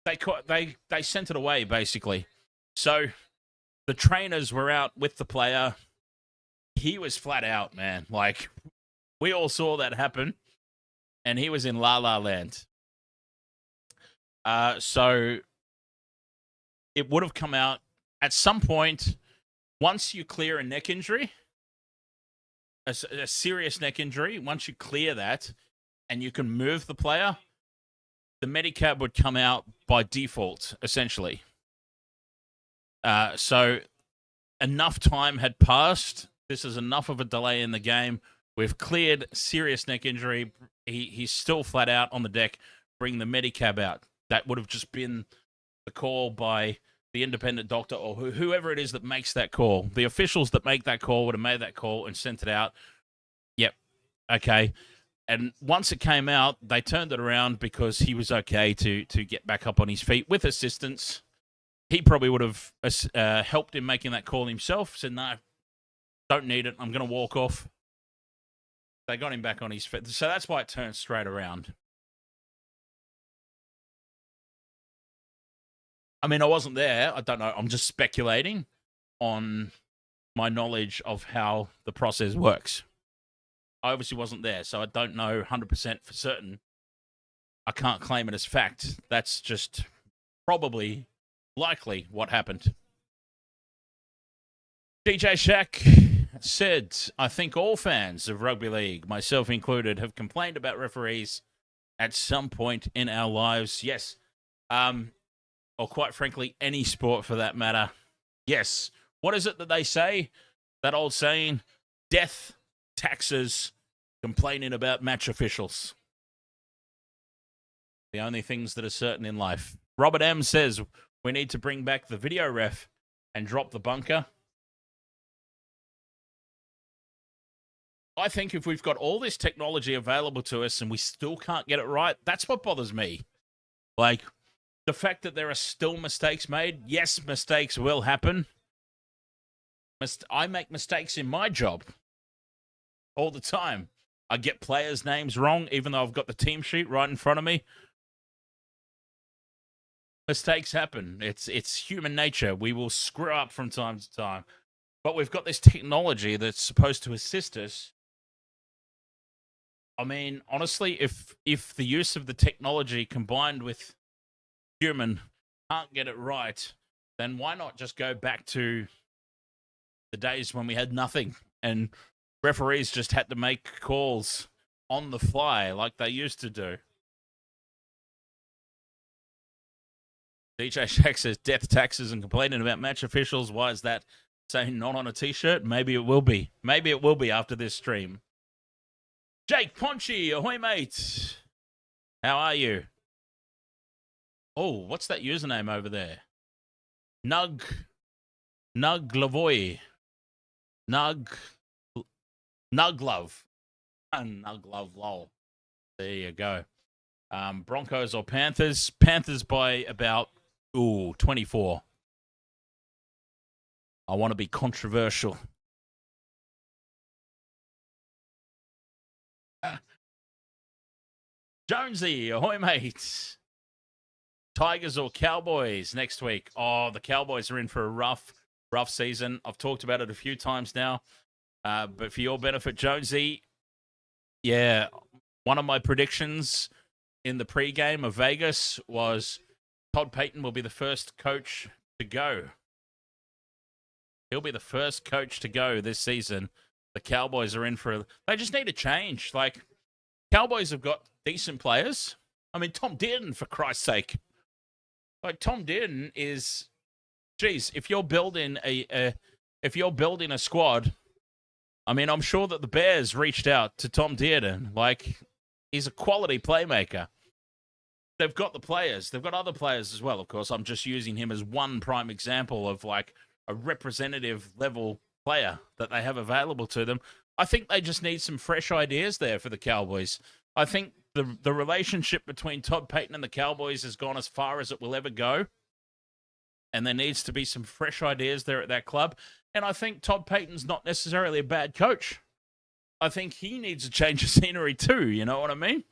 they sent it away, basically. So the trainers were out with the player. He was flat out, man. Like, we all saw that happen, and he was in La La Land. So it would have come out at some point, once you clear a neck injury, a serious neck injury, once you clear that and you can move the player, the Medicab would come out by default, essentially. So enough time had passed. This is enough of a delay in the game. We've cleared serious neck injury. He's still flat out on the deck. Bring the Medicab out. That would have just been the call by the independent doctor or whoever it is that makes that call. The officials that make that call would have made that call and sent it out. Yep. Okay. And once it came out, they turned it around because he was okay to get back up on his feet with assistance. He probably would have helped him making that call himself. Said, no, don't need it. I'm going to walk off. They got him back on his feet. So that's why it turned straight around. I mean, I wasn't there. I don't know. I'm just speculating on my knowledge of how the process works. I obviously wasn't there, so I don't know 100% for certain. I can't claim it as fact. That's just probably likely what happened. DJ Shack said, I think all fans of rugby league, myself included, have complained about referees at some point in our lives. Yes. Or quite frankly, any sport for that matter. Yes. What is it that they say? That old saying, death, taxes, complaining about match officials. The only things that are certain in life. Robert M says, we need to bring back the video ref and drop the bunker. I think if we've got all this technology available to us and we still can't get it right, that's what bothers me. Like, the fact that there are still mistakes made. Yes, mistakes will happen. I make mistakes in my job all the time. I get players' names wrong, even though I've got the team sheet right in front of me. Mistakes happen. It's human nature. We will screw up from time to time. But we've got this technology that's supposed to assist us. I mean, honestly, if the use of the technology combined with human can't get it right, then why not just go back to the days when we had nothing and referees just had to make calls on the fly like they used to do? DJ Shack says death, taxes, and complaining about match officials. Why is that saying not on a t-shirt? Maybe it will be. Maybe it will be after this stream. Jake Ponchy, ahoy, mate. How are you? Oh, what's that username over there? Nuglavoy. Nuglove. Nuglove, lol. There you go. Broncos or Panthers? Panthers by about 24. I want to be controversial. Jonesy, ahoy, mates. Tigers or Cowboys next week? Oh, the Cowboys are in for a rough season. I've talked about it a few times now. But for your benefit, Jonesy, yeah, one of my predictions in the pregame of Vegas was Todd Payten will be the first coach to go. He'll be the first coach to go this season. The Cowboys are in for they just need a change. Like, Cowboys have got decent players. I mean, Tom Dearden, for Christ's sake. Like, Tom Dearden is, geez, if you're building a squad, I mean, I'm sure that the Bears reached out to Tom Dearden. Like, he's a quality playmaker. They've got the players. They've got other players as well, of course. I'm just using him as one prime example of, like, a representative level player that they have available to them. I think they just need some fresh ideas there for the Cowboys. I think the relationship between Todd Payten and the Cowboys has gone as far as it will ever go. And there needs to be some fresh ideas there at that club. And I think Todd Payton's not necessarily a bad coach. I think he needs a change of scenery too, you know what I mean?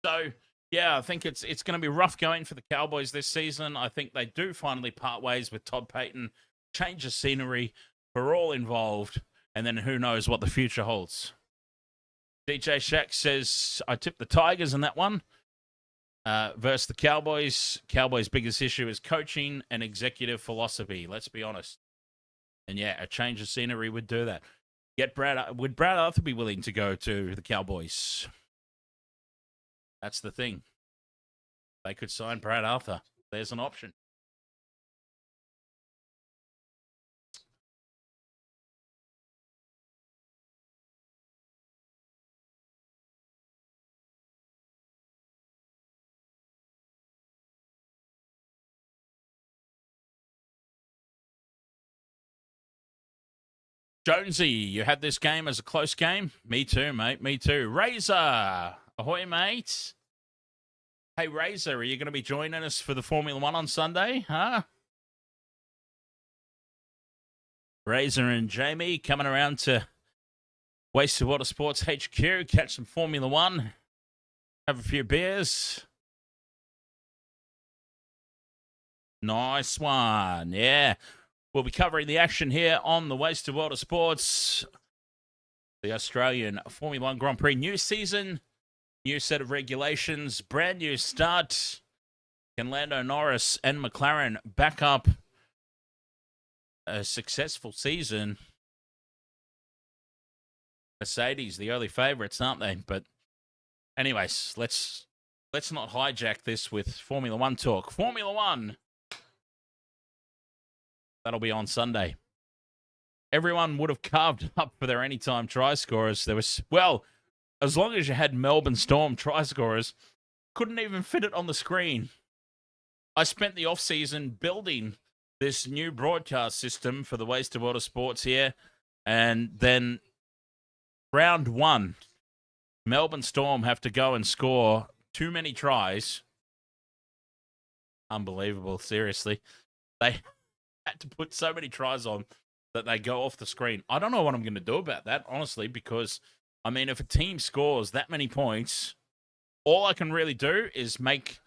So, yeah, I think it's going to be rough going for the Cowboys this season. I think they do finally part ways with Todd Payten, change of scenery for all involved, and then who knows what the future holds. DJ Shack says, I tipped the Tigers in that one. Versus the Cowboys. Cowboys' biggest issue is coaching and executive philosophy. Let's be honest. And yeah, a change of scenery would do that. Would Brad Arthur be willing to go to the Cowboys? That's the thing. They could sign Brad Arthur. There's an option. Jonesy, you had this game as a close game? Me too, mate. Me too. Razor. Ahoy, mate. Hey, Razor, are you going to be joining us for the Formula One on Sunday? Huh? Razor and Jamie coming around to Wasted Water Sports HQ, catch some Formula One, have a few beers. Nice one. Yeah. We'll be covering the action here on the Wasted World of Sports. The Australian Formula One Grand Prix new season, new set of regulations, brand new start. Can Lando Norris and McLaren back up a successful season? Mercedes, the early favourites, aren't they? But anyways, let's not hijack this with Formula One talk. Formula One. That'll be on Sunday. Everyone would have carved up for their anytime try scorers. There was, well, as long as you had Melbourne Storm try scorers, couldn't even fit it on the screen. I spent the off-season building this new broadcast system for the Wasted World of Sports here, and then round one, Melbourne Storm have to go and score too many tries. Unbelievable, seriously. They had to put so many tries on that they go off the screen. I don't know what I'm going to do about that, honestly, because, I mean, if a team scores that many points, all I can really do is make...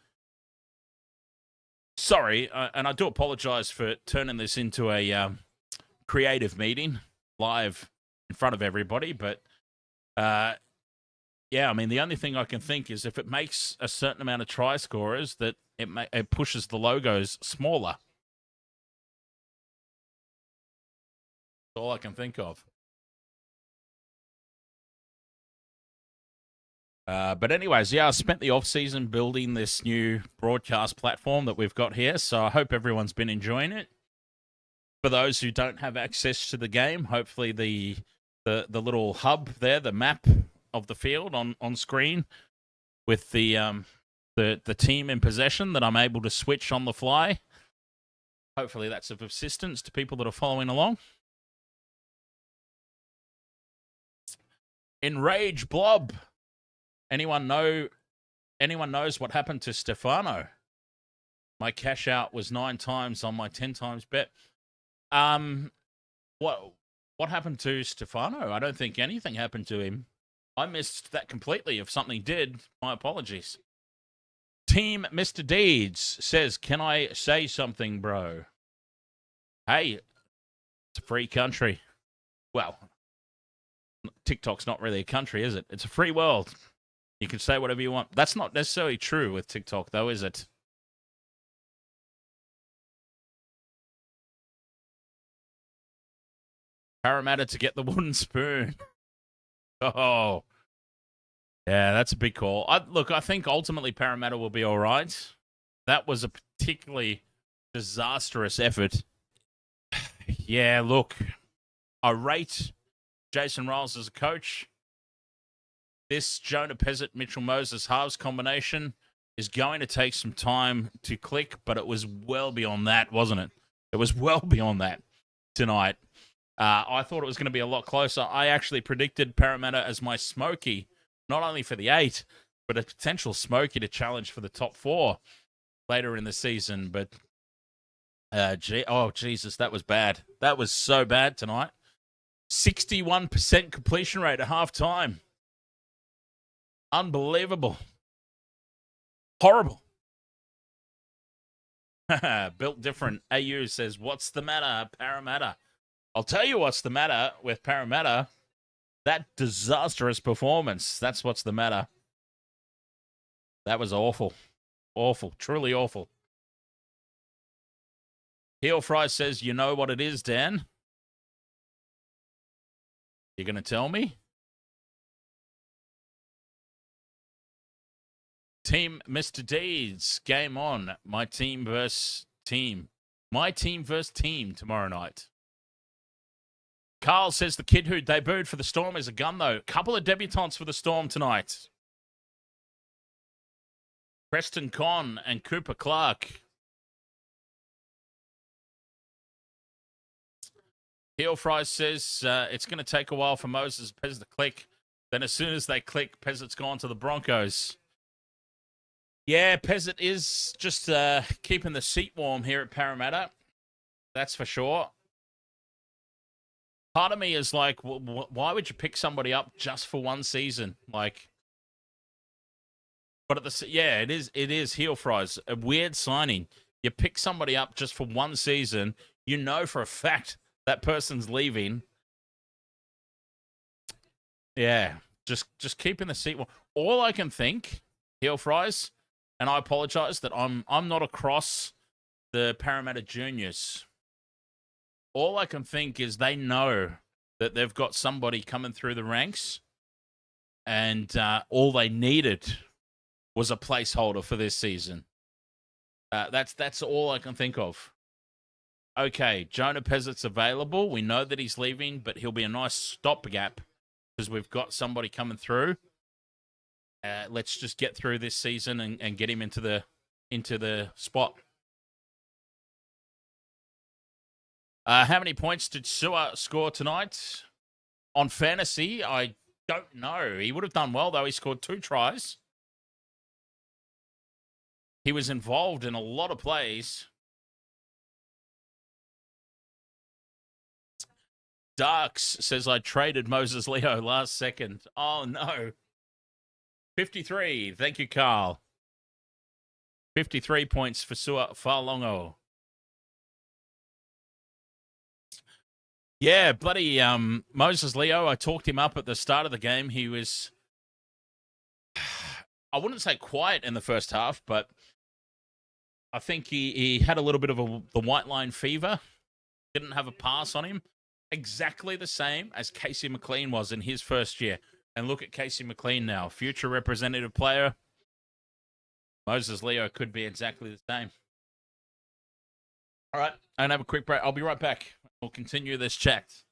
Sorry, and I do apologize for turning this into a creative meeting live in front of everybody, but yeah, I mean, the only thing I can think is if it makes a certain amount of try scorers, that it pushes the logos smaller. That's all I can think of. But anyways, yeah, I spent the off-season building this new broadcast platform that we've got here, so I hope everyone's been enjoying it. For those who don't have access to the game, hopefully the little hub there, the map of the field on screen with the team in possession that I'm able to switch on the fly. Hopefully that's of assistance to people that are following along. Enrage Blob. Anyone knows what happened to Stefano? My cash out was 9 times on my 10 times bet. What happened to Stefano? I don't think anything happened to him. I missed that completely. If something did, my apologies. Team Mr. Deeds says, "Can I say something, bro?" Hey, it's a free country. Well, TikTok's not really a country, is it? It's a free world. You can say whatever you want. That's not necessarily true with TikTok, though, is it? Parramatta to get the wooden spoon. Oh. Yeah, that's a big call. Look, I think ultimately Parramatta will be all right. That was a particularly disastrous effort. Yeah, look, I rate Jason Riles as a coach. This Jonah Pezzett, Mitchell Moses halves combination is going to take some time to click, but it was well beyond that, wasn't it? It was well beyond that tonight. I thought it was going to be a lot closer. I actually predicted Parramatta as my smoky, not only for the 8, but a potential smoky to challenge for the top 4 later in the season. But, oh, Jesus, that was bad. That was so bad tonight. 61% completion rate at halftime. Unbelievable. Horrible. Built different. AU says, "What's the matter, Parramatta?" I'll tell you what's the matter with Parramatta. That disastrous performance. That's what's the matter. That was awful. Awful. Truly awful. Heel Fry says, "You know what it is, Dan?" You're going to tell me? Team Mr. Deeds, game on. My team versus team. My team versus team tomorrow night. Carl says the kid who debuted for the Storm is a gun, though. Couple of debutants for the Storm tonight. Preston Conn and Cooper Clark. Heel Fry says it's going to take a while for Moses Pez to click. Then as soon as they click, Pezzett's gone to the Broncos. Yeah, Pezzett is just keeping the seat warm here at Parramatta. That's for sure. Part of me is like, why would you pick somebody up just for one season? Like, but at the yeah, it is Heel Fries, a weird signing. You pick somebody up just for one season, you know for a fact that person's leaving. Yeah, just keeping the seat. All I can think, heel fries, and I apologize that I'm not across the Parramatta juniors. All I can think is they know that they've got somebody coming through the ranks, and all they needed was a placeholder for this season. That's all I can think of. Okay, Jonah Pezzet's available. We know that he's leaving, but he'll be a nice stopgap because we've got somebody coming through. Let's just get through this season and get him into the spot. How many points did Sua score tonight? On fantasy, I don't know. He would have done well, though. He scored 2 tries. He was involved in a lot of plays. Darks says, I traded Moses Leo last second. Oh, no. 53. Thank you, Carl. 53 points for Sua Fa'alogo. Yeah, bloody Moses Leo, I talked him up at the start of the game. He was, I wouldn't say quiet in the first half, but I think he had a little bit of the white line fever. Didn't have a pass on him. Exactly the same as Casey McLean was in his first year. And look at Casey McLean now, future representative player. Moses Leo could be exactly the same. All right, I'm going to have a quick break. I'll be right back. We'll continue this chat.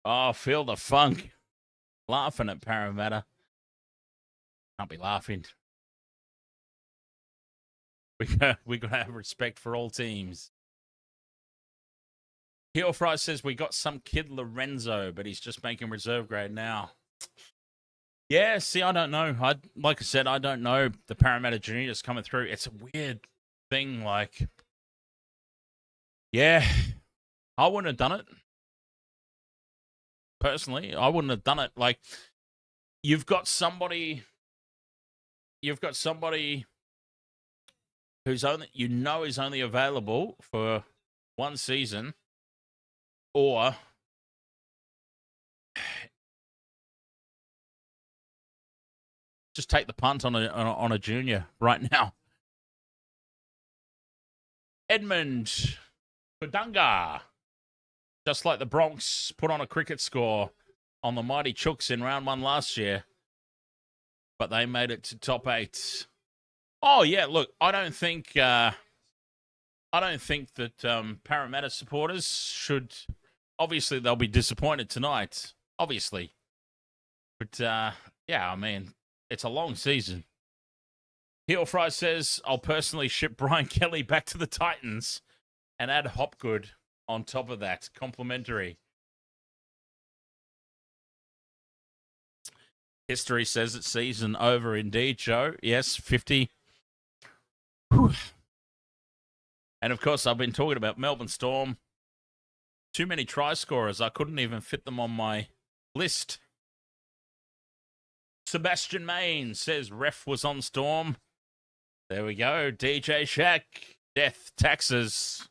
Oh, feel the funk. Laughing at Parramatta. Can't be laughing. We got to have respect for all teams. Heel Fry says we got some kid Lorenzo, but he's just making reserve grade now. Yeah, see, I don't know. Like I said, I don't know the Parramatta juniors coming through. It's a weird thing. Like, yeah, I wouldn't have done it. Personally, I wouldn't have done it. Like, you've got somebody who's is only available for one season, or just take the punt on a junior right now. Edmund Kudunga. Just like the Bronx put on a cricket score on the mighty Chooks in round 1 last year. But they made it to top 8. Oh, yeah, look, I don't think that Parramatta supporters should... Obviously, they'll be disappointed tonight. Obviously. But, yeah, I mean, it's a long season. Heel Fry says, I'll personally ship Brian Kelly back to the Titans and add Hopgood on top of that, complimentary. History says it's season over indeed, Joe. Yes, 50. Whew. And of course, I've been talking about Melbourne Storm. Too many try scorers. I couldn't even fit them on my list. Sebastian Main says ref was on Storm. There we go. DJ Shack. Death taxes.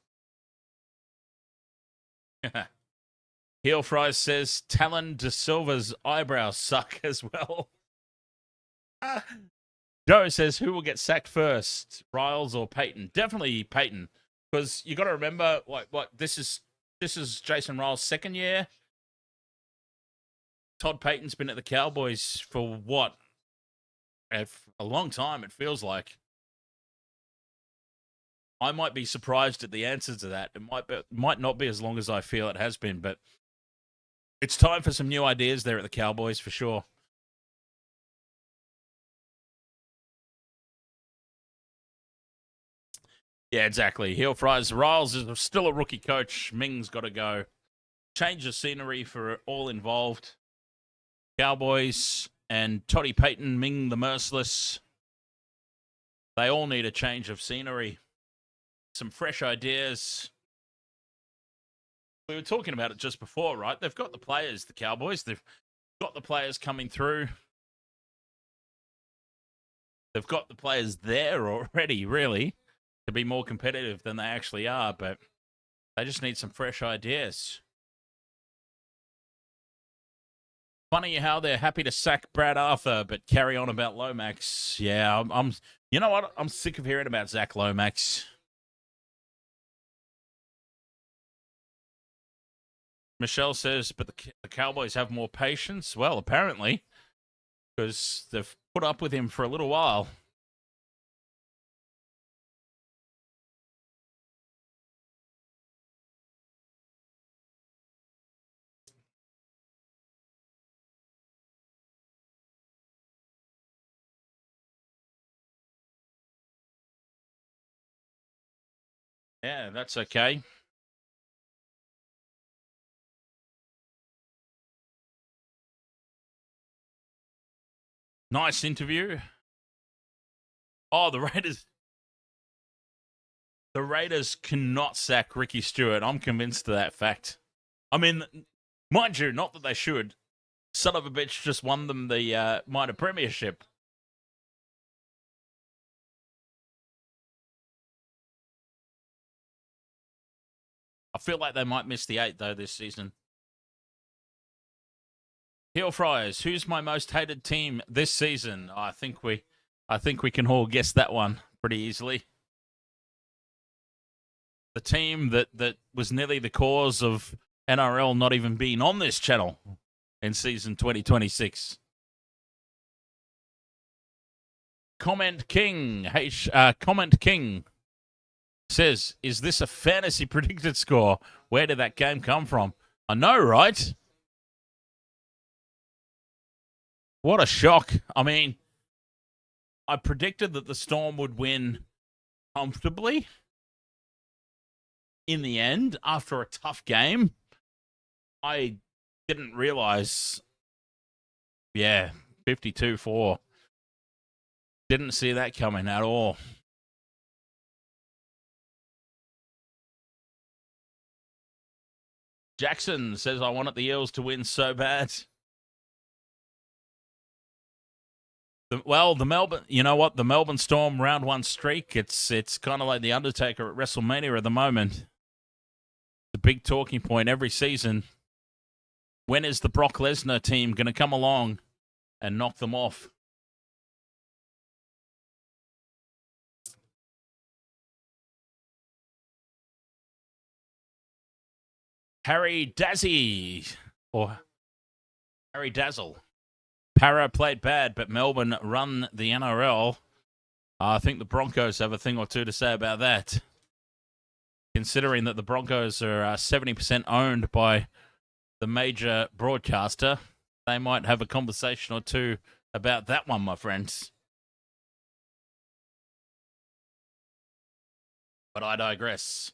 Heel Fries says Talon De Silva's eyebrows suck as well. Joe says who will get sacked first, Riles or Payton? Definitely Payton, because you got to remember what this is Jason Riles' second year. Todd Payton's been at the Cowboys for what? A long time, it feels like. I might be surprised at the answer to that. It might not be as long as I feel it has been, but it's time for some new ideas there at the Cowboys for sure. Yeah, exactly. Heel fries. Riles is still a rookie coach. Ming's got to go. Change the scenery for all involved. Cowboys and Toddy Payton, Ming the Merciless. They all need a change of scenery. Some fresh ideas. We were talking about it just before, right? They've got the players, the Cowboys. They've got the players coming through. They've got the players there already, really, to be more competitive than they actually are, but they just need some fresh ideas. Funny how they're happy to sack Brad Arthur, but carry on about Lomax. Yeah, I'm you know what? I'm sick of hearing about Zach Lomax. Michelle says, but the Cowboys have more patience. Well, apparently, because they've put up with him for a little while. Yeah, that's okay. Nice interview. Oh, the Raiders cannot sack Ricky Stewart. I'm convinced of that fact. I mean, mind you, not that they should. Son of a bitch just won them the minor premiership. I feel like they might miss the 8, though, this season. Heel Fryers, who's my most hated team this season? I think we can all guess that one pretty easily. The team that was nearly the cause of NRL not even being on this channel in season 2026. Comment King says, is this a fantasy predicted score? Where did that game come from? I know, right? What a shock. I mean, I predicted that the Storm would win comfortably in the end after a tough game. I didn't realize, 52-4. Didn't see that coming at all. Jackson says, I wanted the Eels to win so bad. The Melbourne, you know what? The Melbourne Storm round 1 streak, it's kind of like the Undertaker at WrestleMania at the moment. The big talking point every season. When is the Brock Lesnar team going to come along and knock them off? Harry Dazzle. Para played bad, but Melbourne run the NRL. I think the Broncos have a thing or two to say about that. Considering that the Broncos are 70% owned by the major broadcaster, they might have a conversation or two about that one, my friends. But I digress.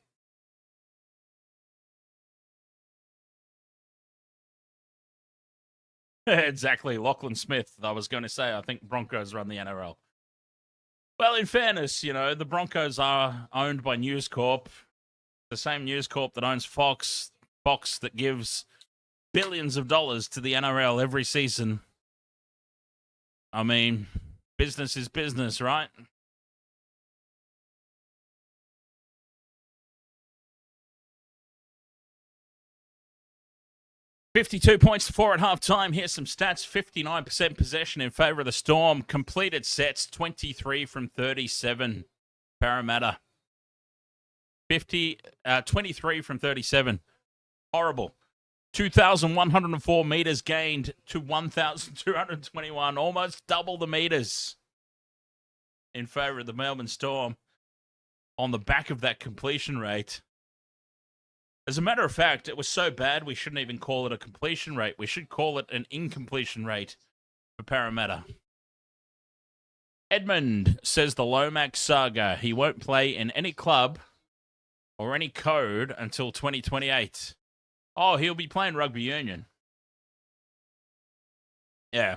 Exactly. Lachlan Smith, I was going to say, I think Broncos run the NRL. Well, in fairness, the Broncos are owned by News Corp, the same News Corp that owns Fox that gives billions of dollars to the NRL every season. I mean, business is business, right? $52 points to 4 at halftime. Here's some stats. 59% possession in favour of the Storm. Completed sets, 23 from 37. Parramatta. 23 from 37. Horrible. 2,104 metres gained to 1,221. Almost double the metres in favour of the Melbourne Storm on the back of that completion rate. As a matter of fact, it was so bad we shouldn't even call it a completion rate. We should call it an incompletion rate for Parramatta. Edmund says the Lomax saga. He won't play in any club or any code until 2028. Oh, he'll be playing rugby union. Yeah.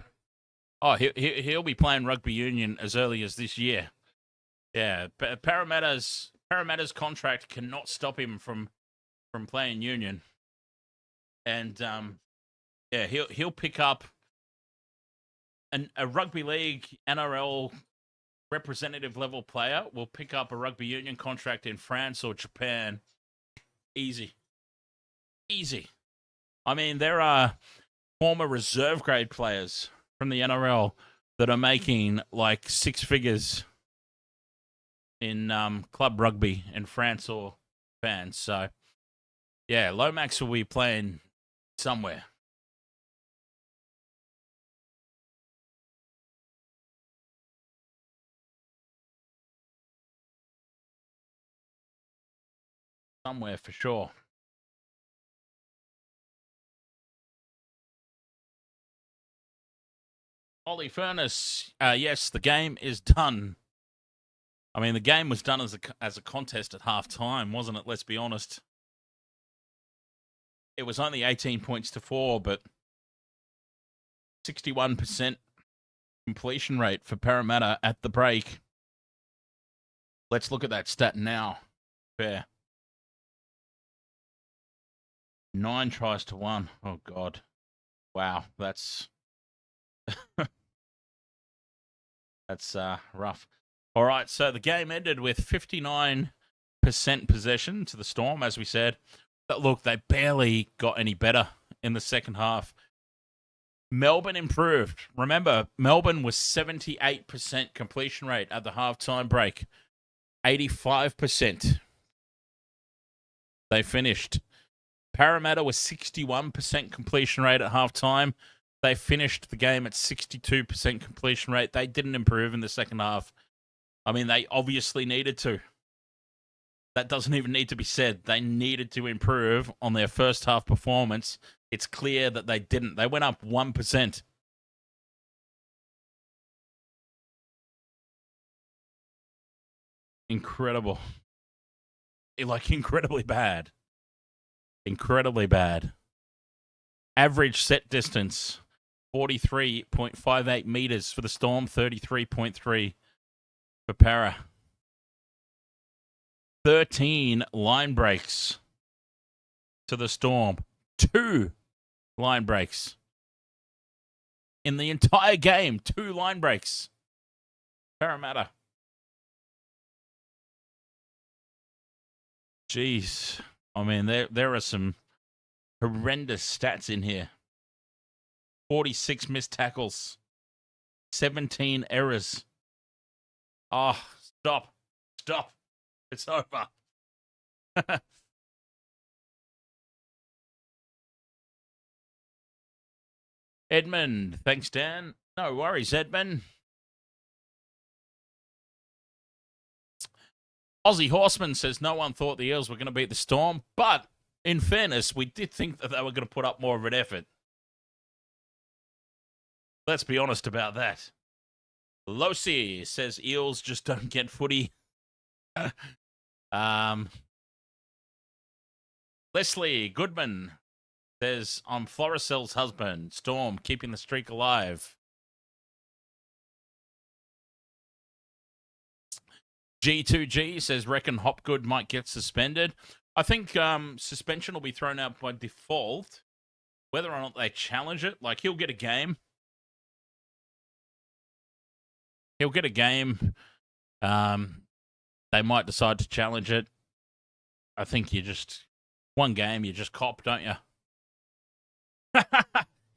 Oh, he'll be playing rugby union as early as this year. Yeah, Parramatta's contract cannot stop him from playing union, and yeah, he'll pick up a rugby league NRL representative level player will pick up a rugby union contract in France or Japan. Easy. I mean, there are former reserve grade players from the NRL that are making like six figures in club rugby in France or Japan. So, yeah, Lomax will be playing somewhere. Somewhere for sure. Ollie Furness, yes, the game is done. I mean, the game was done as a contest at half time, wasn't it? Let's be honest. It was only 18 points to 4, but 61% completion rate for Parramatta at the break. Let's look at that stat now. Fair. 9 tries to 1. Oh, God. Wow, that's that's rough. All right, so the game ended with 59% possession to the Storm, as we said. But look, they barely got any better in the second half. Melbourne improved. Remember, Melbourne was 78% completion rate at the halftime break. 85%. They finished. Parramatta was 61% completion rate at halftime. They finished the game at 62% completion rate. They didn't improve in the second half. I mean, they obviously needed to. That doesn't even need to be said. They needed to improve on their first half performance. It's clear that they didn't. They went up 1%. Incredible. Like, incredibly bad. Incredibly bad. Average set distance, 43.58 meters for the Storm, 33.3 for Para. 13 line breaks to the Storm. 2 line breaks. In the entire game, 2 line breaks. Parramatta. Jeez. I mean, there are some horrendous stats in here. 46 missed tackles. 17 errors. Oh, stop. It's over. Edmund, thanks, Dan. No worries, Edmund. Aussie Horseman says no one thought the Eels were going to beat the Storm, but in fairness, we did think that they were going to put up more of an effort. Let's be honest about that. Losi says Eels just don't get footy. Leslie Goodman says, I'm Floricel's husband. Storm, keeping the streak alive. G2G says, reckon Hopgood might get suspended. I think suspension will be thrown out by default. Whether or not they challenge it, like, he'll get a game. He'll get a game. They might decide to challenge it. I think one game, you just cop, don't you?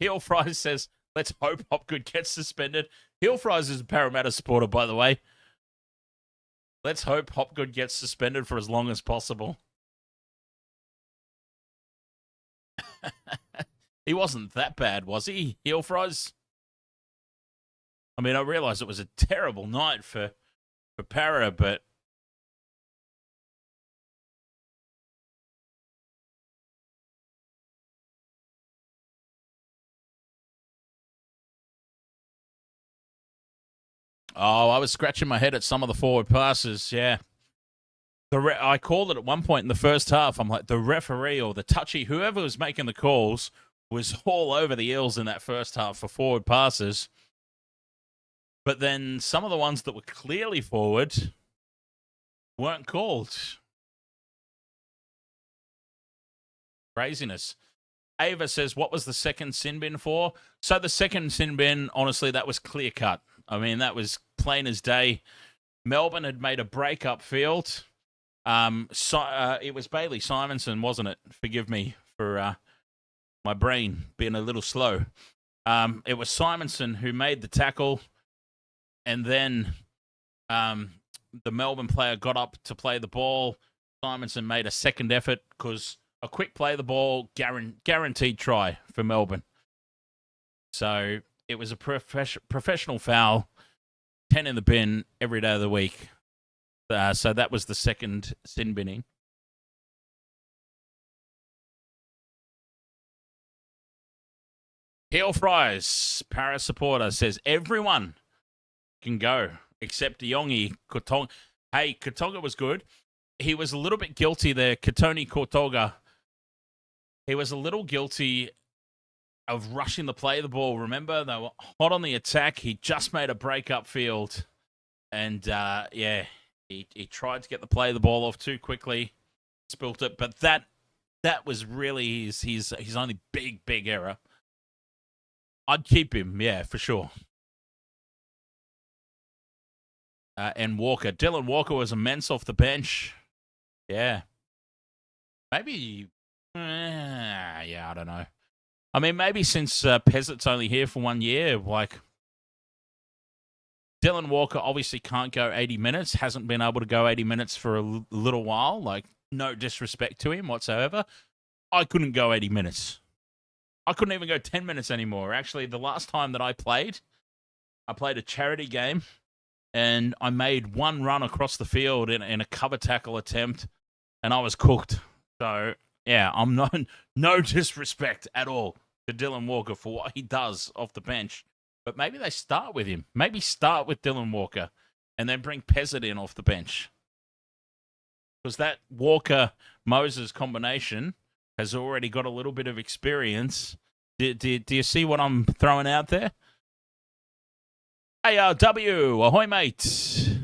Heel Fries says, let's hope Hopgood gets suspended. Heel Fries is a Parramatta supporter, by the way. Let's hope Hopgood gets suspended for as long as possible. He wasn't that bad, was he, Heel Fries? I mean, I realise it was a terrible night for Para, but Oh, I was scratching my head at some of the forward passes. Yeah. I called it at one point in the first half. I'm like, the referee or the touchy, whoever was making the calls, was all over the Eels in that first half for forward passes. But then some of the ones that were clearly forward weren't called. Craziness. Ava says, what was the second sin bin for? So the second sin bin, honestly, that was clear cut. I mean, that was plain as day. Melbourne had made a break up field. It was Bailey Simonson, wasn't it? Forgive me for my brain being a little slow. It was Simonson who made the tackle, and then the Melbourne player got up to play the ball. Simonson made a second effort because a quick play of the ball, guaranteed try for Melbourne. So it was a professional foul, 10 in the bin every day of the week. So that was the second sin binning. Heel Fries, Para supporter, says everyone can go except Yongi Kotonga. Hey, Kotonga was good. He was a little bit guilty there. Katoni Kotoga. He was a little guilty of rushing the play of the ball. Remember, they were hot on the attack. He just made a break up field. And, he tried to get the play of the ball off too quickly. Spilt it. But that was really his only big error. I'd keep him, yeah, for sure. And Walker. Dylan Walker was immense off the bench. Yeah. Maybe, I don't know. I mean, maybe since Peasant's only here for 1 year, like, Dylan Walker obviously can't go 80 minutes, hasn't been able to go 80 minutes for a little while. Like, no disrespect to him whatsoever. I couldn't go 80 minutes. I couldn't even go 10 minutes anymore. Actually, the last time that I played a charity game, and I made one run across the field in a cover tackle attempt, and I was cooked. So, yeah, I'm no disrespect at all to Dylan Walker for what he does off the bench. But maybe they start with him. Maybe start with Dylan Walker and then bring Pezzett in off the bench. Because that Walker-Moses combination has already got a little bit of experience. Do you see what I'm throwing out there? ARW, ahoy, mate.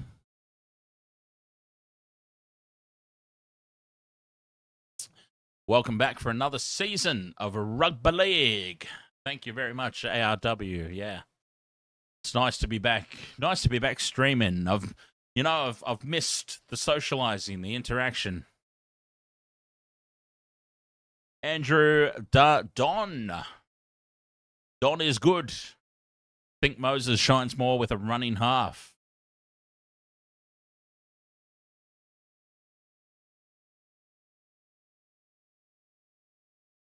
Welcome back for another season of Rugby League. Thank you very much, ARW. Yeah, it's nice to be back. Nice to be back streaming. I've missed the socializing, the interaction. Andrew Don is good. Think Moses shines more with a running half.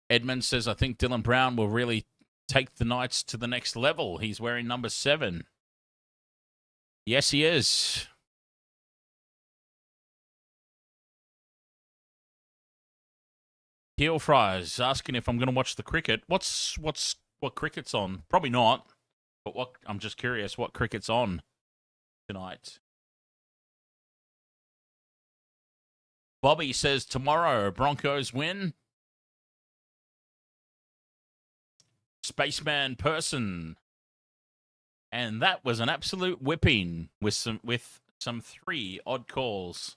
Edmund says, I think Dylan Brown will really take the Knights to the next level. He's wearing number 7. Yes, he is. Heel Fries asking if I'm going to watch the cricket. What cricket's on? Probably not. But I'm just curious what cricket's on tonight. Bobby says tomorrow Broncos win. Spaceman Person. And that was an absolute whipping with some 3 odd calls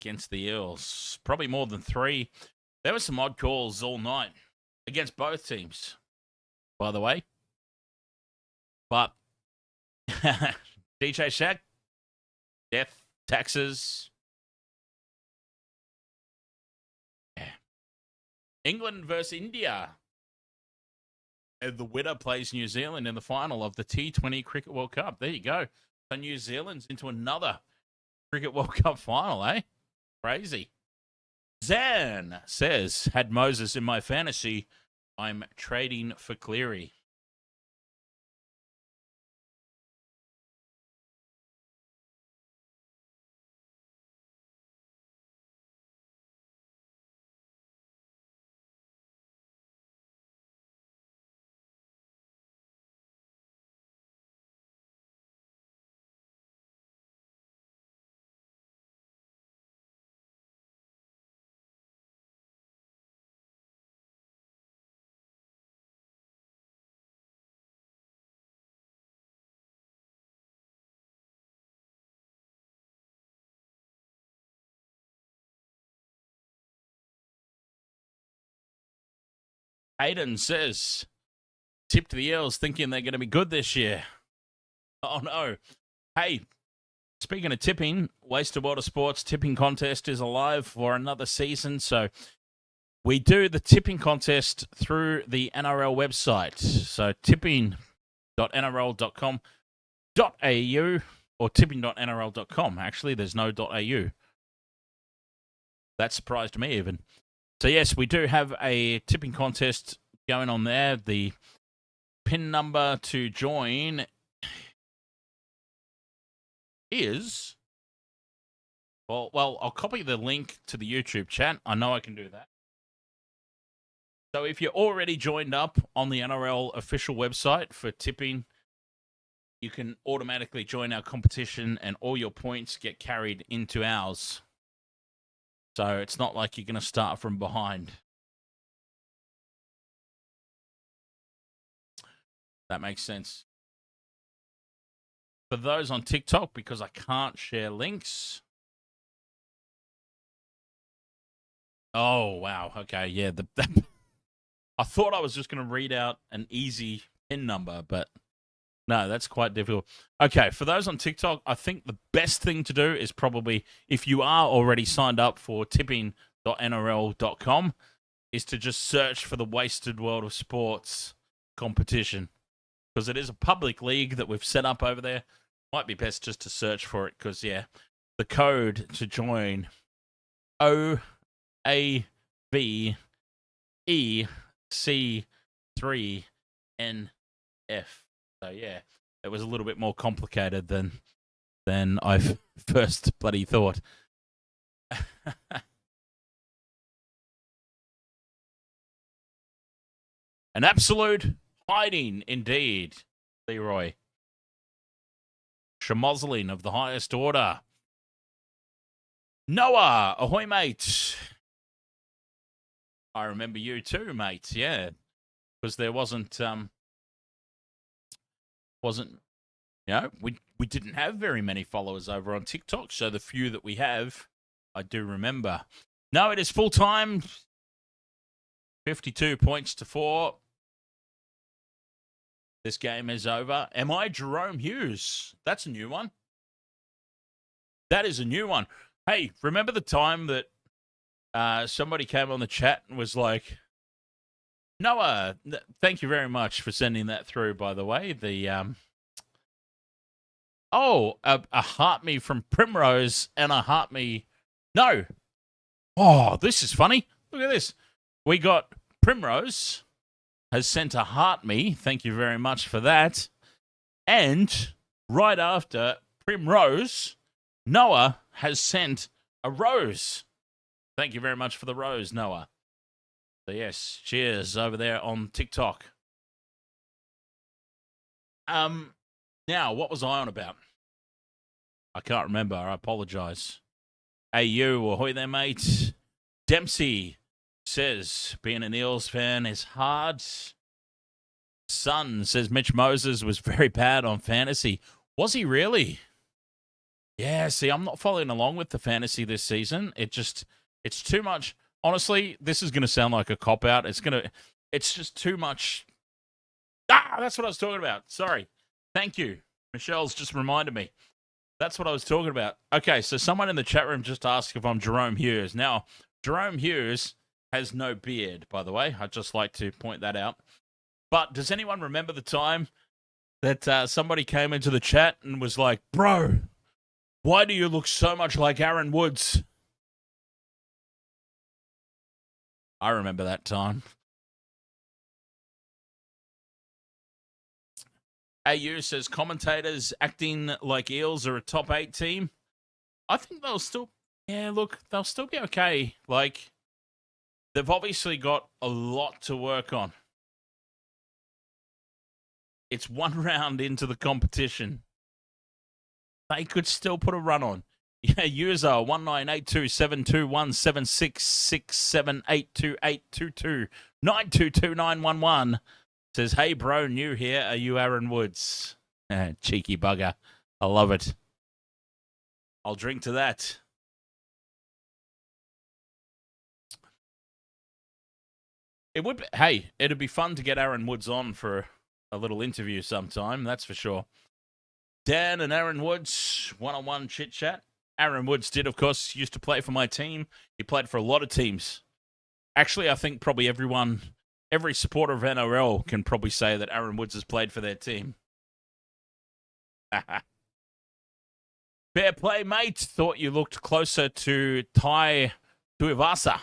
against the Eels. Probably more than 3. There were some odd calls all night against both teams, by the way. But DJ Shaq, death, taxes. Yeah. England versus India. And the winner plays New Zealand in the final of the T20 Cricket World Cup. There you go. So New Zealand's into another Cricket World Cup final, eh? Crazy. Zan says, had Moses in my fantasy, I'm trading for Cleary. Hayden says, tipped the Eels thinking they're going to be good this year. Oh, no. Hey, speaking of tipping, Wasted Water Sports tipping contest is alive for another season. So we do the tipping contest through the NRL website. So tipping.nrl.com.au or tipping.nrl.com. Actually, there's no .au. That surprised me even. So, yes, we do have a tipping contest going on there. The PIN number to join is... Well, I'll copy the link to the YouTube chat. I know I can do that. So if you're already joined up on the NRL official website for tipping, you can automatically join our competition and all your points get carried into ours. So it's not like you're going to start from behind. That makes sense. For those on TikTok, because I can't share links. Oh, wow. Okay, yeah. I thought I was just going to read out an easy PIN number, but no, that's quite difficult. Okay, for those on TikTok, I think the best thing to do is probably, if you are already signed up for tipping.nrl.com, is to just search for the Wasted World of Sports competition. Because it is a public league that we've set up over there. Might be best just to search for it, because, yeah, the code to join, OAVEC3NF. So, yeah, it was a little bit more complicated than I first bloody thought. An absolute hiding, indeed, Leroy. Schmozzling of the highest order. Noah, ahoy, mate. I remember you too, mate, yeah. Because there wasn't, we didn't have very many followers over on TikTok, so the few that we have, I do remember. No, it is full time. 52 points to 4. This game is over. Am I Jerome Hughes? That's a new one. That is a new one. Hey, remember the time that somebody came on the chat and was like, Noah, thank you very much for sending that through, by the way. The a heart me from Primrose and a heart me. No. Oh, this is funny. Look at this. We got Primrose has sent a heart me. Thank you very much for that. And right after Primrose, Noah has sent a rose. Thank you very much for the rose, Noah. So yes, cheers over there on TikTok. Now, what was I on about? I can't remember. I apologize. Hey, you, ahoy there, mate. Dempsey says, being an Eels fan is hard. Son says Mitch Moses was very bad on fantasy. Was he really? Yeah, see, I'm not following along with the fantasy this season. It's too much. Honestly, this is going to sound like a cop-out. It's just too much. That's what I was talking about. Sorry. Thank you. Michelle's just reminded me. That's what I was talking about. Okay, so someone in the chat room just asked if I'm Jerome Hughes. Now, Jerome Hughes has no beard, by the way. I'd just like to point that out. But does anyone remember the time that somebody came into the chat and was like, bro, why do you look so much like Aaron Woods? I remember that time. AU says commentators acting like Eels are a top 8 team. I think they'll still be okay. Like, they've obviously got a lot to work on. It's one round into the competition. They could still put a run on. Yeah, user 198272176782829222922911 says, hey, bro, new here. Are you Aaron Woods? Cheeky bugger. I love it. I'll drink to that. It would be, hey, it'd be fun to get Aaron Woods on for a little interview sometime, that's for sure. Dan and Aaron Woods, one-on-one chit-chat. Aaron Woods did, of course, used to play for my team. He played for a lot of teams. Actually, I think probably every supporter of NRL can probably say that Aaron Woods has played for their team. Fair play, mate. Thought you looked closer to Tai Tuivasa.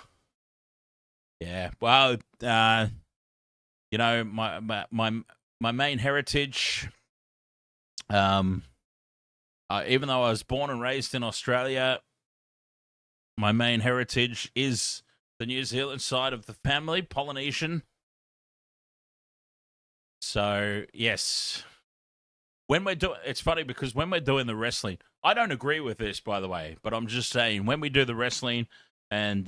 Yeah, well, you know, my main heritage, even though I was born and raised in Australia, my main heritage is the New Zealand side of the family, Polynesian. So, yes. It's funny because when we're doing the wrestling, I don't agree with this, by the way, but I'm just saying, when we do the wrestling and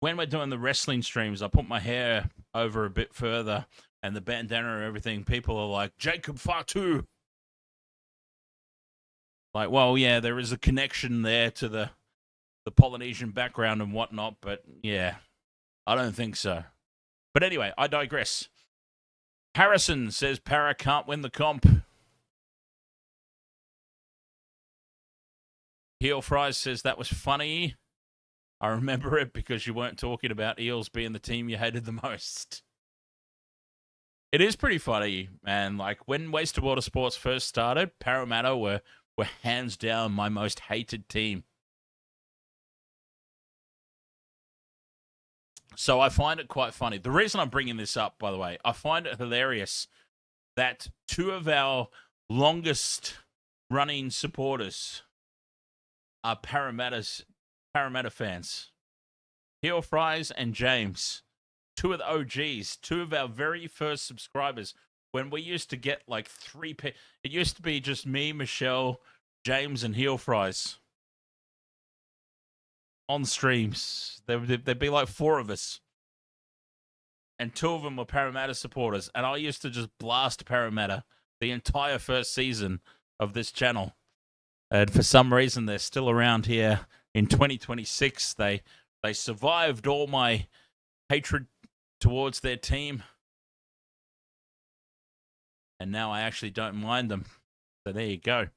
when we're doing the wrestling streams, I put my hair over a bit further and the bandana and everything, people are like, Jacob Fatu. Like, well, yeah, there is a connection there to the Polynesian background and whatnot, but yeah, I don't think so. But anyway, I digress. Harrison says Para can't win the comp. Heel Fries says that was funny. I remember it because you weren't talking about Eels being the team you hated the most. It is pretty funny, man. Like, when Waste of Water Sports first started, Parramatta were hands down my most hated team. So I find it quite funny. The reason I'm bringing this up, by the way, I find it hilarious that two of our longest running supporters are Parramatta fans. Heel Fries and James, two of the OGs, two of our very first subscribers. When we used to get like it used to be just me, Michelle, James, and Heel Fries on streams. There'd be like four of us. And two of them were Parramatta supporters. And I used to just blast Parramatta the entire first season of this channel. And for some reason, they're still around here in 2026. They survived all my hatred towards their team. And now I actually don't mind them. So there you go.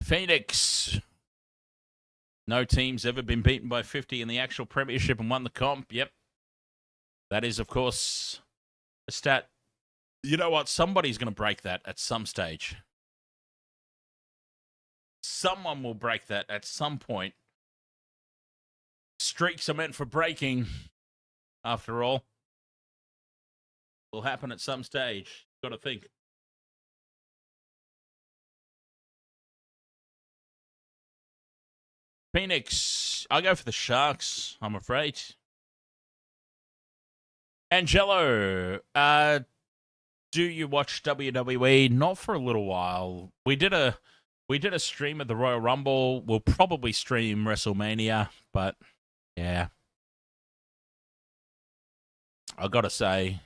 Phoenix. No team's ever been beaten by 50 in the actual premiership and won the comp. Yep. That is, of course, a stat. You know what? Somebody's going to break that at some stage. Someone will break that at some point. Streaks are meant for breaking, after all. Will happen at some stage. Got to think. Phoenix. I'll go for the Sharks, I'm afraid. Angelo. Do you watch WWE? Not for a little while. We did a stream of the Royal Rumble. We'll probably stream WrestleMania, but yeah. I gotta say,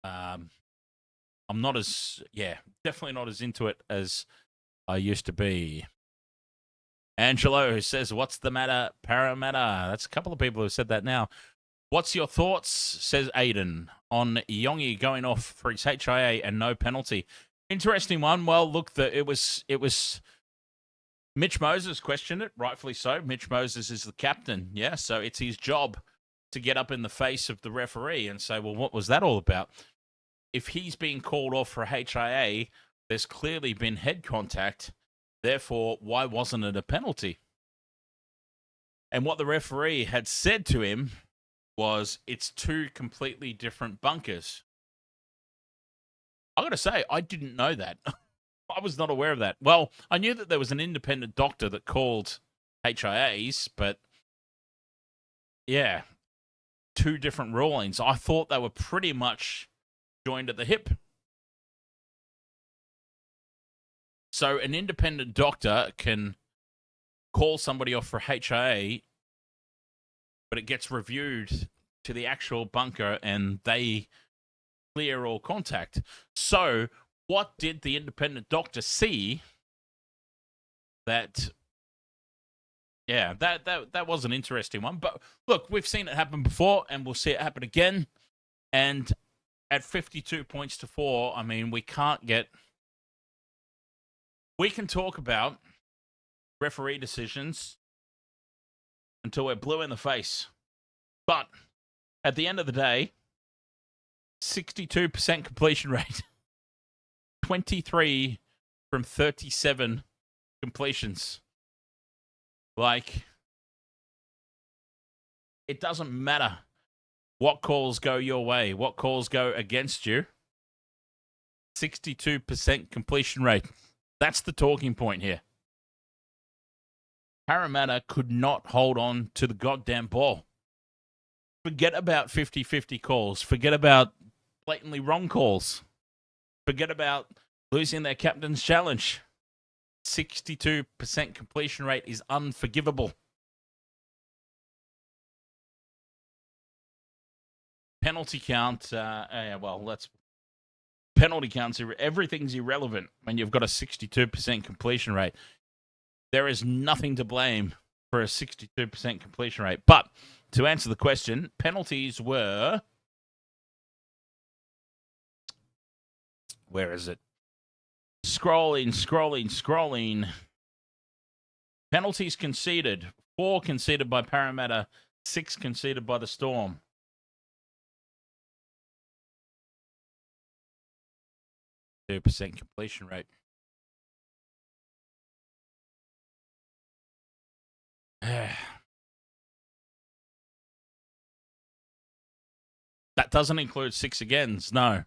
I'm not definitely not as into it as I used to be. Angelo says, what's the matter, Parramatta? That's a couple of people who said that now. What's your thoughts, says Aiden, on Yongi going off for his HIA and no penalty? Interesting one. Well, look, it was Mitch Moses questioned it, rightfully so. Mitch Moses is the captain, yeah, so it's his job to get up in the face of the referee and say, well, what was that all about? If he's being called off for HIA, there's clearly been head contact. Therefore, why wasn't it a penalty? And what the referee had said to him was, it's two completely different bunkers. I got to say, I didn't know that. I was not aware of that. Well, I knew that there was an independent doctor that called HIAs, but yeah, two different rulings. I thought they were pretty much joined at the hip. So an independent doctor can call somebody off for HIA, but it gets reviewed to the actual bunker and they clear all contact. So what did the independent doctor see that Yeah, that was an interesting one. But look, we've seen it happen before, and we'll see it happen again. And at 52 points to 4, I mean, we can't get... We can talk about referee decisions until we're blue in the face. But at the end of the day, 62% completion rate. 23 from 37 completions. Like, it doesn't matter what calls go your way, what calls go against you. 62% completion rate. That's the talking point here. Parramatta could not hold on to the goddamn ball. Forget about 50-50 calls. Forget about blatantly wrong calls. Forget about losing their captain's challenge. 62% completion rate is unforgivable. Penalty count, penalty counts, everything's irrelevant when you've got a 62% completion rate. There is nothing to blame for a 62% completion rate. But to answer the question, penalties were... Where is it? Scrolling. Penalties conceded. 4 conceded by Parramatta, 6 conceded by the Storm. % completion rate. That doesn't include 6 agains. No,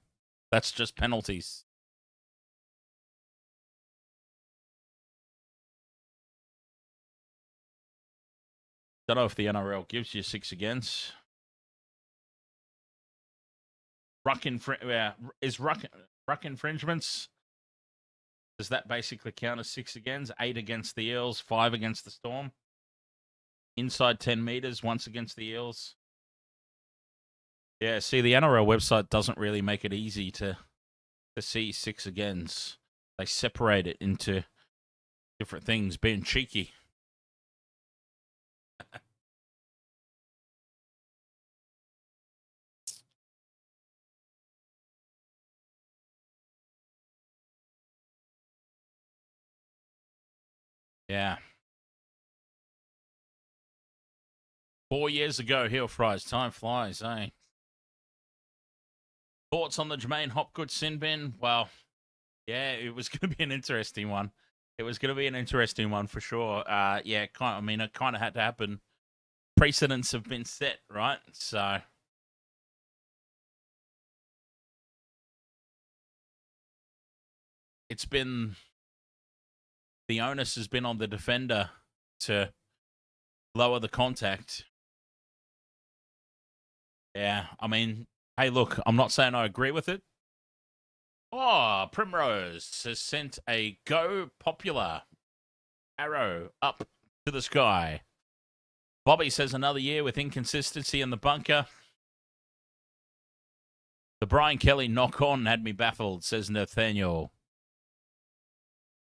that's just penalties. Don't know if the NRL gives you 6 agains. Ruck infringements. Does that basically count as 6 agains? 8 against the Eels, 5 against the Storm. Inside 10 meters, once against the Eels. Yeah, see, the NRL website doesn't really make it easy to see 6 agains. They separate it into different things, being cheeky. Yeah. 4 years ago, heel fries. Time flies, eh? Thoughts on the Jermaine Hopgood sin bin? Well, yeah, it was going to be an interesting one. It was going to be an interesting one for sure. Yeah, it kind of had to happen. Precedents have been set, right? So it's been... The onus has been on the defender to lower the contact. Yeah, I mean, hey, look, I'm not saying I agree with it. Oh, Primrose has sent a go popular arrow up to the sky. Bobby says another year with inconsistency in the bunker. The Brian Kelly knock-on had me baffled, says Nathaniel.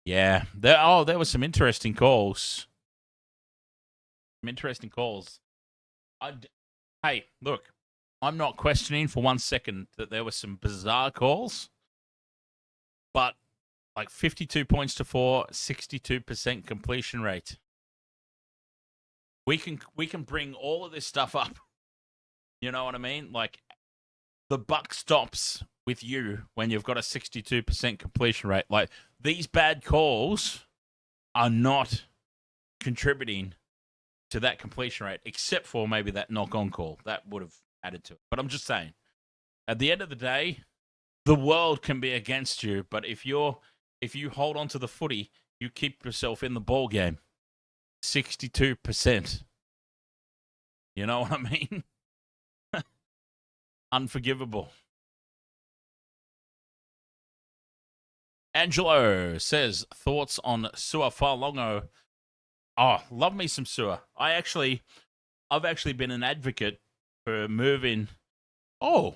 Yeah, there were some interesting calls. Hey, look, I'm not questioning for 1 second that there were some bizarre calls, but like 52 points to 4, 62% completion rate. We can bring all of this stuff up. You know what I mean? Like, the buck stops with you when you've got a 62% completion rate. Like, these bad calls are not contributing to that completion rate, except for maybe that knock-on call. That would have added to it. But I'm just saying, at the end of the day, the world can be against you, but if you hold on to the footy, you keep yourself in the ball game. 62%. You know what I mean? Unforgivable. Angelo says, thoughts on Sua Fa'alogo? Oh, love me some Sua. I've actually been an advocate for moving. Oh,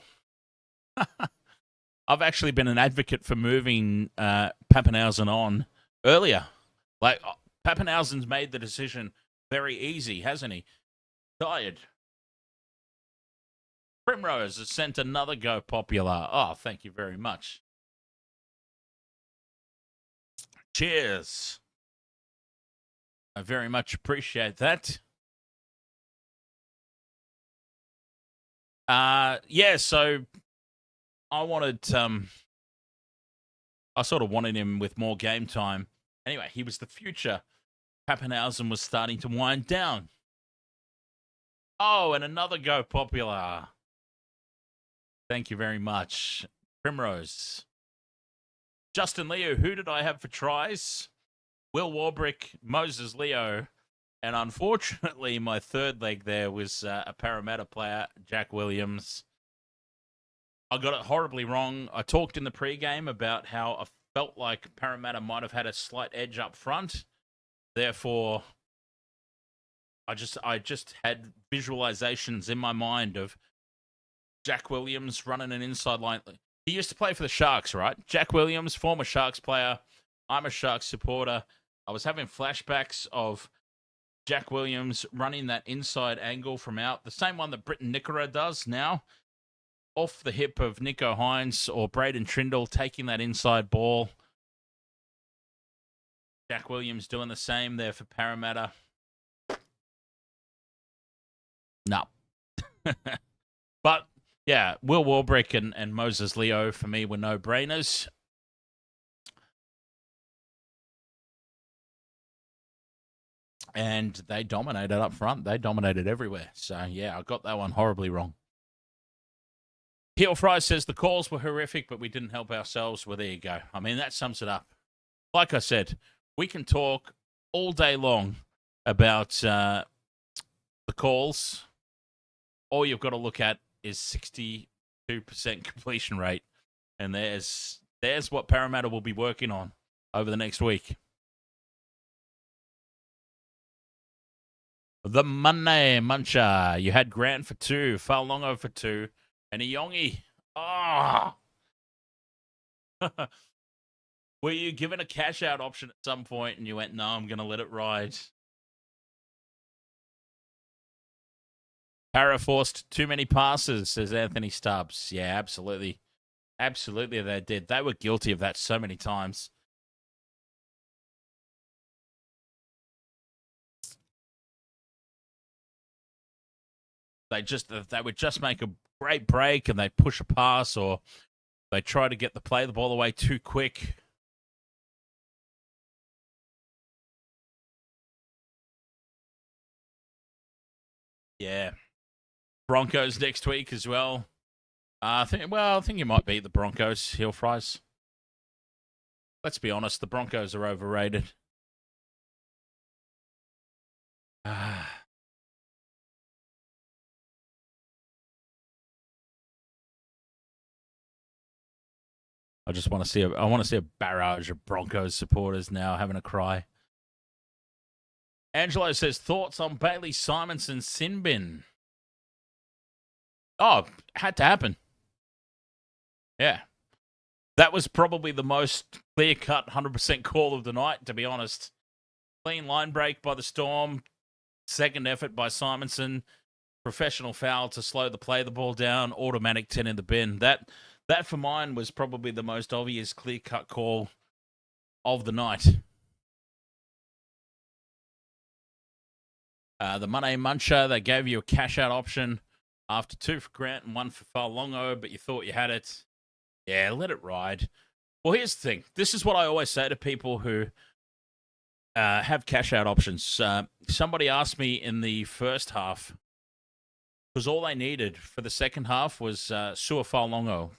I've actually been an advocate for moving Papenhuyzen on earlier. Like, Papenhuyzen's made the decision very easy, hasn't he? Tired. Primrose has sent another Go Popular. Oh, thank you very much. Cheers. I very much appreciate that. Yeah, so I sort of wanted him with more game time. Anyway, he was the future. Papenhuyzen was starting to wind down. Oh, and another Go Popular. Thank you very much. Primrose. Justin Leo, who did I have for tries? Will Warbrick, Moses Leo, and unfortunately, my third leg there was a Parramatta player, Jack Williams. I got it horribly wrong. I talked in the pregame about how I felt like Parramatta might have had a slight edge up front. Therefore, I just had visualizations in my mind of Jack Williams running an inside line. He used to play for the Sharks, right? Jack Williams, former Sharks player. I'm a Sharks supporter. I was having flashbacks of Jack Williams running that inside angle from out, the same one that Britton Nickera does now, off the hip of Nico Hines or Braden Trindle, taking that inside ball. Jack Williams doing the same there for Parramatta. No. But, yeah, Will Warbrick and Moses Leo, for me, were no-brainers. And they dominated up front. They dominated everywhere. So, yeah, I got that one horribly wrong. Heel Fry says the calls were horrific, but we didn't help ourselves. Well, there you go. I mean, that sums it up. Like I said, we can talk all day long about the calls. All you've got to look at is 62% completion rate. And there's what Parramatta will be working on over the next week. The Monday Muncher. You had Grant for 2, Falongo for 2, and a Yongi. Oh! Were you given a cash-out option at some point and you went, no, I'm going to let it ride? Para forced too many passes, says Anthony Stubbs. Yeah, absolutely. Absolutely they did. They were guilty of that so many times. They would just make a great break and they'd push a pass, or they try to play the ball away too quick. Yeah. Broncos next week as well. I think you might beat the Broncos, Heel Fries. Let's be honest, the Broncos are overrated. I just want to see a barrage of Broncos supporters now having a cry. Angelo says, thoughts on Bailey Simonson's sin bin? Oh, had to happen. Yeah. That was probably the most clear-cut 100% call of the night, to be honest. Clean line break by the Storm. Second effort by Simonson. Professional foul to slow the ball down. Automatic 10 in the bin. That for mine was probably the most obvious clear-cut call of the night. The Monday Muncher, they gave you a cash-out option after 2 for Grant and 1 for Falongo, but you thought you had it. Yeah, let it ride. Well, here's the thing. This is what I always say to people who have cash-out options. Somebody asked me in the first half, because all they needed for the second half was Sua Fa'alogo.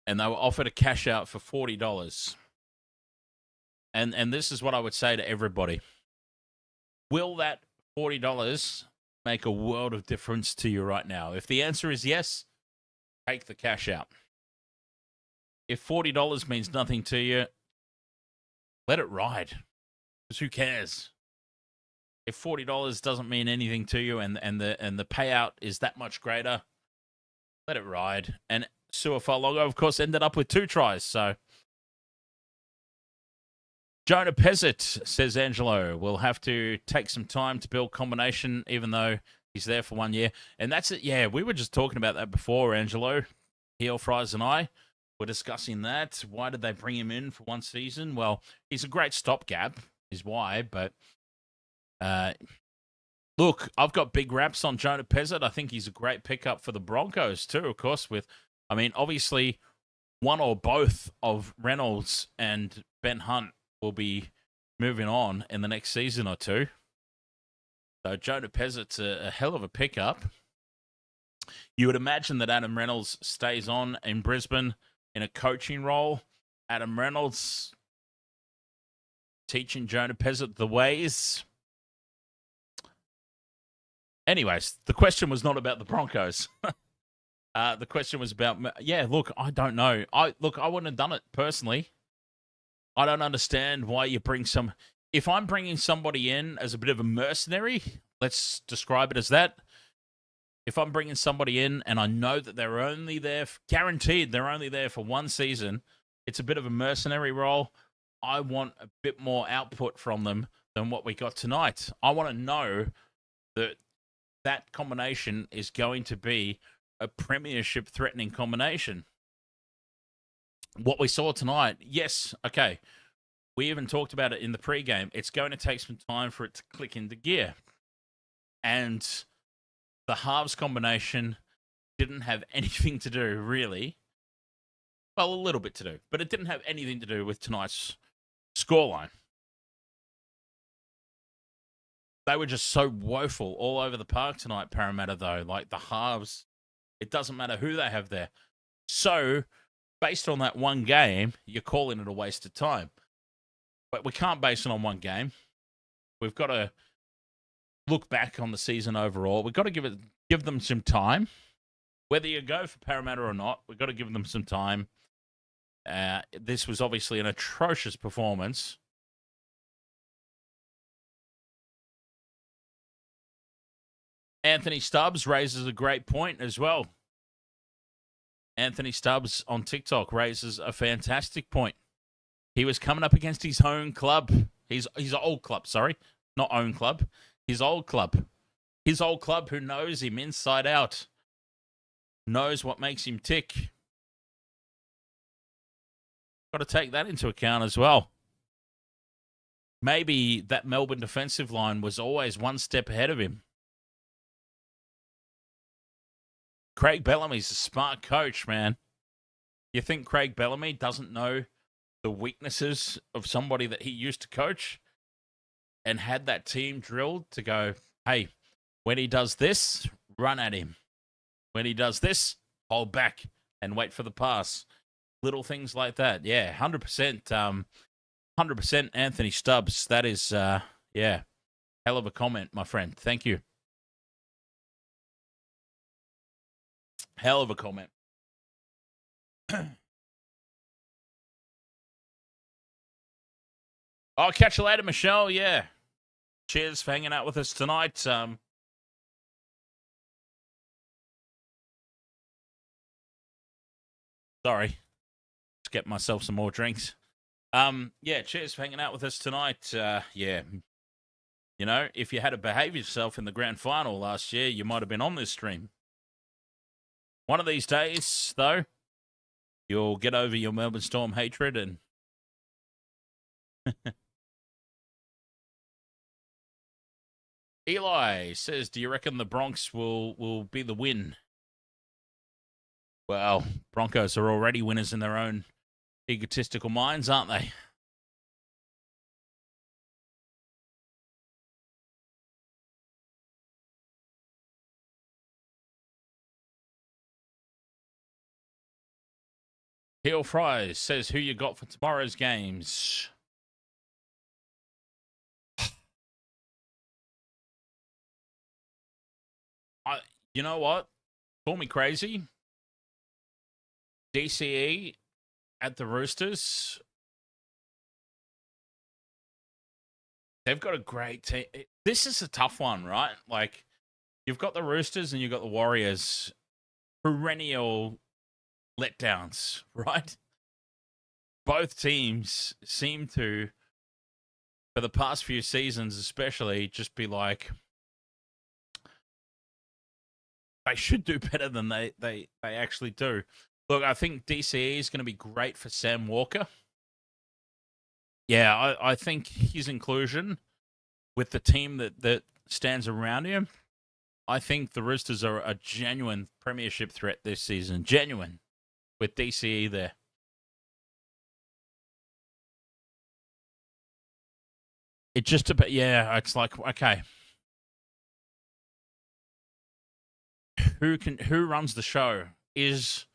And they were offered a cash-out for $40. And this is what I would say to everybody. Will that $40 make a world of difference to you right now? If the answer is yes, take the cash out. If $40 means nothing to you, let it ride. Because who cares? If $40 doesn't mean anything to you and the payout is that much greater, let it ride. And Sua Fa'alogo, of course, ended up with 2 tries. So Jonah Pezzett, says Angelo, will have to take some time to build combination, even though he's there for 1 year. And that's it. Yeah, we were just talking about that before, Angelo. Heel Fries and I were discussing that. Why did they bring him in for 1 season? Well, he's a great stopgap, is why. But look, I've got big raps on Jonah Pezzett. I think he's a great pickup for the Broncos too, of course. Obviously, one or both of Reynolds and Ben Hunt will be moving on in the next season or two. So Jonah Pezzett's a hell of a pickup. You would imagine that Adam Reynolds stays on in Brisbane in a coaching role. Adam Reynolds teaching Jonah Pezzett the ways. Anyways, the question was not about the Broncos. The question was about, I don't know. I wouldn't have done it personally. I don't understand why you bring if I'm bringing somebody in as a bit of a mercenary, let's describe it as that. If I'm bringing somebody in and I know that they're only there, guaranteed they're only there for 1 season, it's a bit of a mercenary role. I want a bit more output from them than what we got tonight. I want to know that combination is going to be a premiership threatening combination. What we saw tonight, yes, okay. We even talked about it in the pregame. It's going to take some time for it to click into gear. And the halves combination didn't have anything to do, really. Well, a little bit to do, but it didn't have anything to do with tonight's scoreline. They were just so woeful all over the park tonight, Parramatta, though. Like the halves, it doesn't matter who they have there. So, based on that one game, you're calling it a waste of time. But we can't base it on one game. We've got to look back on the season overall. We've got to give them some time. Whether you go for Parramatta or not, we've got to give them some time. This was obviously an atrocious performance. Anthony Stubbs raises a great point as well. Anthony Stubbs on TikTok raises a fantastic point. He was coming up against his own club. His old club, sorry. Not own club. His old club. His old club who knows him inside out. Knows what makes him tick. Got to take that into account as well. Maybe that Melbourne defensive line was always one step ahead of him. Craig Bellamy's a smart coach, man. You think Craig Bellamy doesn't know the weaknesses of somebody that he used to coach and had that team drilled to go, hey, when he does this, run at him. When he does this, hold back and wait for the pass. Little things like that. Yeah, 100%. 100% Anthony Stubbs. That is, hell of a comment, my friend. Thank you. Hell of a comment. I'll catch you later, Michelle. Yeah. Cheers for hanging out with us tonight. Sorry. Let's get myself some more drinks. Cheers for hanging out with us tonight. You know, if you had to behave yourself in the grand final last year, you might have been on this stream. One of these days, though, you'll get over your Melbourne Storm hatred and Eli says, do you reckon the Bronx will be the win? Well, Broncos are already winners in their own egotistical minds, aren't they? Heel Fries says, who you got for tomorrow's games? You know what? Call me crazy. DCE at the Roosters. They've got a great team. This is a tough one, right? Like, you've got the Roosters and you've got the Warriors. Perennial letdowns, right? Both teams seem to for the past few seasons, especially, just be like, they should do better than they actually do. Look, I think DCE is going to be great for Sam Walker. Yeah, I think his inclusion with the team that stands around him, I think the Roosters are a genuine premiership threat this season. Genuine. With DCE there. It just about, yeah, it's like, okay. Who runs the show? Is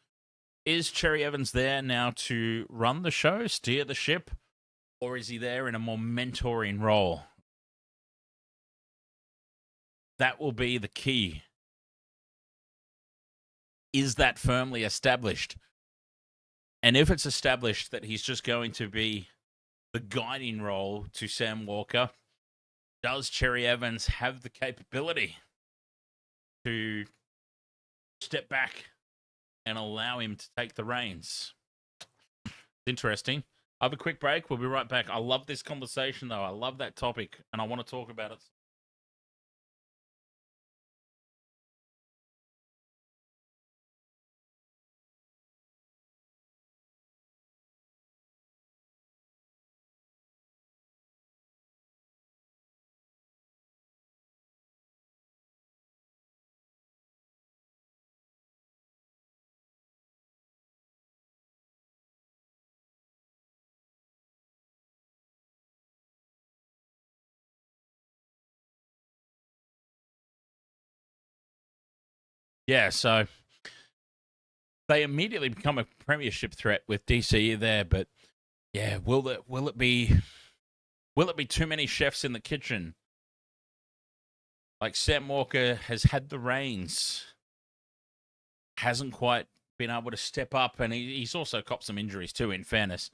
Cherry Evans there now to run the show, steer the ship, or is he there in a more mentoring role? That will be the key. Is that firmly established? And if it's established that he's just going to be the guiding role to Sam Walker, does Cherry Evans have the capability to step back and allow him to take the reins? Interesting. I have a quick break. We'll be right back. I love this conversation, though. I love that topic, and I want to talk about it. Yeah, so they immediately become a premiership threat with DCE there, but yeah, will it be too many chefs in the kitchen? Like, Sam Walker has had the reins, hasn't quite been able to step up, and he's also copped some injuries too, in fairness.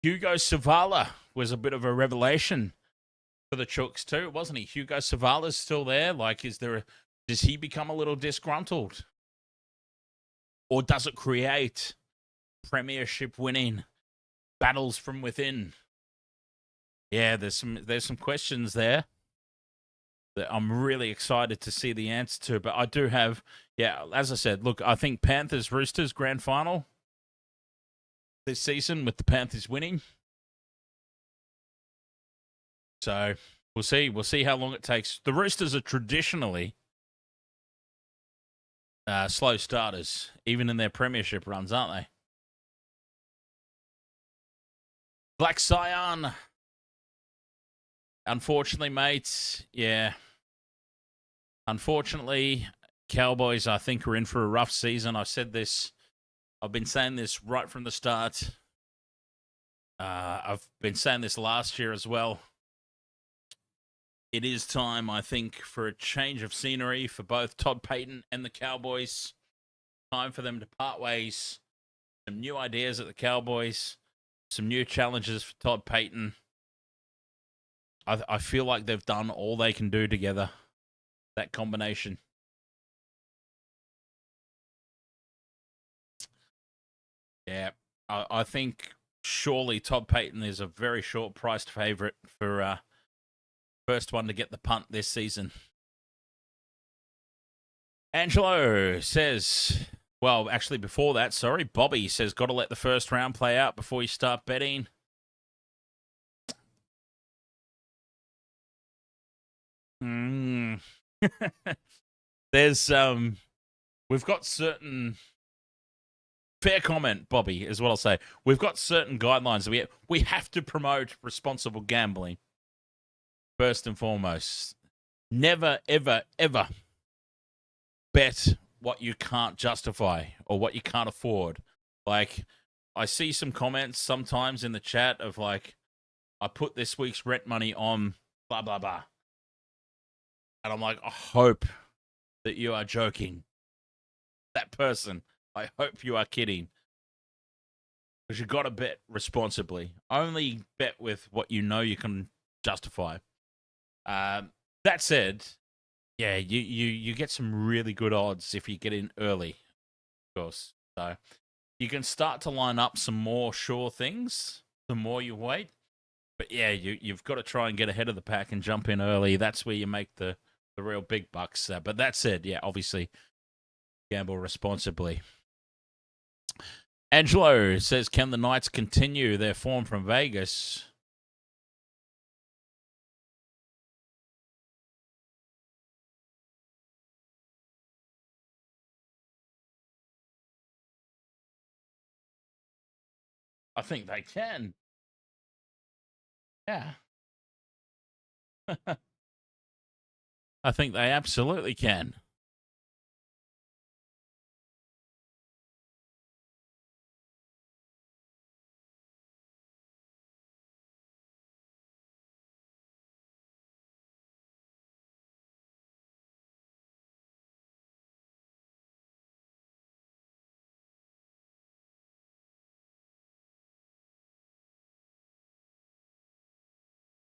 Hugo Savala was a bit of a revelation for the Chooks too, wasn't he? Hugo Savala's still there. Like, does he become a little disgruntled? Or does it create premiership winning battles from within? Yeah, there's some questions there that I'm really excited to see the answer to. But I do have, yeah, as I said, look, I think Panthers Roosters grand final this season with the Panthers winning. So we'll see. We'll see how long it takes. The Roosters are traditionally slow starters, even in their premiership runs, aren't they? Black Cyan. Unfortunately, mates, yeah. Unfortunately, Cowboys, I think, are in for a rough season. I've been saying this right from the start. I've been saying this last year as well. It is time, I think, for a change of scenery for both Todd Payten and the Cowboys. Time for them to part ways. Some new ideas at the Cowboys. Some new challenges for Todd Payten. I feel like they've done all they can do together. That combination. Yeah, I think surely Todd Payten is a very short-priced favourite for first one to get the punt this season. Angelo says, well, actually before that, sorry, Bobby says, got to let the first round play out before you start betting. There's, we've got certain... Fair comment, Bobby, is what I'll say. We've got certain guidelines. We have to promote responsible gambling. First and foremost. Never, ever, ever bet what you can't justify or what you can't afford. Like, I see some comments sometimes in the chat of like, I put this week's rent money on blah, blah, blah. And I'm like, I hope that you are joking. That person, I hope you are kidding. Because you've got to bet responsibly. Only bet with what you know you can justify. That said, yeah, you get some really good odds if you get in early, of course. So you can start to line up some more sure things the more you wait. But yeah, you've got to try and get ahead of the pack and jump in early. That's where you make the real big bucks. But that said, yeah, obviously gamble responsibly. Angelo says, can the Knights continue their form from Vegas? I think they can. Yeah. I think they absolutely can.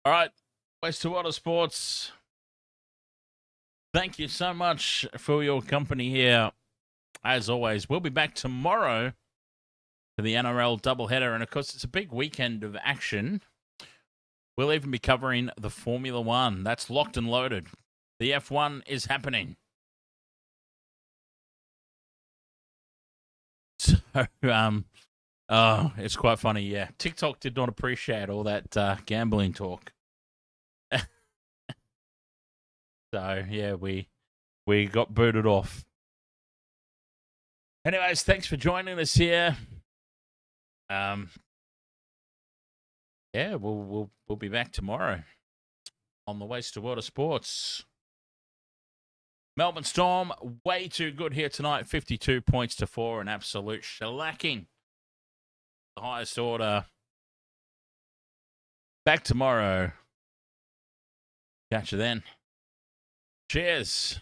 All right, West to Water Sports. Thank you so much for your company here. As always, we'll be back tomorrow for the NRL doubleheader. And of course, it's a big weekend of action. We'll even be covering the Formula One. That's locked and loaded. The F1 is happening. So, it's quite funny, yeah. TikTok did not appreciate all that gambling talk. So, yeah, we got booted off. Anyways, thanks for joining us here. Yeah, we'll be back tomorrow on the Waste to Water Sports. Melbourne Storm, way too good here tonight. 52 points to 4, an absolute shellacking. The highest order. Back tomorrow. Catch you then. Cheers.